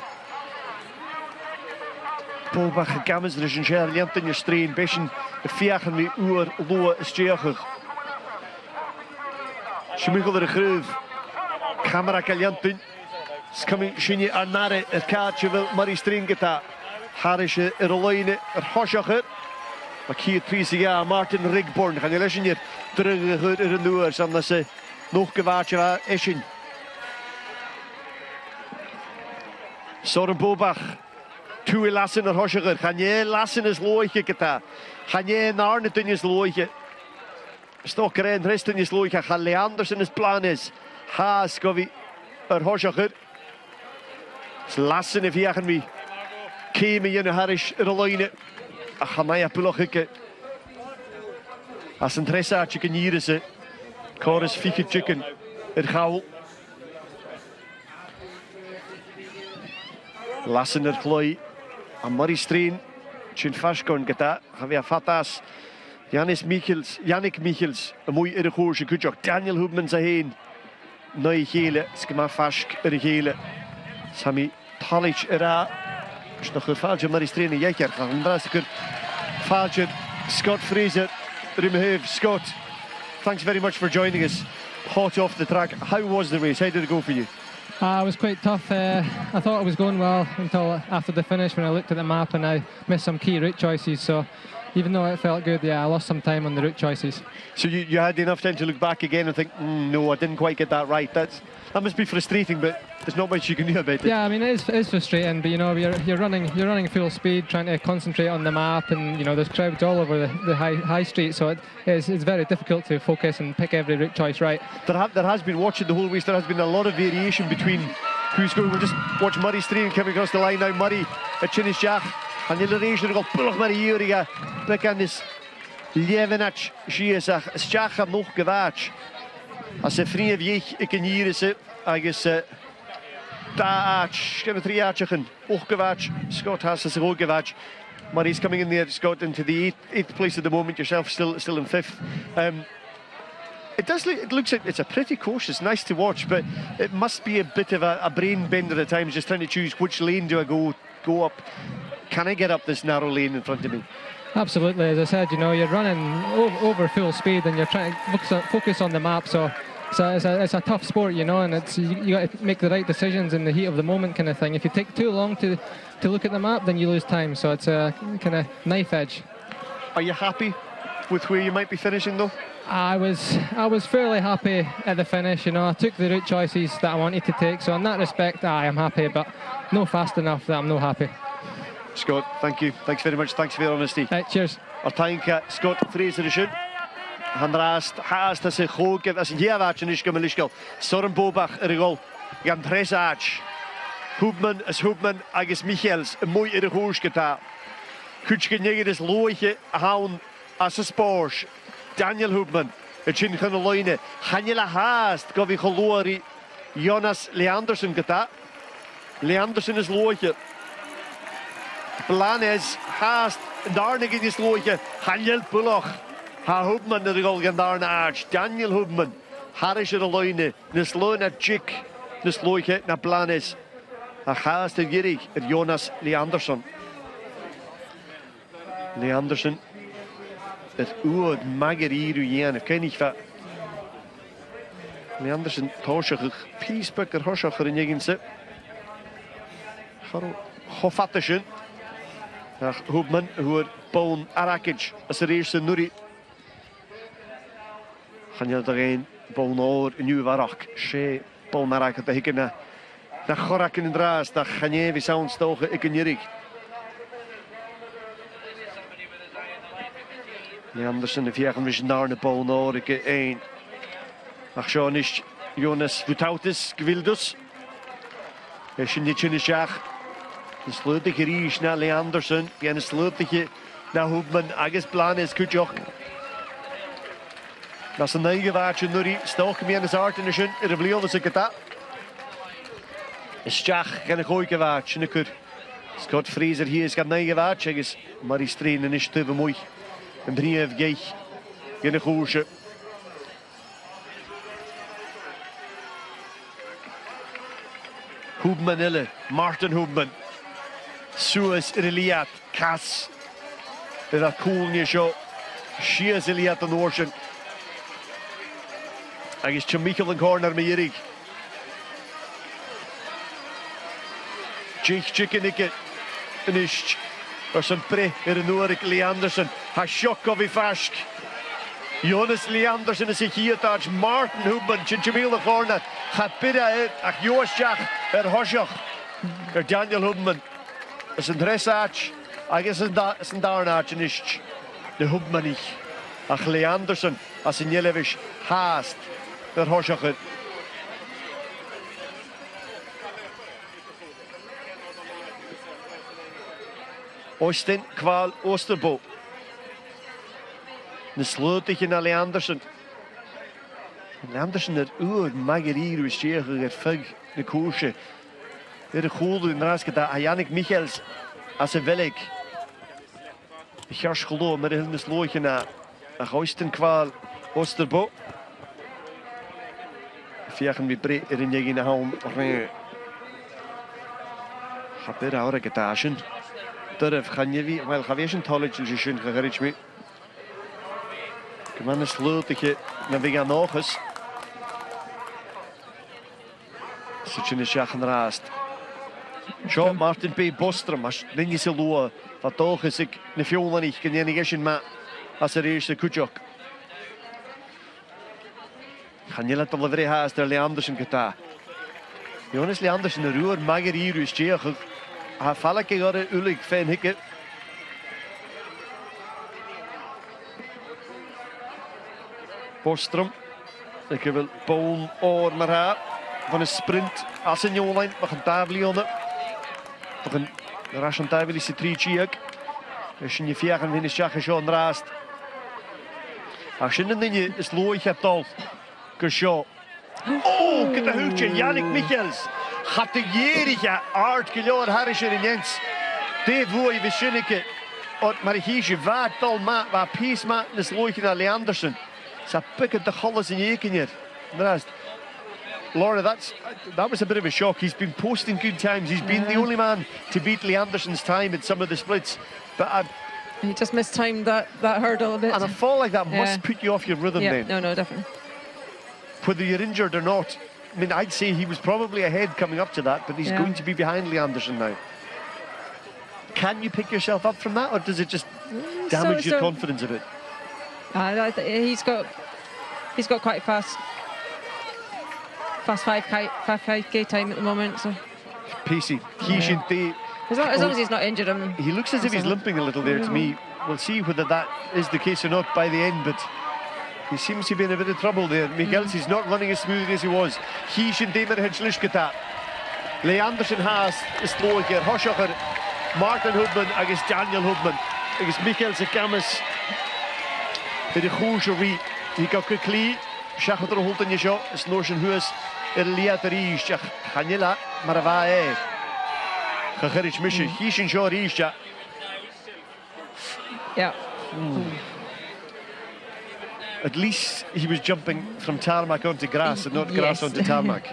Bobach gekamens, er is een gerliant in je Streen, bisschen de viagen wie uur loe steger. Chimigel de Groef, camera kaliantin. Skami Chin Arnare, het kaartje wil Marie Streen geta. Harische Erleine, Hosjacher. Maar hier 30 jaar, Martin Rigborn, gaan je lezen hier terug in de noer, zodat ze nog gewaartje waren, Eschen. Soren Bobach, twee lassen naar Hosjacher, gaan je lassen is looitje geta. Gaan je naar het in je looitje. Stokker en rest in je looitje, gaan Leanderson is plan is. Haas, govi, Hosjacher. Lassen even jagen wie. Kiemen je naar Harisch Erleine. Ach, ga mij apullochikke. Als een dressaatje kan hier ze. Chorus fieke chicken. Het gauw. Lassen er glooi. Aan Marie Streen. Chin Fashkorn geta. Gaan we fatas. Jannik Michels. Een mooi irregoortje. Goed joh. Daniel Hubman zijn heen. Nee gele. Skema Fask er gele. Sami Talic era. Is nog een foutje, Marie Streen en Jekker. Gaan we foutje. Scott Fraser, Rimhev. Scott, thanks very much for joining us. Hot off the track. How was the race? How did it go for you? It was quite tough. I thought it was going well until after the finish when I looked at the map and I missed some key route choices. So even though it felt good, yeah, I lost some time on the route choices. So you had enough time to look back again and think, no, I didn't quite get that right. That must be frustrating, but there's not much you can do about it. Yeah, I mean it is frustrating, but you know you're running full speed, trying to concentrate on the map, and you know there's crowds all over the high street, so it's very difficult to focus and pick every route choice right. There has been, watching the whole race, there has been a lot of variation between who's going. We'll just watch Murray Streen coming across the line now. Murray at Chinishach, and the region got pullig Murray hier, back on this Levenach, she is a Schach nog gewaach. Als ze vrienden wie ik in hier is, eigenlijk Daach, kunnen 3 jaartjes ook gewaach. Scott has zich ook gewaach, but he's coming in there. Scott into the 8th place at the moment. Yourself still in 5th. It looks like it's a pretty course. It's nice to watch, but it must be a bit of a brain bender at times, just trying to choose which lane do I go up. Can I get up this narrow lane in front of me? Absolutely, as I said, you know, you're running over full speed and you're trying to focus on the map, so it's a tough sport, you know, and you got to make the right decisions in the heat of the moment kind of thing. If you take too long to look at the map, then you lose time, so it's a kind of knife edge. Are you happy with where you might be finishing though? I was fairly happy at the finish, you know. I took the route choices that I wanted to take, so in that respect I am happy, but no fast enough that I'm no happy. Scott, thank you. Thanks very much. Thanks for your honesty. Cheers. Our time, Scott Fraser is in. Handrast, haast as a hoog, as a Jevatchen is coming. Soren Bobach, a goal. Jan Presach. Hubman, as Hubman, Agus Michels, a mooi in de hoos geta. Kutschke Negeris Looitje, Hound, as a Sporsch. Daniel Hubman, a chin Hanaloine. Hanela haast, Govi Holori, Jonas Leanderson geta. Leanderson is Looitje. Plan is haast Darnig in his looitje. Daniel Puloch. Ha Hubman de goal gaan daar naar Daniel Hubman. Harish er loine. Nis loine chick. Nis looitje na plan is. Ha haast de Girig. Jonas Leanderson. Leanderson. Het oud mageriru jen. Ken ik van. Leanderson táiseach píspa gur thoiseach ar in éiginsa. Chofatta sin. Ach Hubman huair bón aracaid as a rééis sa nuaí. Channeal a réin bón óir inniu bharach sé bón aracaid a hiice na choracin in drás na chanéh i saon stócha ag an irig. Leanderson a fiachan mis nar na bón óir ag ein. Ach seo is Jonas Leanderson gevildus. Sin ní tsinne seach. Is slútige rís na Leanderson, bhí an slútige na Hubman agus bláán is cúteoch. Nas an naige bhaid sin nuaí stócha mí an artain sin ar a bblion sa gata. Is teach gan a chóige bhaid sinna cur. Scott Fraser hi is gan naige bhaid agus mar is trín an is tuh muoi. An bríomh geich gan a chúise. Hubman ille, Martin Hubman. Suas ar a liad, cas. Ar a cúlne seo. Sias a liad an orsin. Agus Tim Michael an corner me irig. Jich chicken ikke. An ist. Ars an pre ar an uarig Leanderson. Ha shock of I fask. Jonas Leanderson is a hiatach. Martin Hubman, Tim Michael corner. Ha bidda ach Joosjach hosioch. Daniel Hubman. Is an dressach, agus an darnach an ist. De Hubmanich. Ach Leanderson, as an Jelevish, haast. Hosioch. Oostin, Kwal, Oosterbo. De sleutige naar Leanderson. Leanderson er uur magerier is tegen fug de koersje. De goede in raasje dat Jannik Michels als een welk. Ik ga scholo met een slootje na. Oostin, Kwal, Oosterbo. Viagen we breed in je in de hand. Gaat er oude getagen. Durf gaan jullie, wel ga weer een tolletje dus schön gerecht mee. Kom aan een sleuteltje naar we gaan nog eens. Zit je in de schachen raast. Zo Martin P. Bostrom, als ding is loe, wat toch is ik ne violen niet, kan je niet eens maar als er eerste kutjok. Gaan jullie het al vrij haast der Leanderson geta. Jonas Leanderson de roer mager hier is tegen. Ha valke gore ulig fan hikke. Bostrom. Ik wil boon oor maar ha van een sprint als een jonglijn mag een tablionne. Nog een ration tabel is de 3 ook. Als je vieren in de schach zo raast. Als je dan je is looi hebt al. Kusho. Oh, kijk de houtje Jannik Michels. Gaat de jerige aard geloor Harrischer in Jens. De vooi we zinneke. Maar hier waard al ma waar piesma is looi naar Leanderson. Ze pikken de golles in je hier. Laura, that was a bit of a shock. He's been posting good times. He's been the only man to beat Leanderson's time in some of the splits. But he just mistimed that hurdle a bit. And a fall like that must put you off your rhythm then. No, definitely. Whether you're injured or not, I mean, I'd say he was probably ahead coming up to that, but he's going to be behind Leanderson now. Can you pick yourself up from that, or does it just damage your confidence a bit? He's got quite fast 5K time at the moment. So pacey. As long as he's not injured, he looks as if he's limping a little there to me. We'll see whether that is the case or not by the end, but he seems to be in a bit of trouble there. Michels is not running as smoothly as he was. Hishin Demer Hedgelishkata. Leanderson has slow here. Hoshocher, Martin Hubman against Daniel Hubman. Against Michels Gamas. De Goejerie. He got quickly. Schachter holt in je shot. Is Noorsen Huis. Liaterie. Ganilla. Maravae. Gegerich Mische. Hishin Jorisha. Yeah. At least he was jumping from tarmac onto grass and not grass onto tarmac.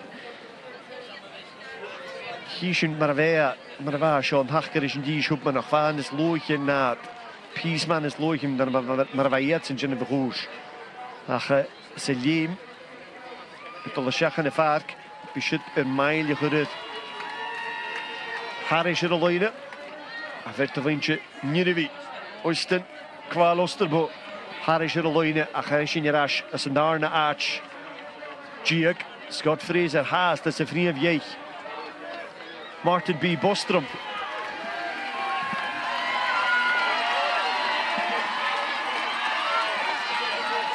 Hishin Maravea Sean Hachgerish and Dish Hubman of Fan is Loichen na Peaceman is Loichen than Maravayets in Geneva Rouge. Ach, Selim Dol y siach yn y ffarc. Bysyd mael i chwrdd. Harris ar y loina. A fyrta feintje Nyrvi. Oyston, Kval Osterbo. Harris ar y loina. A Harris yn yr as. As yn darna arch. Giag. Scott Fraser haas. Das y ffriaf ieich. Martin B. Bostrom.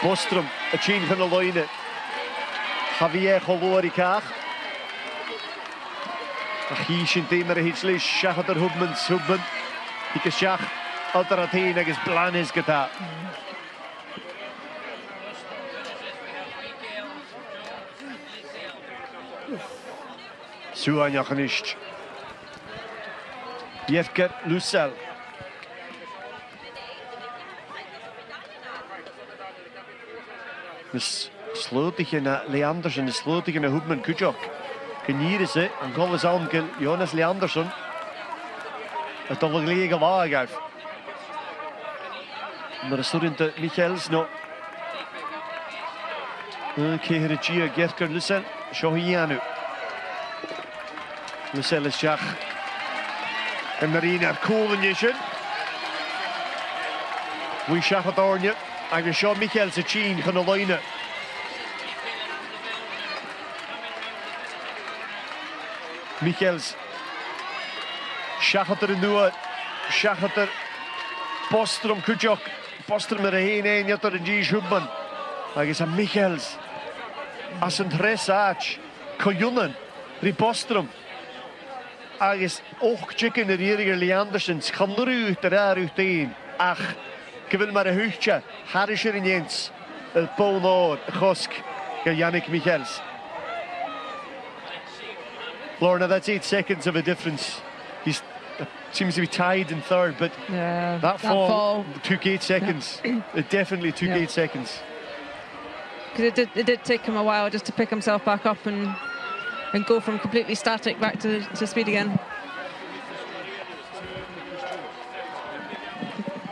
Bostrom, y tîn fan y loina. Javier Cholwar i cach. A chi sy'n dim ar y hyd slis. Siach o'r Hwbman. I gysiach o'r atyn agos blanes gyda. Sŵan iach yn isht. Iefger Lucel. Slótig yn Leanderson, slótig yn Hwbman Kujok. Gynnyr is it, yn golas awn gyda Jonas Leanderson. Y dolyg leg o lag af. Mae'r yswrwynt Michaels no. Ceir y gia Gerger Lucel, sio hi anw. Lucel is siach. Yn yr un ar cwl yn ysyn. Wy siach o dornio. Ac yn sio Michaels y tîn chyn o loina. Michaels. Siach o'r nŵa. Siach o'r Bostrom Kujok. Bostrom yr hyn ein o'r yn Gis Hwbman. Ac ys a Michaels. As yn tres ach. Cojunan. Ri Bostrom. Ac ys och chicken yr Eiriger Leanderson. Schandur ut yr ut ein. Ach. Gyfyl mae'r hwytio, Harris yr uniens, y bon o'r, y chosg, gyda Yannick Michaels. Lorna, that's 8 seconds of a difference. He seems to be tied in third, but yeah, that fall took 8 seconds. It definitely took 8 seconds. Because it did take him a while just to pick himself back up and go from completely static back to speed again.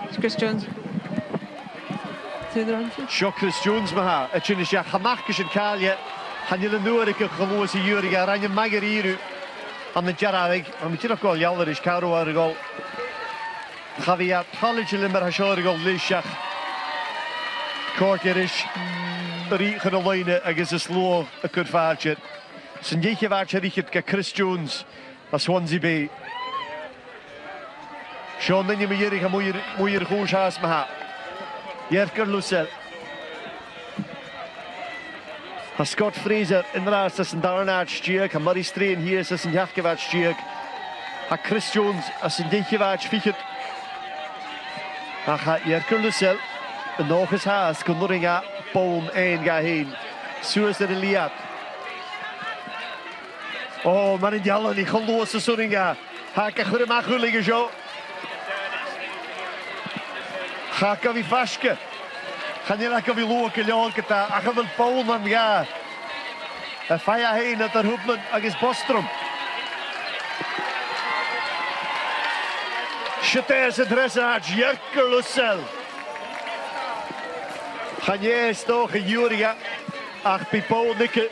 It's Chris Jones. Sio Chris Jones ma ha, y chyn eisiau chamachgys yn cael hanil yn nŵr i'ch chlwys i yw'r gael rhaid yn mager i'r am y jarabeg, am y tîr o gol iawn yr eich carw ar y gol. Javier College yn limber hasio'r gol lysiach. Cort i'r eich yr eich yn y loina agos y slô y cwrffarcher. Sy'n eich y farcher eich ga Chris Jones a Swansea Bay. Sean yn ym i'r eich a mwy'r chwrs has ma ha. Iefger Lucel. A Scott Fraser yn ras as yn darnad stiag. A Murray Strain hier as yn iachgefad stiag. A Chris Jones as yn deichgefad fichyd. A Iefger Lucel yn ochus has gwnnwring a bown ein ga hyn. Sŵas yr Iliad. O, ma'n indialan i cholwys y sŵring a. Ha gachwyr yma chwylig y sio. Chaka fi fasca. Chanera ka fi lwg y leon gyda. A chyfel bowl man ga. Y ffai a hyn at yr Hwbman agos Bostrom. Siates y dresad. Iefger Lucel. Chanera stoch y Juriga. Ach bi bowl nicke.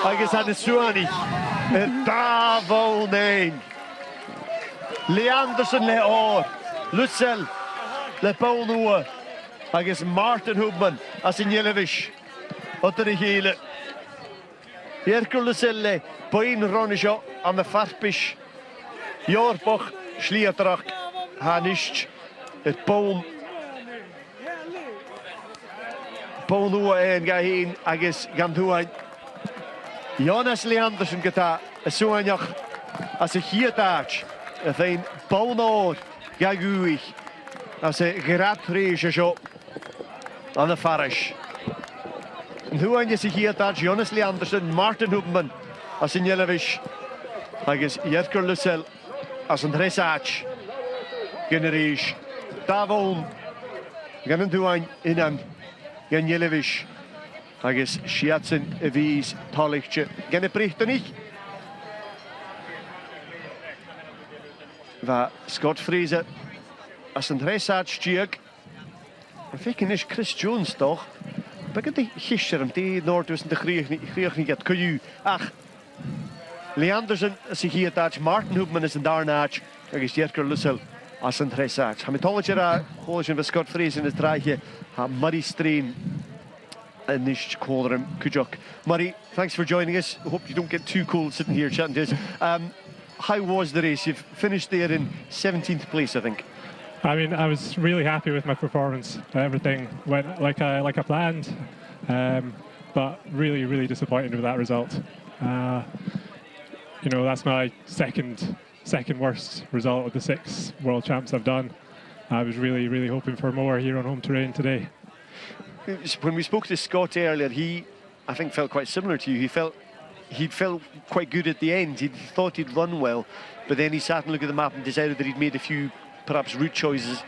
Agos an y Suani. Da bowl nein. Leanderson le or. Lucel. Le bowl nŵa. Agos Martin Hwbman as yn Ielefish. Oedden i hyle. Iefger Lucel le. Boen ron isio am y ffarpish. Jorboch Schliadrach. Hanisht. Et bown. Bown nŵa ein ga hyn agos gan ddwain. Jonas Leanderson gyda y sŵaniach as y hiadach. Y ddein bown o'r ga gwych. As y grad rhys isio an y ffarys. Yn ddwain ys y hiadach Jonas Leanderson, Martin Hwbman as yn Ielefish. Agos Iefger Lucel as yn dresach. Gen yr eich. Da fown. Gan yn ddwain unan. Gen Ielefish. Agos siatsyn y fys tolictio. Gen y bricht yn eich. Fa Scott Fraser as yn dresach stiag. En fikken is Chris Jones toch? Begad the hisher and the Nordus and the Kriechni get Kuyu. Ach, Leanderson, as he at that, Martin Hoopman is in Darnach, against Jerker Lussel, as in Tresach. Hamitologera, Holschen with Scott Fraser in his Drache, Murray Strain, and Nish Collerum Kujok. Murray, thanks for joining us. I hope you don't get too cold sitting here chatting to us. How was the race? You've finished there in 17th place, I think. I mean, I was really happy with my performance. Everything went like I planned, but really disappointed with that result. You know, that's my second worst result of the 6 World Champs I've done. I was really hoping for more here on home terrain today. When we spoke to Scott earlier, he, I think, felt quite similar to you. He'd felt quite good at the end. He thought he'd run well, but then he sat and looked at the map and decided that he'd made a few, perhaps, route choices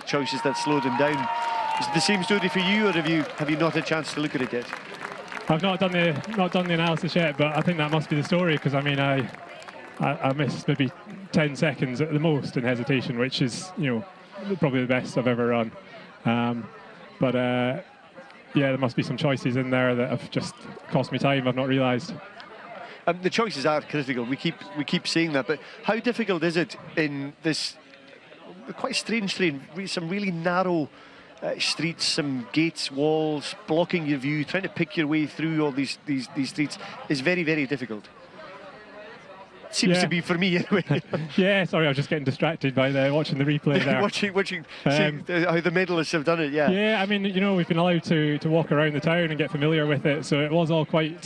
that slowed him down. Is it the same story for you, or have you not had a chance to look at it yet? I've not done the analysis yet, but I think that must be the story, because I mean, I missed maybe 10 seconds at the most in hesitation, which is, you know, probably the best I've ever run. Yeah, there must be some choices in there that have just cost me time I've not realised. The choices are critical. We keep saying that, but how difficult is it in this quite strange terrain, some really narrow streets, some gates, walls, blocking your view, trying to pick your way through all these streets is very difficult. Seems to be for me anyway. Yeah, sorry, I was just getting distracted by watching the replay there. watching how the medalists have done it, yeah. Yeah, I mean, you know, we've been allowed to walk around the town and get familiar with it, so it was all quite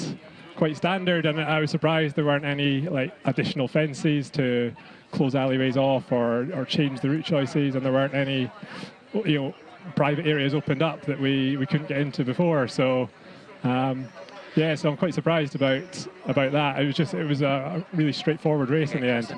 standard, and I was surprised there weren't any like additional fences to close alleyways off or change the route choices, and there weren't any, you know, private areas opened up that we couldn't get into before. So yeah, so I'm quite surprised about that. It was a really straightforward race in the end.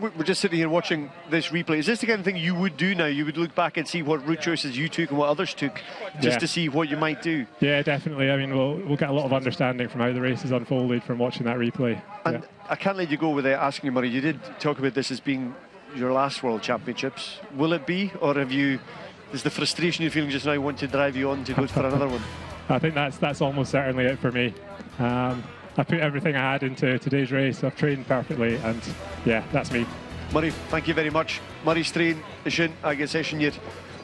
We're just sitting here watching this replay. Is this the kind of thing you would do now? You would look back and see what route choices you took and what others took, just to see what you might do? Yeah, definitely. I mean, we'll get a lot of understanding from how the race has unfolded from watching that replay. And I can't let you go without asking you, Murray, you did talk about this as being your last World Championships. Will it be, or is the frustration you're feeling just now want to drive you on to go for another one? I think that's almost certainly it for me. I put everything I had into today's race. I've trained perfectly, and yeah, that's me. Murray, thank you very much. Murray Strain is in, I guess, hier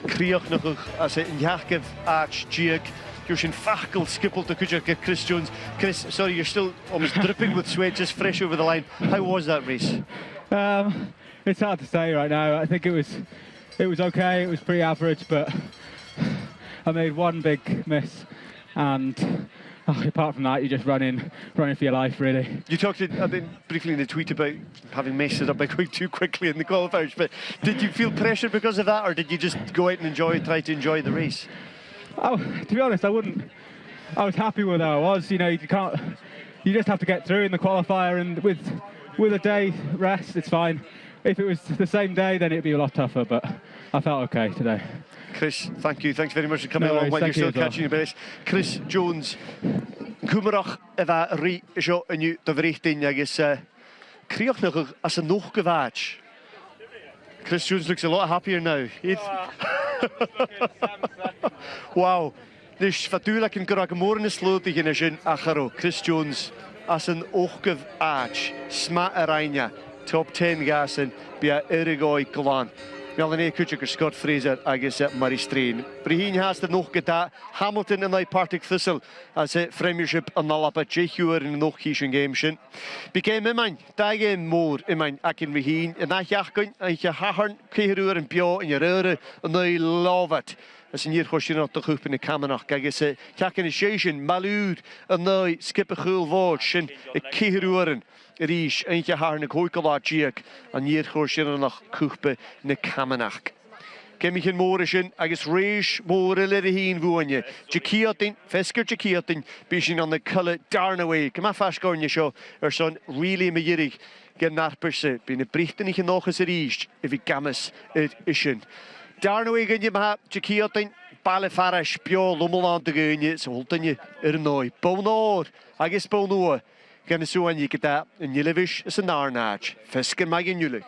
kriach as in Jachkev Arch Giag. You're in Fachkel Skipple to Kujak Chris Jones. Chris, sorry, you're still almost dripping with sweat, just fresh over the line. How was that race? It's hard to say right now. I think it was okay. It was pretty average, but I made one big miss, and apart from that, you're just running for your life, really. You talked briefly in the tweet about having messed it up by going too quickly in the qualifiers, but did you feel pressure because of that, or did you just go out and try to enjoy the race? Oh, to be honest, I wouldn't. I was happy with how I was. You know, you just have to get through in the qualifier, and with a day rest, it's fine. If it was the same day, then it'd be a lot tougher, but I felt okay today. Chris, thank you. Thanks very much for coming along while you're still catching your breath. Chris Jones, Cwmrach efo ri isio yn yw dyfreichtyn agos criwch nog as a nog gewaach. Chris Jones looks a lot happier now. Wow. Dus natuurlijk een graag morgen sloot ik in een acharo. Chris Jones as een ooggewaach. Sma aranya. Top 10 gasen bij Uruguay Glan. Wel een eekutje Scott Fraser agus Murray Strain. Briheen has er nog gedaan. Hamilton en hij Partick Thistle als Premiership en Alba Jehuur in nog kiezen games. Became iman, dagen more iman akin briheen en dat jachken en je haarn keeruur en bio en je reuren en hij love it. As in hier gosh je nog te goed in de kamernacht. Kijk eens, jakken is jezen maluur en hij skippen gul woord en keeruuren. Ríis eintje haar na goicolátíag an níor chóir sin nach cúchpa na camanach. Cemich an móra sin agus réis móra le a hín bhuaine. Jaciatin, fescar jaciatin, bí sin an na culla darnaway. Cymá fasgáine seo son ríli ma dhérig gen narperse. Bí na brichtanich an nóchas a ríis if I gamas isin. Darnaway gynne ma jaciatin, balle faras bio lummelaan te gynne, so holtanje nói. Bónór, agus bónóa. Gan y sŵan i gyda yn Nilifish ys yn Arnach, fesgyn mae gen iwlig.